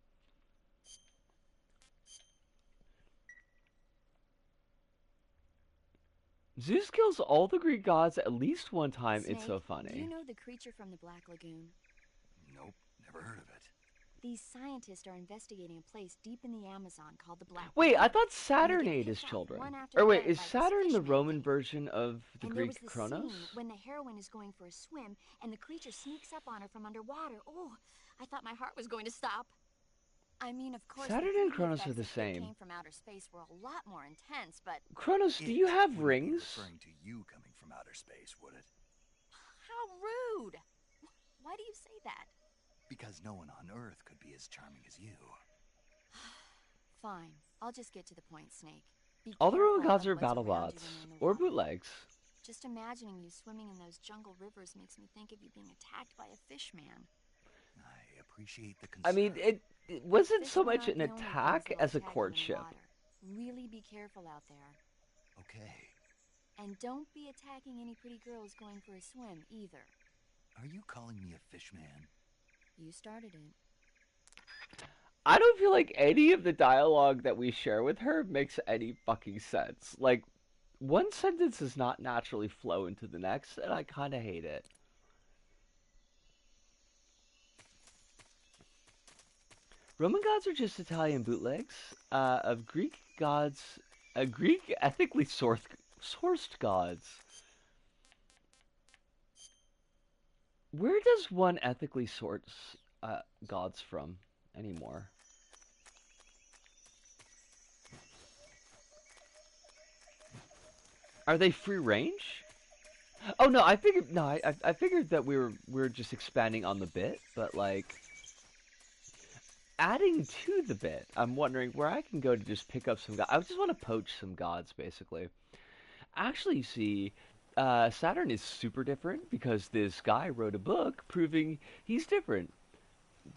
Zeus kills all the Greek gods at least one time. Snake, it's so funny. Do you know the creature from the Black Lagoon? Nope, never heard of it. These scientists are investigating a place deep in the Amazon called the Black Wait, Lagoon. I thought Saturn ate his children. Or wait, is Saturn the Roman version of the Greek Kronos? Scene when the heroine is going for a swim and the creature sneaks up on her from underwater. Oh, I thought my heart was going to stop. I mean, of course, Saturn and Kronos are the same. Came from outer space were a lot more intense, but Kronos, do you have rings? Referring to you coming from outer space, would it? How rude! Why do you say that? Because no one on Earth could be as charming as you. Fine, I'll just get to the point, Snake. All the Roman gods are battle bots or bootlegs. Just imagining you swimming in those jungle rivers makes me think of you being attacked by a fish man. I appreciate the concern. I mean, it wasn't so much an attack as a courtship. Really be careful out there. Okay. And don't be attacking any pretty girls going for a swim, either. Are you calling me a fish man? You started it. I don't feel like any of the dialogue that we share with her makes any fucking sense. Like, one sentence does not naturally flow into the next, and I kind of hate it. Roman gods are just Italian bootlegs of Greek gods, Greek ethically sourced gods. Where does one ethically source gods from anymore? Are they free range? Oh no, I figured I figured that we were just expanding on the bit, but like adding to the bit, I'm wondering where I can go to just pick up some gods. I just want to poach some gods, basically. Actually, see, Saturn is super different because this guy wrote a book proving he's different.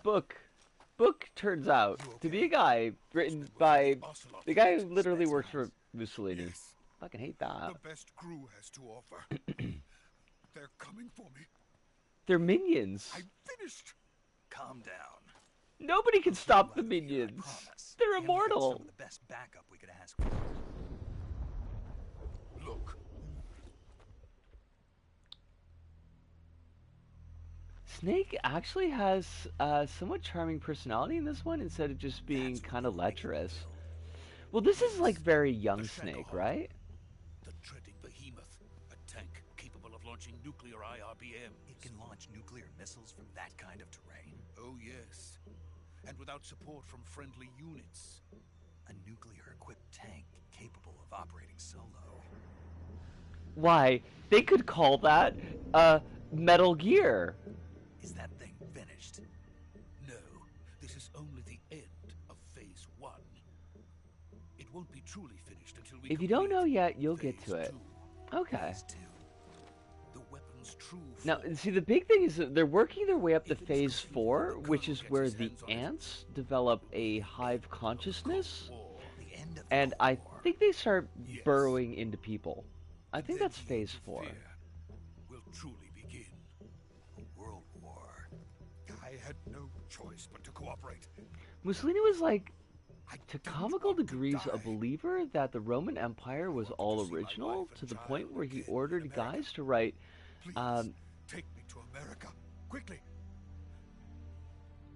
Book book turns out to be a guy written by the guy who literally works for Mussolini. Yes. Fucking hate that. The best crew has to offer. They're coming for me. They're minions. I'm finished. Calm down. Nobody can stop the Right here, I minions. promise. They're And we've got immortal. some of the best backup we could ask for. Look, Snake actually has a somewhat charming personality in this one instead of just being That's what kind of we'll make it lecherous. real. Well, this is like very young The Snake, Shadowhawk. right? the dreaded behemoth, a tank capable of launching nuclear IRBMs. It can launch nuclear missiles from that kind of terrain. Oh yes, and without support from friendly units. A nuclear-equipped tank capable of operating solo. Why, they could call that Metal Gear. Is that thing finished? No, this is only the end of Phase 1. It won't be truly finished until we If you don't complete know yet, you'll get Phase to it. 2. Okay. Phase 2. The weapon's true Now, form. see, the big thing is that they're working their way up to If it is Phase completed, 4, the which Colonel is gets where his the hands on it. ants develop a hive consciousness, War. The end of and the I war. think they start Yes. burrowing into people. I think Then that's the age Phase of 4. fear will truly begin. A world war. I had no choice but to cooperate. Mussolini was like, I to don't comical want to degrees, a die. believer that the Roman Empire was wanted all to see my original, wife and to the child point where he again in ordered America. guys to write Please, take me to America, quickly.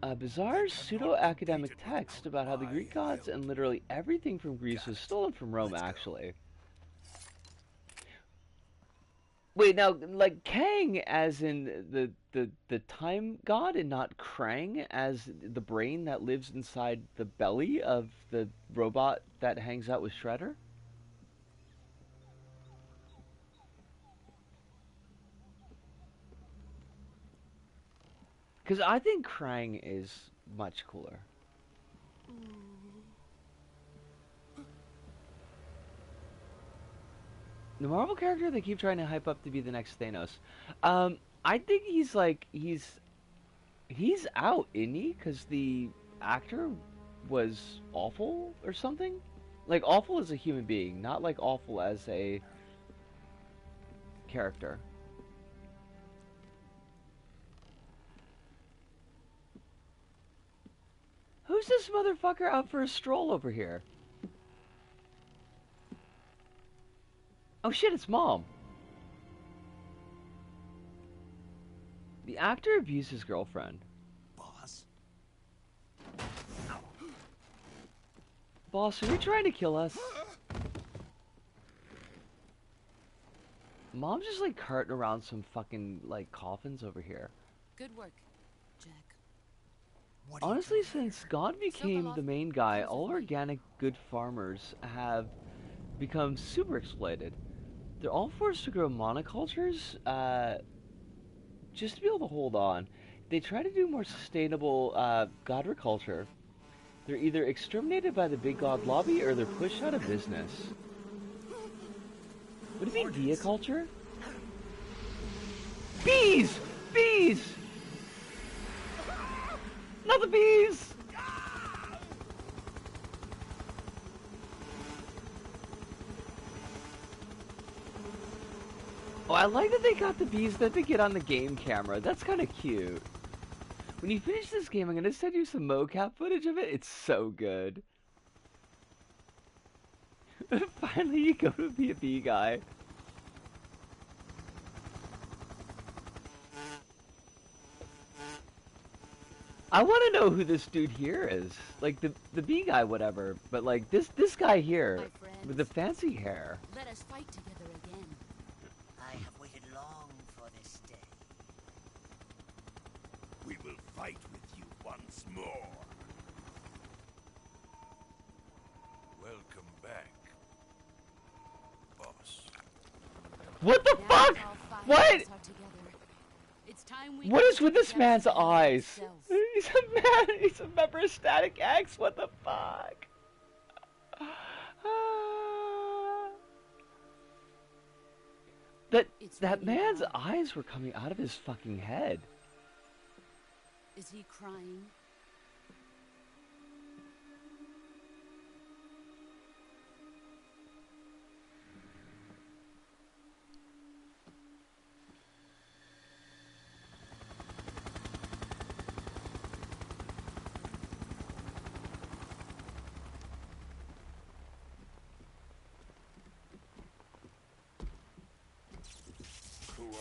a bizarre cannot pseudo-academic complete it text about how the without Greek my gods help. and literally everything from Greece was stolen from Rome, Let's go. actually. Wait, now, like Kang as in the time god and not Krang as the brain that lives inside the belly of the robot that hangs out with Shredder? Because I think Krang is much cooler. The Marvel character they keep trying to hype up to be the next Thanos. I think he's out, isn't he? Because the actor was awful or something. Like awful as a human being, not like awful as a character. Who's this motherfucker out for a stroll over here? Oh shit, it's Mom. The actor abused his girlfriend. Boss? Boss, are you trying to kill us? Mom's just like carting around some fucking like coffins over here. Good work, Jack. What are you Honestly, doing since here? God became Sokolov, the main guy, how's it all going? organic good farmers have become super exploited. They're all forced to grow monocultures just to be able to hold on. They try to do more sustainable agriculture. They're either exterminated by the big god lobby or they're pushed out of business. Would it be deaculture? Bees! Bees! Not the bees! Oh, I like that they got the bees that they get on the game camera. That's kind of cute. When you finish this game, I'm going to send you some mocap footage of it. It's so good. Finally, you go to be a bee guy. I want to know who this dude here is. Like the bee guy, whatever. But like this guy here My friends. with the fancy hair. Let us fight together again. I have waited long for this day. We will fight with you once more. Welcome back, boss. What the Now fuck? all five of What? us are together. It's time we What is with this accept man's the hell eyes? itself. He's a man. He's a member of Static X. What the fuck? That It's that really man's hard. eyes were coming out of his fucking head. Is he crying?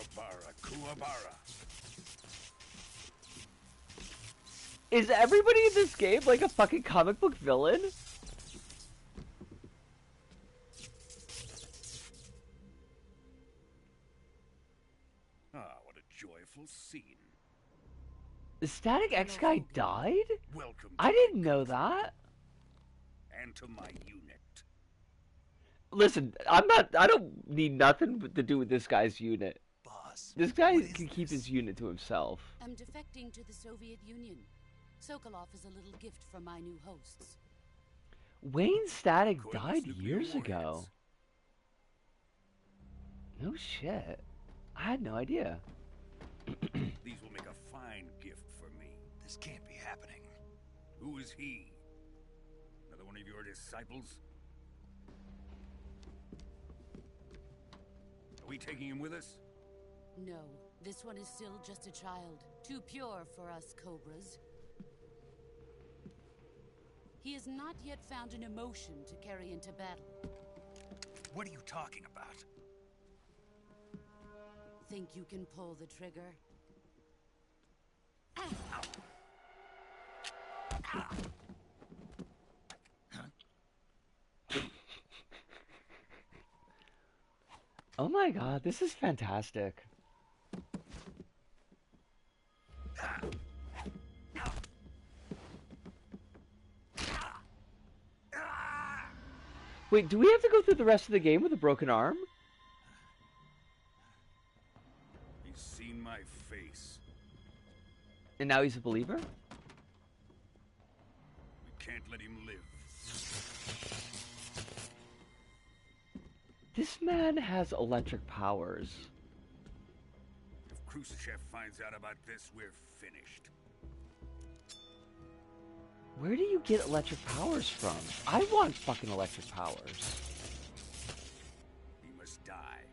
Kuwabara, Kuwabara. Is everybody in this game like a fucking comic book villain? Ah, what a joyful scene. The Static X guy died? Welcome to I didn't my know country that. and to my unit. Listen, I don't need nothing to do with this guy's unit. Boss, This guy what is can keep this? his unit to himself. I'm defecting to the Soviet Union. Sokolov is a little gift from my new hosts. Wayne Static Coil's died nuclear years ago. warheads. No shit. I had no idea. These will make a fine gift for me. This can't be happening. Who is he? Another one of your disciples? Are we taking him with us? No, this one is still just a child. Too pure for us Cobras. He has not yet found an emotion to carry into battle. What are you talking about? Think you can pull the trigger? Oh my god, this is fantastic. Wait, do we have to go through the rest of the game with a broken arm? He's seen my face. And now he's a believer? We can't let him live. This man has electric powers. If Khrushchev finds out about this, we're finished. Where do you get electric powers from? I want fucking electric powers. He must die.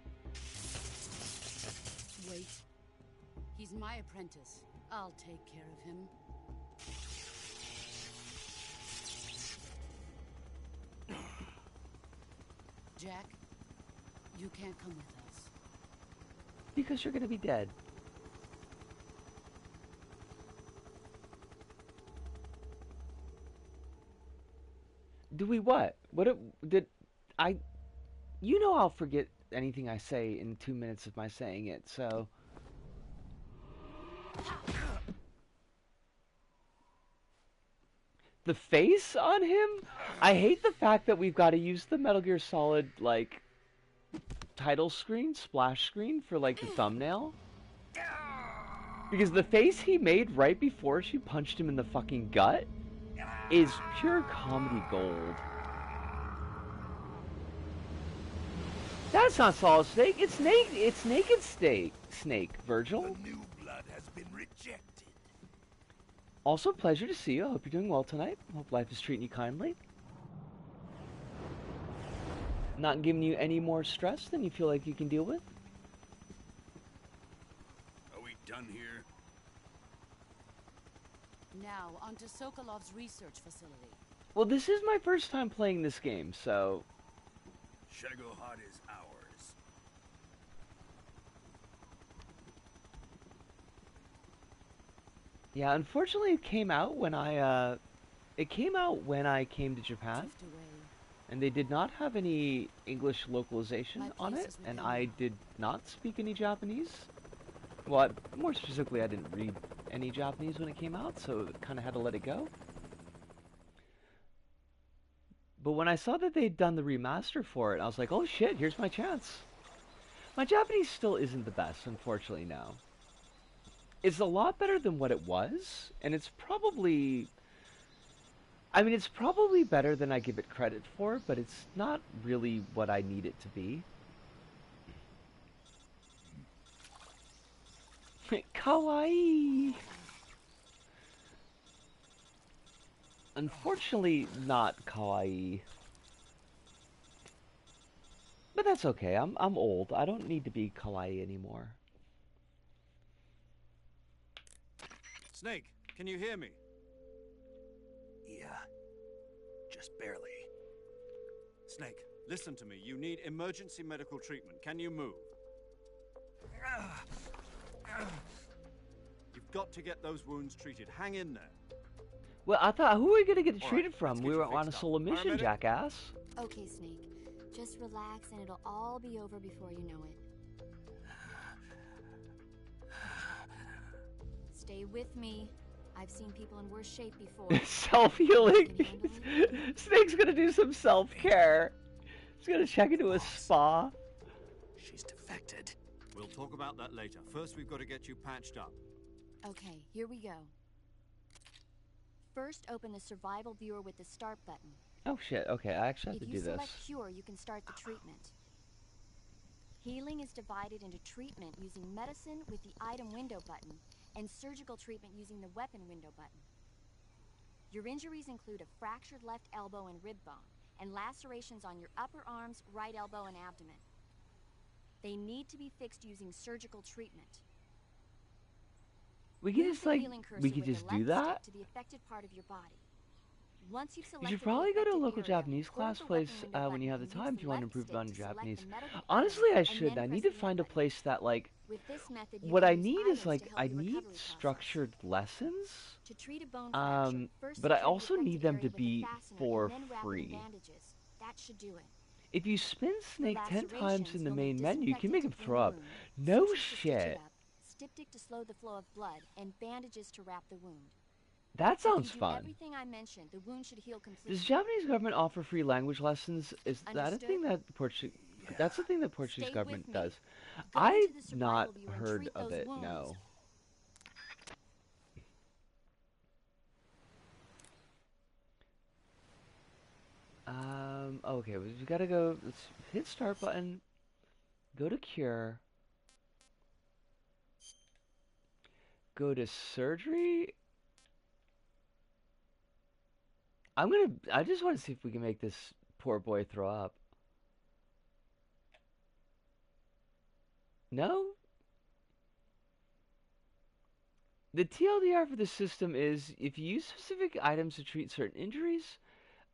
Wait. He's my apprentice. I'll take care of him. Jack, you can't come with us. Because you're gonna be dead. Do we what? Did I... You know I'll forget anything I say in 2 minutes of my saying it, so... The face on him? I hate the fact that we've got to use the Metal Gear Solid, like, title screen, splash screen for, like, the thumbnail. Because the face he made right before she punched him in the fucking gut is pure comedy gold. That's not Solid Snake, it's Naked Snake, Virgil. The new blood has been rejected. Also, pleasure to see you. I hope you're doing well tonight. Hope life is treating you kindly. Not giving you any more stress than you feel like you can deal with. Are we done here? Now, onto Sokolov's research facility. Well, this is my first time playing this game, so... Shagohod is ours. Yeah, unfortunately it came out when I came to Japan. Drift away. And they did not have any English localization My on place it, is with and you. I did not speak any Japanese. Well, more specifically, I didn't read any Japanese when it came out, so kind of had to let it go. But when I saw that they'd done the remaster for it, I was like, oh shit, here's my chance. My Japanese still isn't the best, unfortunately, now. It's a lot better than what it was, and it's probably... I mean, it's probably better than I give it credit for, but it's not really what I need it to be. Kawaii! Unfortunately, not kawaii. But that's okay, I'm old. I don't need to be kawaii anymore. Snake, can you hear me? Yeah. Just barely. Snake, listen to me. You need emergency medical treatment. Can you move? You've got to get those wounds treated. Hang in there. Well, I thought, who are we gonna get it All treated right, from? let's We get were you on a fixed up. solo mission, Paramedic? jackass. Okay, Snake. Just relax and it'll all be over before you know it. Stay with me. I've seen people in worse shape before. Self-healing. You can handle it? Snake's gonna do some self-care. He's gonna check into a spa. She's defected. We'll talk about that later. First, we've got to get you patched up. Okay, here we go. First, open the survival viewer with the start button. Oh shit, okay, I actually have If to you do select this. cure, you can start the treatment. Healing is divided into treatment using medicine with the item window button and surgical treatment using the weapon window button. Your injuries include a fractured left elbow and rib bone, and lacerations on your upper arms, right elbow, and abdomen. They need to be fixed using surgical treatment. We could Move just the like, healing cursor we could with just the do left that? stick to the affected part of your body. Once you've You selected should the probably go to a affected local area, Japanese hold class the place weapon window when you have the button and time use if you want to left improve stick on to select Japanese. the medical Honestly, area I and should. then I need press to the find a end button. place that like, With this method, you what can I use need items is like, to help I your need recovery process. structured lessons. To treat a bone fracture, first But I secure the also affected need them area to with a be fastener for and then wrap it in free. bandages. That should do it. If you spin Snake 10 times in the You'll main need menu, you can disinfectant make to him clean throw the up. wound, No sutures to stitch it shit. up, styptic to slow the flow of blood, and bandages to wrap the wound. That If you sounds do fun. everything I mentioned, the wound should heal completely. Does Japanese government offer free language lessons? Is that a Understood? thing that That's the thing that Portuguese Stay government with me. does. Go I've into the survival not viewer and heard treat of those it. wounds. No. Okay, we gotta go. Let's hit start button. Go to cure. Go to surgery. I just want to see if we can make this poor boy throw up. No? The TLDR for this system is if you use specific items to treat certain injuries,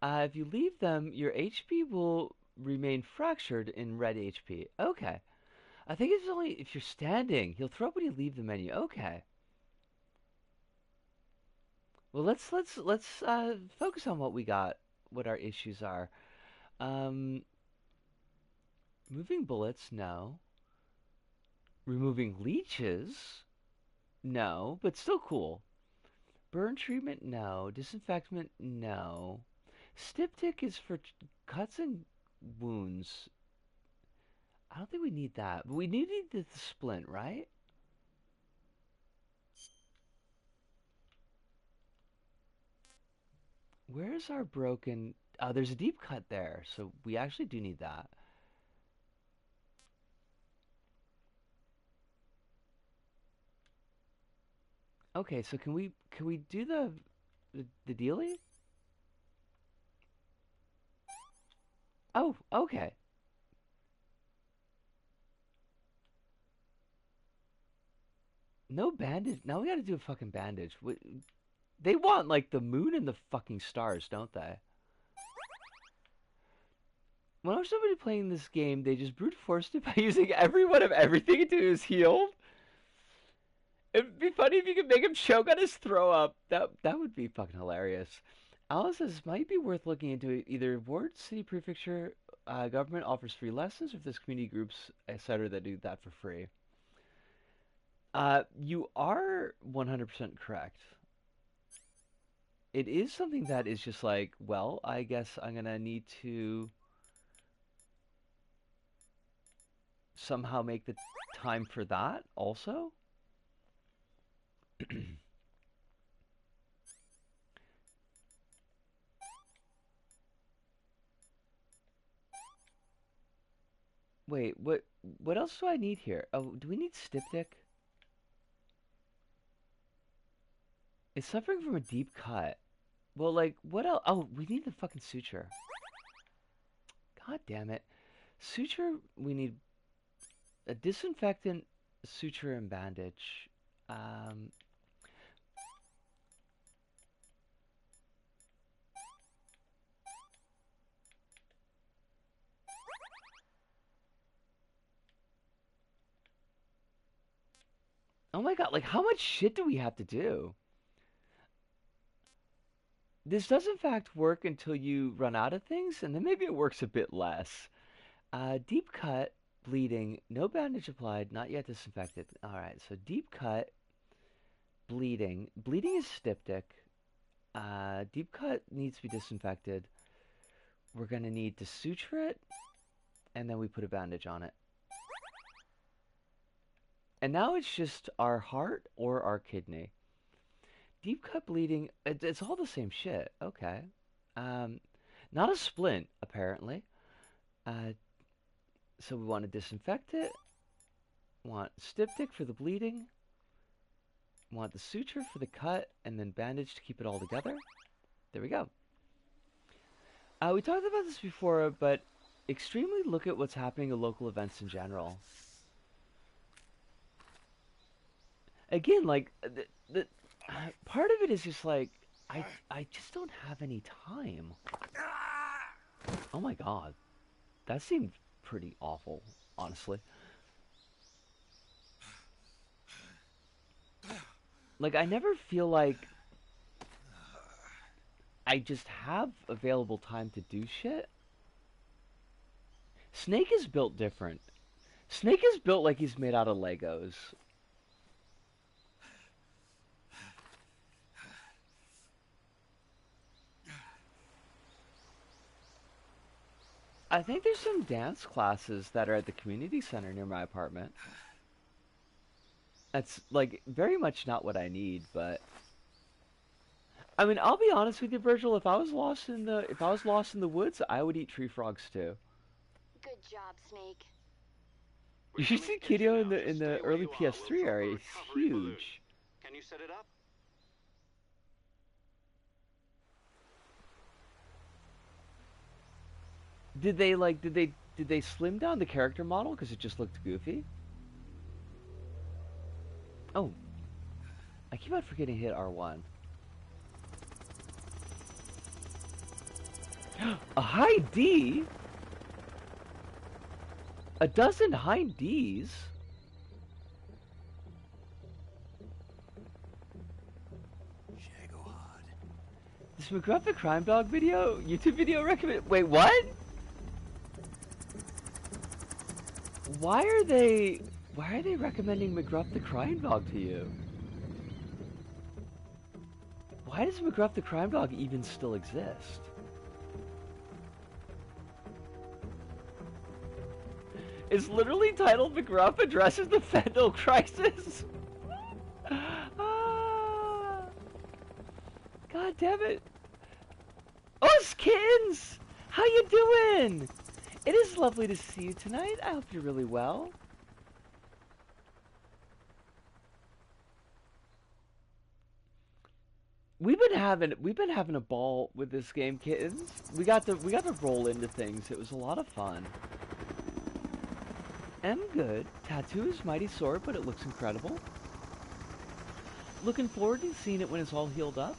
if you leave them, your HP will remain fractured in red HP. Okay. I think it's only if you're standing. He'll throw up when you leave the menu. Okay. Well, let's focus on what we got, what our issues are. Moving bullets, no. Removing leeches, no, but still cool. Burn treatment, no. Disinfectant, no. Styptic is for cuts and wounds. I don't think we need that, but we need the splint, right? Where's our broken... Oh, there's a deep cut there, so we actually do need that. Okay, so can we do the dealie? Oh, okay. No bandage. Now we gotta do a fucking bandage. They want, like, the moon and the fucking stars, don't they? When I was somebody playing this game, they just brute forced it by using every one of everything until he was healed. It'd be funny if you could make him choke on his throw up. That would be fucking hilarious. Alice says, might be worth looking into it. Either Ward City Prefecture government offers free lessons, or if there's community groups, etc. that do that for free. You are 100% correct. It is something that is just like, well, I guess I'm gonna need to somehow make the time for that also. Wait, what else do I need here? Oh, do we need styptic? It's suffering from a deep cut. Well, like, what else? Oh, we need the fucking suture. God damn it. Suture, we need a disinfectant, suture, and bandage. Oh my god, like how much shit do we have to do? This does in fact work until you run out of things, and then maybe it works a bit less. Deep cut, bleeding, no bandage applied, not yet disinfected. Alright, so deep cut, bleeding. Bleeding is styptic. Deep cut needs to be disinfected. We're gonna need to suture it, and then we put a bandage on it. And now it's just our heart or our kidney. Deep cut bleeding, it's all the same shit. Okay. Not a splint, apparently. So we want to disinfect it. Want styptic for the bleeding. Want the suture for the cut, and then bandage to keep it all together. There we go. We talked about this before, but extremely look at what's happening at local events in general. Again, like, the part of it is just like, I just don't have any time. Oh my god. That seemed pretty awful, honestly. Like, I never feel like I just have available time to do shit. Snake is built different. Snake is built like he's made out of Legos. I think there's some dance classes that are at the community center near my apartment. That's, like, very much not what I need, but... I mean, I'll be honest with you, Virgil, if I was lost in the woods, I would eat tree frogs too. Good job, Snake. You should see Kiddo in the early PS3 area. It's huge. Can you set it up? Did they slim down the character model because it just looked goofy? Oh, I keep on forgetting to hit R1. A high D? A dozen high Ds? This McGruff the Crime Dog video? YouTube video recommend? Wait, what? Why are they recommending McGruff the Crime Dog to you? Why does McGruff the Crime Dog even still exist? It's literally titled McGruff Addresses the Fentanyl Crisis. God damn it. Oh, Skins! How you doing? It is lovely to see you tonight. I hope you're really well. We've been having a ball with this game, kittens. We got to roll into things. It was a lot of fun. I'm good. Tattoo is mighty sore, but it looks incredible. Looking forward to seeing it when it's all healed up.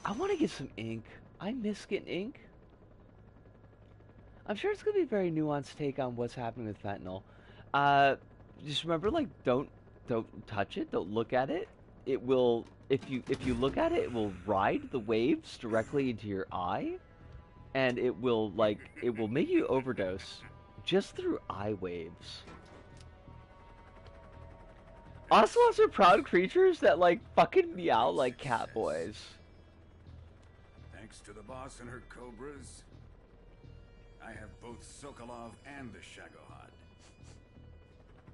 I want to get some ink. I miss getting ink. I'm sure it's gonna be a very nuanced take on what's happening with fentanyl. Just remember, like, don't touch it. Don't look at it. It will, if you look at it, it will ride the waves directly into your eye, and it will make you overdose just through eye waves. Ocelots are proud creatures that, like, fucking meow like cat boys. Thanks to the boss and her cobras, I have both Sokolov and the Shagohod.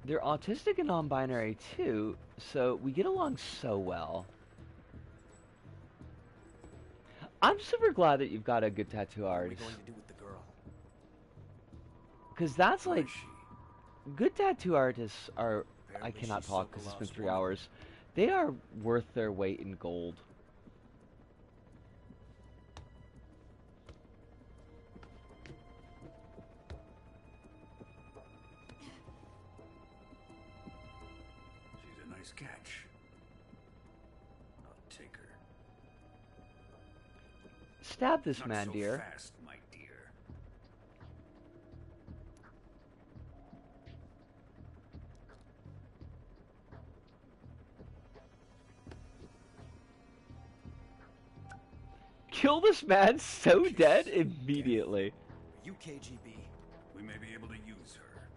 They're autistic and non-binary too, so we get along so well. I'm super glad that you've got a good tattoo artist. What are we going to do with the girl? Because that's like, good tattoo artists are, I cannot talk because it's been 3 hours. They are worth their weight in gold. She's a nice catch. I'll take her. Stab this Not man, so dear. Fast, my dear. Kill this man so dead immediately. You KGB. We may be able to use her.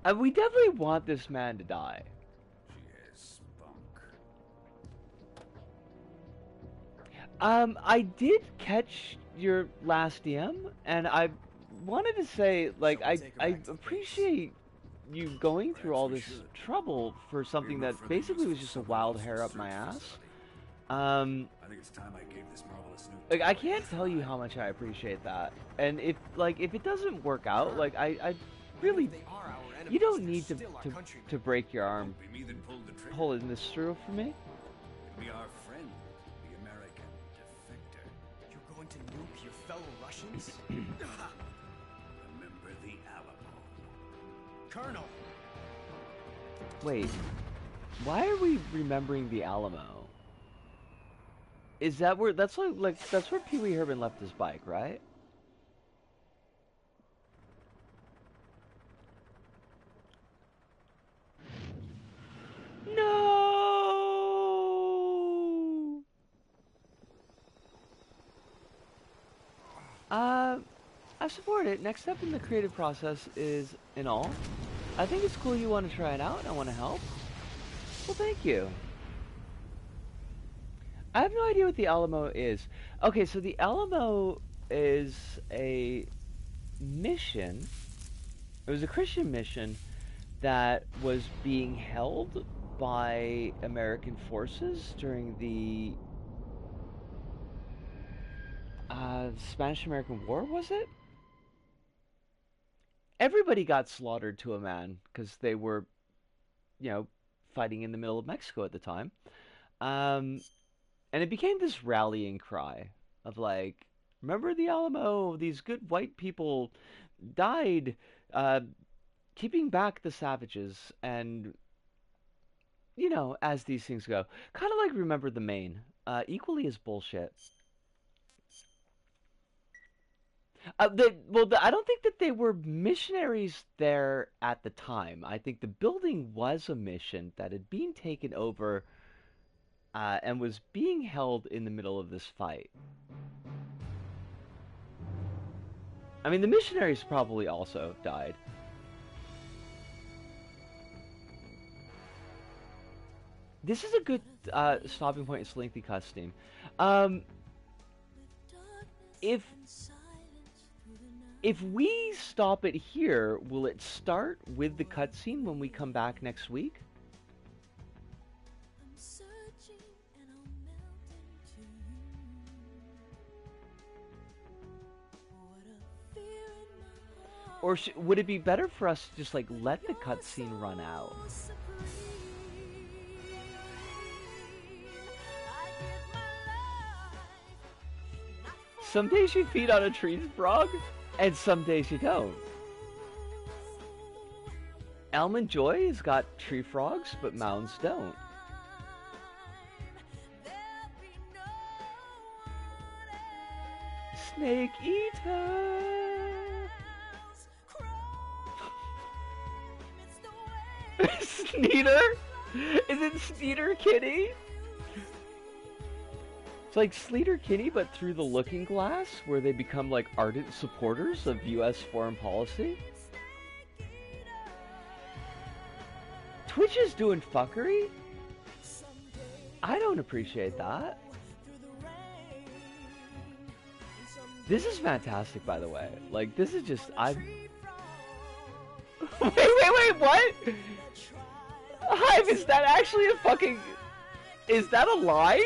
And we definitely want this man to die. She has spunk. I did catch your last DM, and I wanted to say, like, I appreciate you going through all this trouble for something that basically was just a wild hair up my ass. I think it's time I gave this marvelous new Like, I can't tell you how much I appreciate that. And if it doesn't work out, like, I really, you don't need to break your arm Be me that pulled the trigger. pulling this through for me. Be our friend, the American defector. You're going to nuke your fellow Russians? Remember the Alamo. Colonel! Wait, why are we remembering the Alamo? Is that where, that's where Pee Wee Herman left his bike, right? No! I support it. Next step in the creative process is in all. I think it's cool you want to try it out and I want to help. Well, thank you. I have no idea what the Alamo is. Okay, so the Alamo is a mission. It was a Christian mission that was being held by American forces during the Spanish-American War, was it? Everybody got slaughtered to a man because they were, fighting in the middle of Mexico at the time. And it became this rallying cry of like, remember the Alamo? These good white people died keeping back the savages. And, as these things go. Kind of like Remember the Maine. Equally as bullshit. I don't think that they were missionaries there at the time. I think the building was a mission that had been taken over and was being held in the middle of this fight. I mean, the missionaries probably also died. This is a good stopping point in Slinky Custom. If we stop it here, will it start with the cutscene when we come back next week? Or would it be better for us to just, like, let the cutscene run out? Some days you feed on a tree frog, and some days you don't. Almond Joy has got tree frogs, but Mounds don't. Snake Eater! Sneeder? Is it Sneeder Kitty? It's like Sleater Kitty, but through the looking glass, where they become like ardent supporters of U.S. foreign policy. Twitch is doing fuckery? I don't appreciate that. This is fantastic, by the way. Like, this is just, Wait, what? Hive, is that actually a fucking... Is that a line?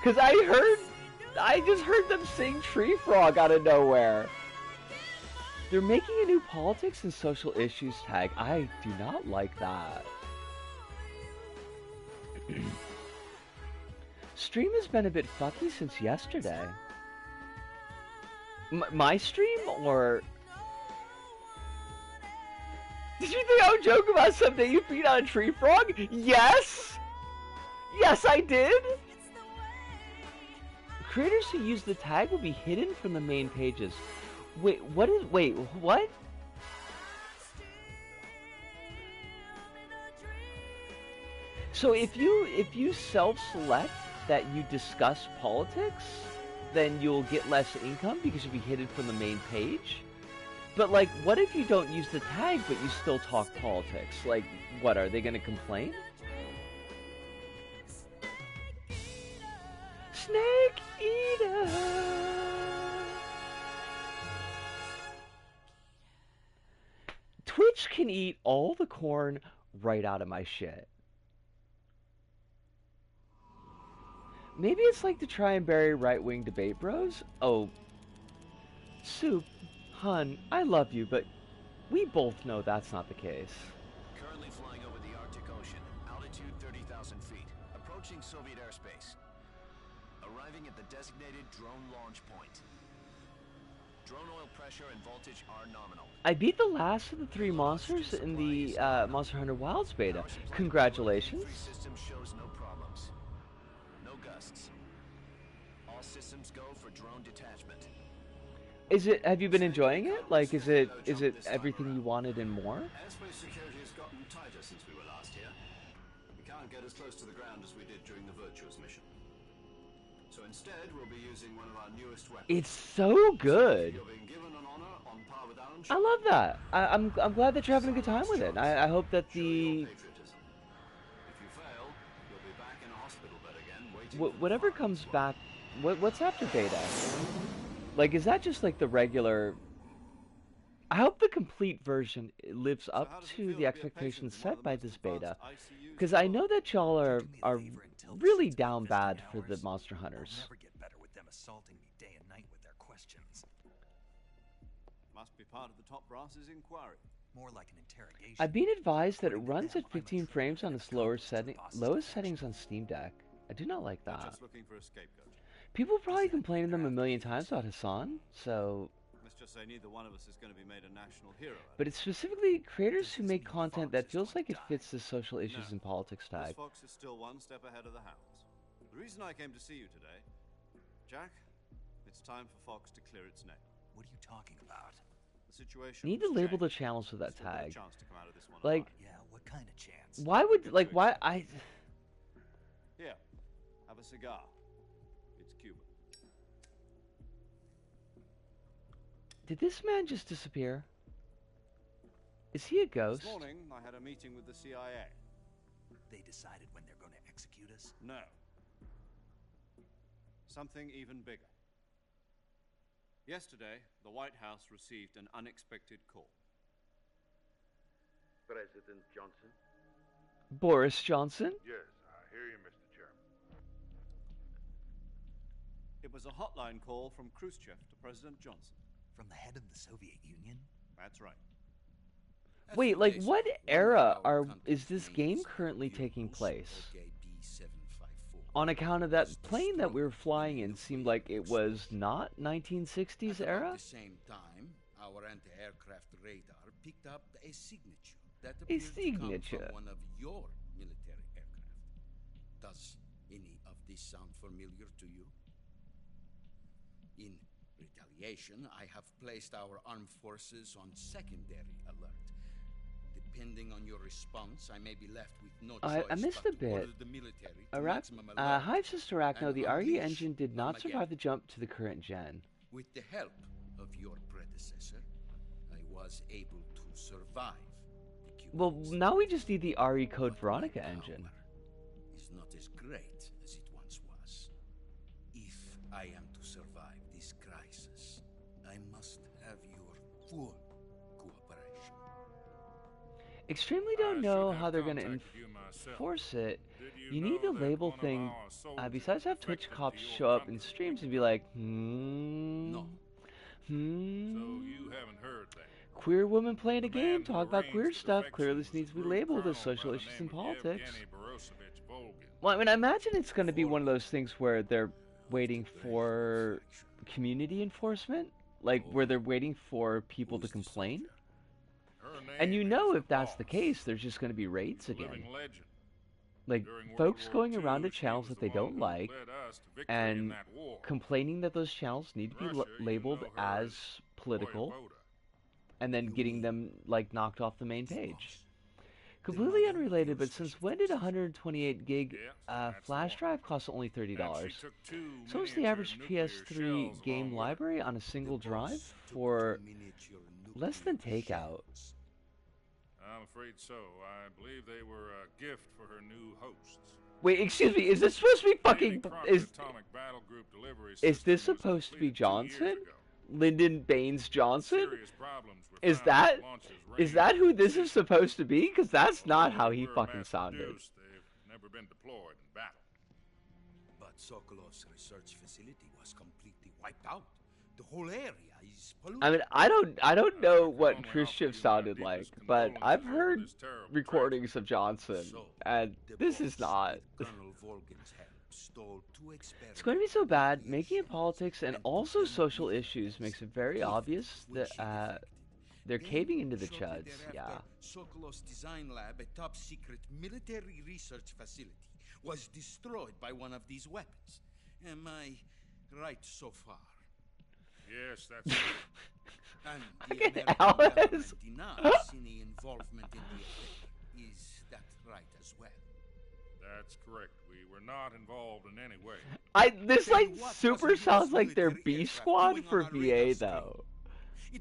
Because I just heard them sing Tree Frog out of nowhere. They're making a new politics and social issues tag. I do not like that. Stream has been a bit fucky since yesterday. My stream, or... Did you think I would joke about someday you feed on a tree frog? Yes! Yes, I did! Creators who use the tag will be hidden from the main pages. Wait, what? So if you self-select that you discuss politics, then you'll get less income because you'll be hidden from the main page. But, like, what if you don't use the tag, but you still talk politics? Like, what, are they gonna complain? Snake Eater! Twitch can eat all the corn right out of my shit. Maybe it's like to try and bury right-wing debate bros? Oh, Soup, hun, I love you, but we both know that's not the case. Currently flying over the Arctic Ocean, altitude 30,000 feet, approaching Soviet airspace. Arriving at the designated drone launch point. Drone oil pressure and voltage are nominal. I beat the last of the 3 monsters in the Monster Hunter Wilds beta. Congratulations. System shows no problems. No gusts. All systems go for drone detachment. Have you been enjoying it? Like, is it everything you wanted and more? Airspace security has gotten tighter since we were last here. We can't get as close to the ground as we did during the Virtuous mission. So instead, we'll be using one of our newest weapons. It's so good. You're being given an honor on par with Alan I love that. I'm glad that you're having a good time with it. I hope that the... If you fail, you'll be back in a hospital bed again, waiting whatever comes back... What's after beta? Like, is that just like the regular... I hope the complete version lives up to the expectations set by this beta. Because I know that y'all are really down bad for the Monster Hunters. I'll never get better with them assaulting me day and night with their questions. Must be part of the top brass's inquiry. More like an interrogation. I've been advised that it runs at 15 frames on its lowest settings on Steam Deck. I do not like that. Just looking for a scapegoat. People probably complain to them a million times about Hassan, so... Let's just say neither one of us is going to be made a national hero. But it's specifically creators who make content that feels like it fits the social issues and politics tag. Fox is still one step ahead of the hounds. The reason I came to see you today, Jack, it's time for Fox to clear its name. What are you talking about? The situation. You need to label the channels with that tag. Like, yeah, what kind of chance? Why would, like, why, Here, have a cigar. It's Cuban. Did this man just disappear? Is he a ghost? This morning, I had a meeting with the CIA. They decided when they're going to execute us? No. Something even bigger. Yesterday, the White House received an unexpected call. President Johnson? Boris Johnson? Yes, I hear you, Mr. Chairman. It was a hotline call from Khrushchev to President Johnson. From the head of the Soviet Union? That's right. Wait, like, what era is this game currently taking place? On account of that plane that we were flying in seemed like it was not 1960s era? At the same time, our anti-aircraft radar picked up a signature that A appeared to come signature. from one of your military aircraft. Does any of this sound familiar to you? In retaliation, I have placed our armed forces on secondary alert. Depending on your response, I may be left with no choice I missed but a to order bit. the military to maximum alert Hive Sister Arachno, and the RE unleash engine did not Armageddon. survive the jump to the current gen. With the help of your predecessor, I was able to survive the Cuban Well, Missile. now we just need the RE Code But Veronica my engine. power is not as great as it once was. If I am to survive this crisis, I must have your full cooperation. Extremely don't know how they're going to enforce it. You need to label thing. Besides have Twitch cops show up in streams and be like, No. So you haven't heard that. Queer woman playing a game, talk about queer stuff. Clearly this needs to be labeled as social issues and politics. Well, I mean, I imagine it's going to be one of those things where they're waiting for community enforcement, like where they're waiting for people to complain. And you know, if that's the case, there's just going to be raids again. Like, folks going around to channels that they don't like and complaining that those channels need to be labeled as political, and then getting them, like, knocked off the main page. Completely unrelated, but since when did 128 gig flash drive cost only $30? So is the average PS3 game library on a single drive for less than takeout. I'm afraid so. I believe they were a gift for her new hosts. Wait, excuse me, is this supposed to be fucking... Is this supposed to be Johnson? Lyndon Baines Johnson? Is that who this is supposed to be? Because that's not how he fucking sounded. They've never been deployed in battle. But Sokolov's research facility was completely wiped out. The whole area is polluted. I mean, I don't know what Khrushchev sounded like, but I've heard recordings of Johnson, and this is not. It's going to be so bad. Making it politics and also social issues makes it very obvious that they're caving into the chuds. Yeah. Sokolov's design lab, a top secret military research facility, was destroyed by one of these weapons. Am I right so far? Yes, that's right. And the American government denies any involvement in the affair. Is that right as well? That's correct. We were not involved in any way. This like super sounds like their B squad for VA though.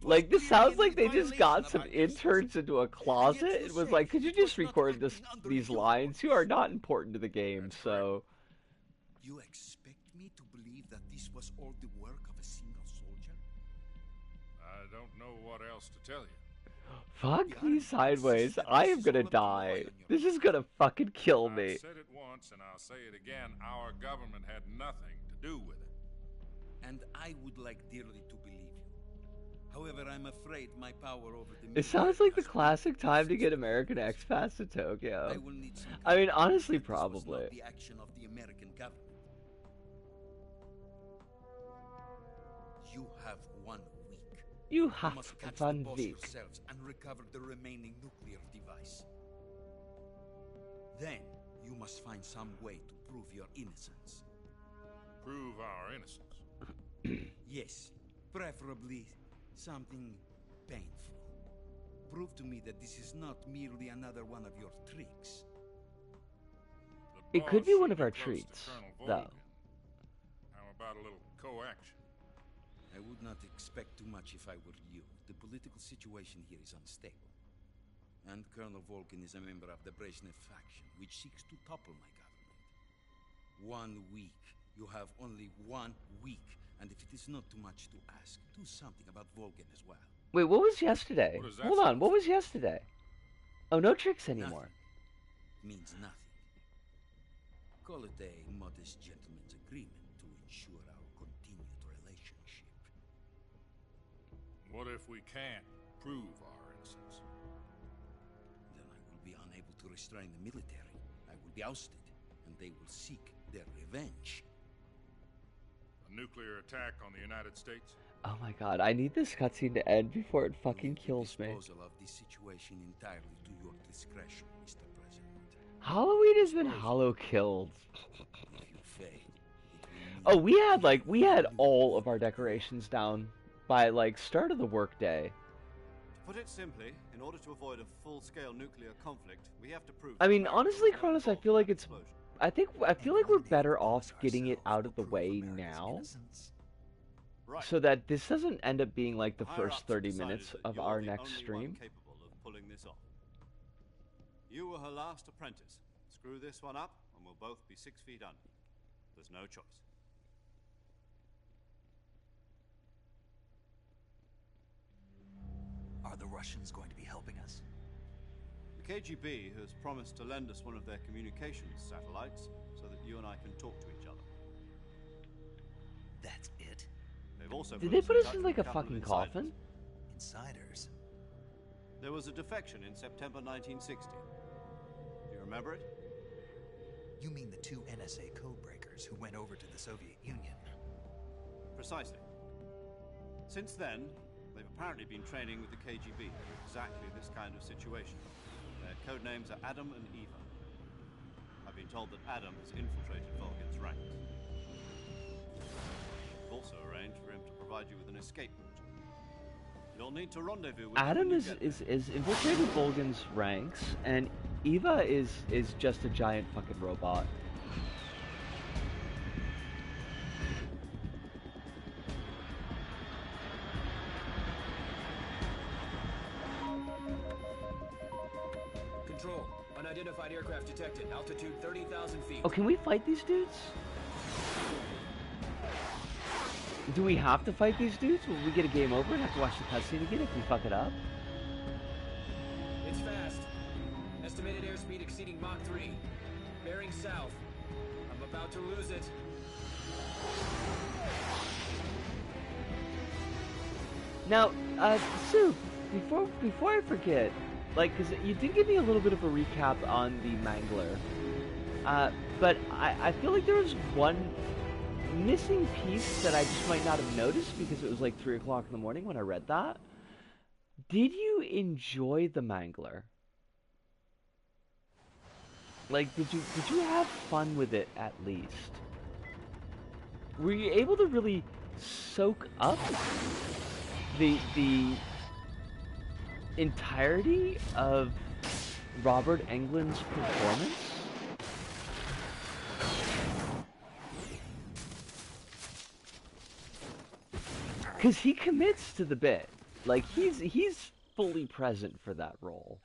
Like this sounds like they just got some interns into a closet and was like, could you just record these lines? You are not important to the game, so. You expect me to believe that this was all the work of a single soldier? I don't know what else to tell you. Fuck me sideways. I am gonna die. This is gonna fucking kill me. I've said it once and I'll say it again. Our government had nothing to do with it. And I would like dearly to believe you. However, I'm afraid my power over the It sounds like the classic time to get American expats to Tokyo. I mean, honestly, probably. The action of the American government. You have 1 week. You have must catch 1 the boss week. yourselves and recover the remaining nuclear device. Then you must find some way to prove your innocence. Prove our innocence? Yes, preferably something painful. Prove to me that this is not merely another one of your tricks. It could be one of our treats, though. How about a little co-action? I would not expect too much if I were you. The political situation here is unstable. And Colonel Volgin is a member of the Brezhnev faction, which seeks to topple my government. 1 week. You have only 1 week. And if it is not too much to ask, do something about Volgin as well. Wait, what was yesterday? Hold on, what was yesterday? Oh, no tricks anymore. Nothing means nothing. Call it a modest gentleman's agreement to ensure our continued relationship. What if we can't prove our innocence? Then I will be unable to restrain the military. I will be ousted, and they will seek their revenge. A nuclear attack on the United States? Oh my god, I need this cutscene to end before it fucking kills me. Disposal of this situation entirely to your discretion, Mr. President. Halloween has been hollow killed. If you fail, Oh, we had all of our decorations down by like start of the workday. To put it simply, in order to avoid a full-scale nuclear conflict, we have to prove. I mean, honestly, Kronos, I feel like we're better off getting it out of the way now. Right. So that this doesn't end up being like the first 30 minutes of our next stream. Capable of pulling this off. You were her last apprentice. Screw this one up, and we'll both be 6 feet under. There's no choice. Are the Russians going to be helping us? The KGB has promised to lend us one of their communications satellites so that you and I can talk to each other. That's it? They've also Did they put us in like a fucking coffin? Insiders? There was a defection in September 1960. Do you remember it? You mean the 2 NSA codebreakers who went over to the Soviet Union? Precisely. Since then, they've apparently been training with the KGB for exactly this kind of situation. Their code names are Adam and Eva. I've been told that Adam has infiltrated Volgin's ranks. We've also arranged for him to provide you with an escape route. You'll need to rendezvous with Adam him is infiltrated Volgin's ranks, and Eva is just a giant fucking robot. Control. Unidentified aircraft detected. Altitude 30,000 feet. Oh, can we fight these dudes? Do we have to fight these dudes? Will we get a game over and have to watch the cutscene again if we fuck it up? It's fast. Estimated airspeed exceeding Mach 3. Bearing south. I'm about to lose it. Now, Sue, before I forget, like, because you did give me a little bit of a recap on the Mangler, but I feel like there was one missing piece that I just might not have noticed because it was like 3 o'clock in the morning when I read that. Did you enjoy the Mangler? Like, did you have fun with it at least? Were you able to really soak up the entirety of Robert Englund's performance? Because he commits to the bit. Like, he's fully present for that role.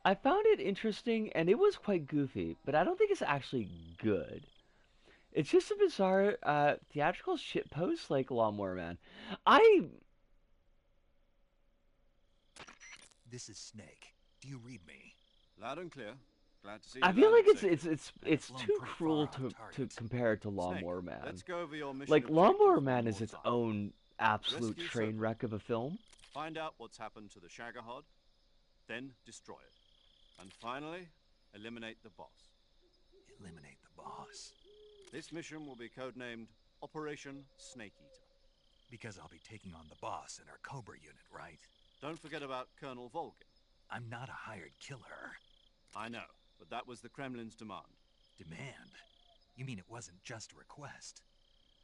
I found it interesting, and it was quite goofy, but I don't think it's actually good. It's just a bizarre, theatrical shitpost like Lawnmower Man. This is Snake. Do you read me? Loud and clear. Glad to see you. I feel like landed it's safely. too cruel to compare it to Lawnmower Man. Let's go over your mission Like, objectives Lawnmower one Man more is its time. own absolute Rescue train Soap. wreck of a film. Find out what's happened to the Shagahod, then destroy it. And finally, eliminate the boss. Eliminate the boss. This mission will be codenamed Operation Snake Eater. Because I'll be taking on the boss in our Cobra unit, right? Don't forget about Colonel Volgin. I'm not a hired killer. I know, but that was the Kremlin's demand. Demand? You mean it wasn't just a request?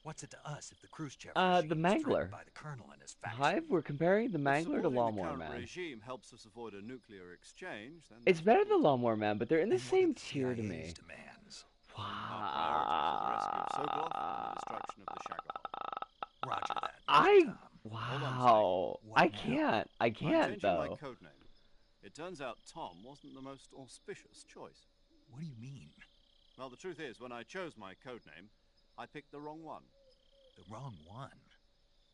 What's it to us if the Khrushchev The Mangler. by the Colonel and his faction? Hive, we're comparing the If Mangler to supporting Lawnmower the current Man. regime helps us avoid a nuclear exchange, then It's better than Lawnmower Man, but they're in the And what are same the tier to CIA's me. demands? our priorities are the rescue of Sokolov and the destruction of the Shagahod. Roger that. I Hold on, I can't I'm can't changing my though. code name. It turns out Tom wasn't the most auspicious choice. What do you mean? Well, the truth is, when I chose my code name, I picked the wrong one. The wrong one?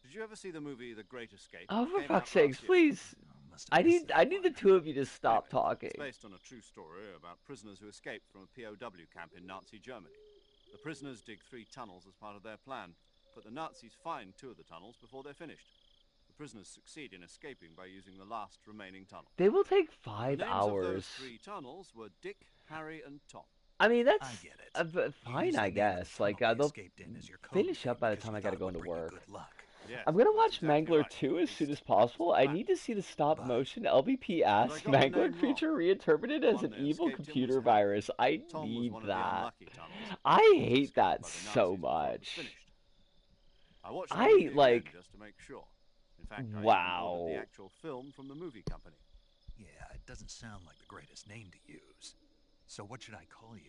Did you ever see the movie The Great Escape? Oh, It for came fuck's out last sakes, year. please! I need the two of you to stop talking. It's based on a true story about prisoners who escaped from a POW camp in Nazi Germany. The prisoners dig 3 tunnels as part of their plan, but the Nazis find 2 of the tunnels before they're finished. The prisoners succeed in escaping by using the last remaining tunnel. They will take 5 the names hours. Of those 3 tunnels were Dick, Harry, and Tom. I mean, that's I get it. fine, I guess. Like, they'll finish up by the time I gotta go into work. Yes, I'm gonna that's watch exactly Mangler right. 2 as soon as possible. I need to see the stop-motion LVP-ass But I got the Mangler name creature wrong. reinterpreted as One an that evil escaped him computer was virus. I Tom was need one of the that. unlucky tunnels. I hate Escaped that by the so Nazis before it was much. finished. I watched the I, movie again like- just to make sure. In fact, I even Wow. ordered the actual film from the movie company. Yeah, it doesn't sound like the greatest name to use. So what should I call you?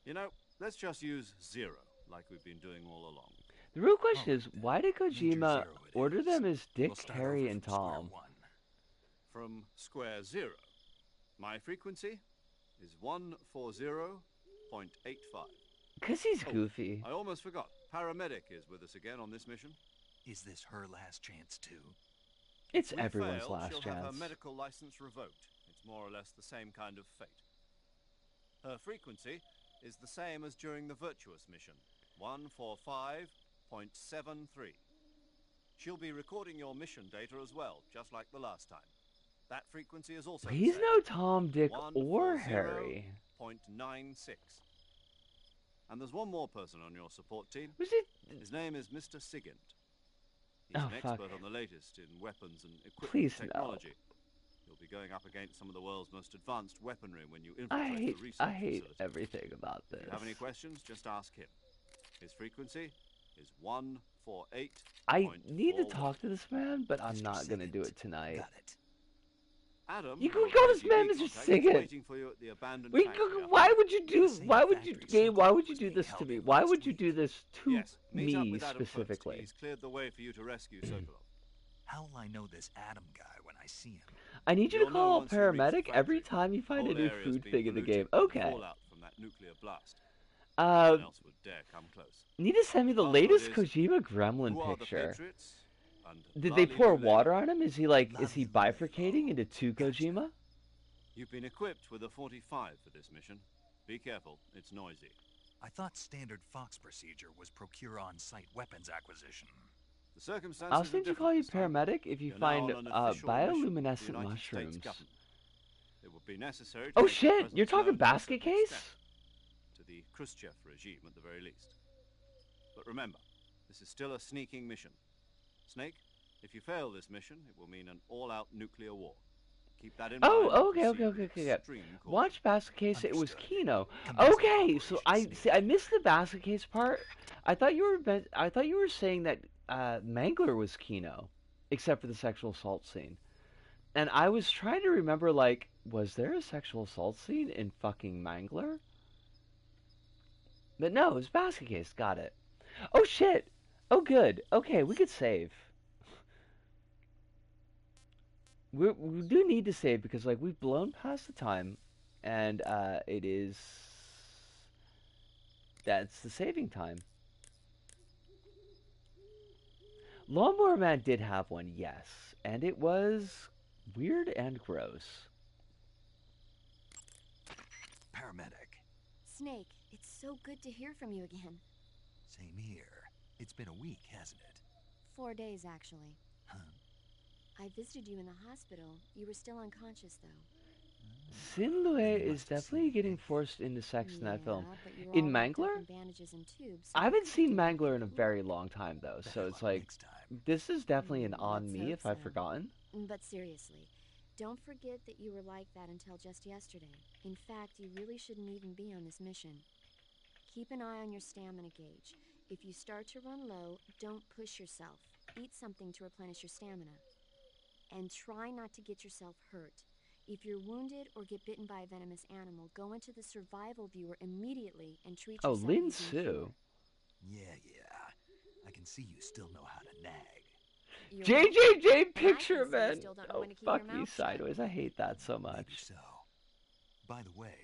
You know, let's just use Zero, like we've been doing all along. The real question is, why did Major Kojima Zero it order is. them as Dick, We'll start Harry, over and from square Tom? one. From square 0. My frequency is 140.85. Because he's Oh, goofy. I almost forgot. Paramedic is with us again on this mission. Is this her last chance too? It's If we everyone's fail, last she'll have her chance. medical license revoked. It's more or less the same kind of fate. Her frequency is the same as during the Virtuous mission, 145.73. She'll be recording your mission data as well, just like the last time. That frequency is also the He's same, no Tom, Dick, or Harry. 140.96. And there's one more person on your support team. Was it? His name is Mr. Sigint. He's Oh, an fuck. expert on the latest in weapons and equipment Please, no. technology. You'll be going up against some of the world's most advanced weaponry when you infiltrate the research I hate facility. everything about this. If you have any questions, just ask him. His frequency is 148. I need to talk to this man, but I'm not gonna do it tonight. Got it. Adam, You can your call this KGB man Mr. contact, is Siggett. waiting for you at the abandoned Wait, factory. why would you do? Why would you, Gabe? Why would you do this to me? Why would you do this to Yes, meet up me with Adam first. specifically? He's cleared the way for you to rescue Sokolov. How'll I know this Adam guy when I see him? I need you to You'll know call a once you reach the paramedic every factory. time you find a Whole new area's food been thing in the polluted game. by the Okay. fallout from that nuclear blast. Uh, No one else would dare come close. need to send me the Password latest is, Kojima Gremlin who are the picture. Patriots? And Did they Lali pour Goulet. water on him? Is he bifurcating into two Kojima? You've been equipped with a 45 for this mission. Be careful, it's noisy. I thought standard Fox procedure was procure on-site weapons acquisition. The circumstances I'll are send you different call you this time. paramedic if you You're now find on an official mission with the bioluminescent United mushrooms. States government. It would be necessary to Oh make your shit! presence You're talking known to a basket certain case? extent, to the Khrushchev regime at the very least. But remember, this is still a sneaking mission. Snake, if you fail this mission, it will mean an all-out nuclear war. Keep that in mind. Oh, okay. Proceed with extreme caution. Watch basket case. It was Understood. Kino. Commencing Okay, so operations, I missed the basket case part. I thought you were saying that Mangler was Kino, except for the sexual assault scene. And I was trying to remember, like, was there a sexual assault scene in fucking Mangler? But no, it was basket case. Got it. Oh shit. Oh good. Okay, we could save. We do need to save because, like, we've blown past the time, and that's the saving time. Lawnmower Man did have one, yes, and it was weird and gross. Paramedic. Snake, it's so good to hear from you again. Same here. It's been a week, hasn't it? 4 days, actually. Huh. I visited you in the hospital. You were still unconscious, though. Sinlue is definitely getting forced into sex in that film. But you were In all wrapped up Mangler? in bandages and tubes, so I haven't you seen couldn't do Mangler in a anything. very long time, though, so it's like, Next time. this is definitely an on Let's me hope if I've so. forgotten. But seriously, don't forget that you were like that until just yesterday. In fact, you really shouldn't even be on this mission. Keep an eye on your stamina gauge. If you start to run low, don't push yourself. Eat something to replenish your stamina. And try not to get yourself hurt. If you're wounded or get bitten by a venomous animal, go into the survival viewer immediately and treat Oh, yourself Lin using Su. Cure. Yeah. I can see you still know how to nag. You're JJJ welcome. picture, And I can see you man! still don't know Oh, when to keep fuck your me mouth shut. sideways. I hate that so Maybe much. so. By the way,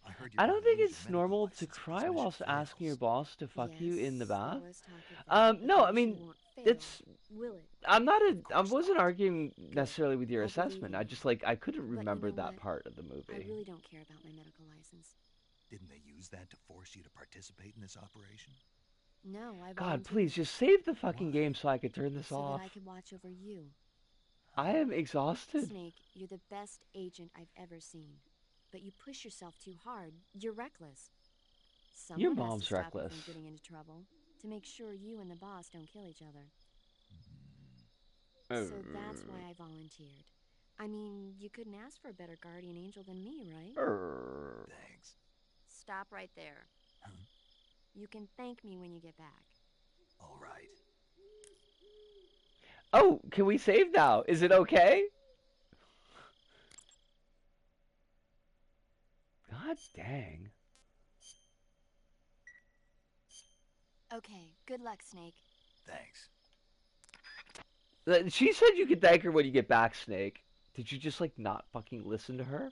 I heard you're I don't gonna think lose it's your medical normal to license if this cry mission whilst asking your fails. boss to fuck you in the Yes, bath. there was talk of that, but No, the I mission mean, won't fail, it's. will it? I wasn't arguing necessarily with your I believe assessment. you. I just, like, I couldn't But you remember know that what? part of the I movie. really don't care about my medical license. Didn't they use that to force you to participate in this operation? No, I God, volunteered please, just save the fucking Why? game so I can turn this so off. that I could watch over you. I am exhausted. Snake, you're the best agent I've ever seen. But you push yourself too hard. You're reckless. Someone Your has mom's to stop you reckless. from getting into trouble to make sure you and the boss don't kill each other. So that's why I volunteered. I mean, you couldn't ask for a better guardian angel than me, right? Thanks. Stop right there. Huh? You can thank me when you get back. All right. Oh, can we save now? Is it okay? God dang. Okay, good luck, Snake. Thanks. She said you could thank her when you get back, Snake. Did you just, like, not fucking listen to her?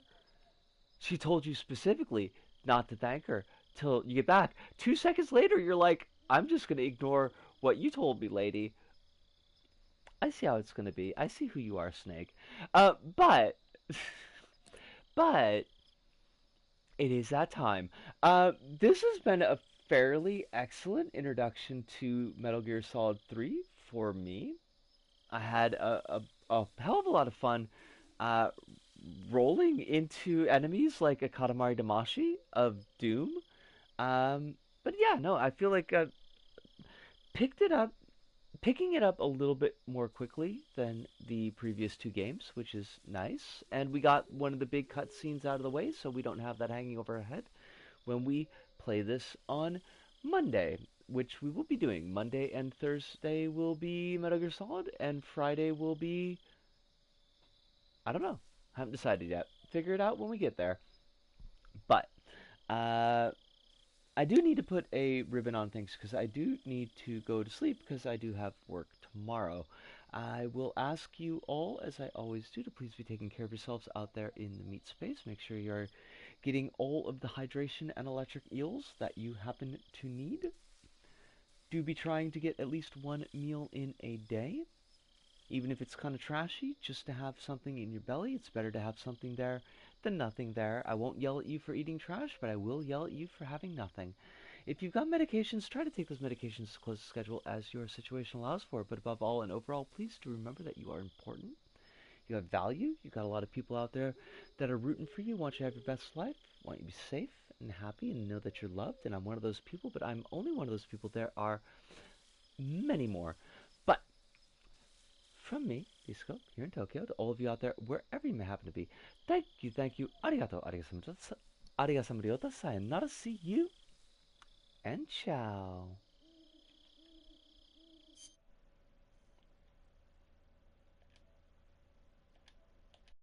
She told you specifically not to thank her till you get back. 2 seconds later, you're like, I'm just gonna ignore what you told me, lady. I see how it's gonna be. I see who you are, Snake. But it is that time. This has been a fairly excellent introduction to Metal Gear Solid 3 for me. I had a hell of a lot of fun rolling into enemies like a Katamari Damashi of Doom. But yeah, no, I feel like picked picking it up a little bit more quickly than the previous two games, which is nice. And we got one of the big cutscenes out of the way, so we don't have that hanging over our head when we play this on Monday, which we will be doing. Monday and Thursday will be Metal Gear Solid, and Friday will be... I don't know. Haven't decided yet. Figure it out when we get there. But, I do need to put a ribbon on things because I do need to go to sleep because I do have work tomorrow. I will ask you all, as I always do, to please be taking care of yourselves out there in the meat space. Make sure you're getting all of the hydration and electric eels that you happen to need. Do be trying to get at least one meal in a day. Even if it's kind of trashy, just to have something in your belly. It's better to have something there than nothing there. I won't yell at you for eating trash, but I will yell at you for having nothing. If you've got medications, try to take those medications as close to schedule as your situation allows for. But above all and overall, please do remember that you are important. You have value. You've got a lot of people out there that are rooting for you, want you to have your best life, want you to be safe and happy and know that you're loved. And I'm one of those people, but I'm only one of those people. There are many more. But from me, Disco, here in Tokyo, to all of you out there, wherever you may happen to be, thank you, arigato, arigasamariota, sayonara, see you, and ciao.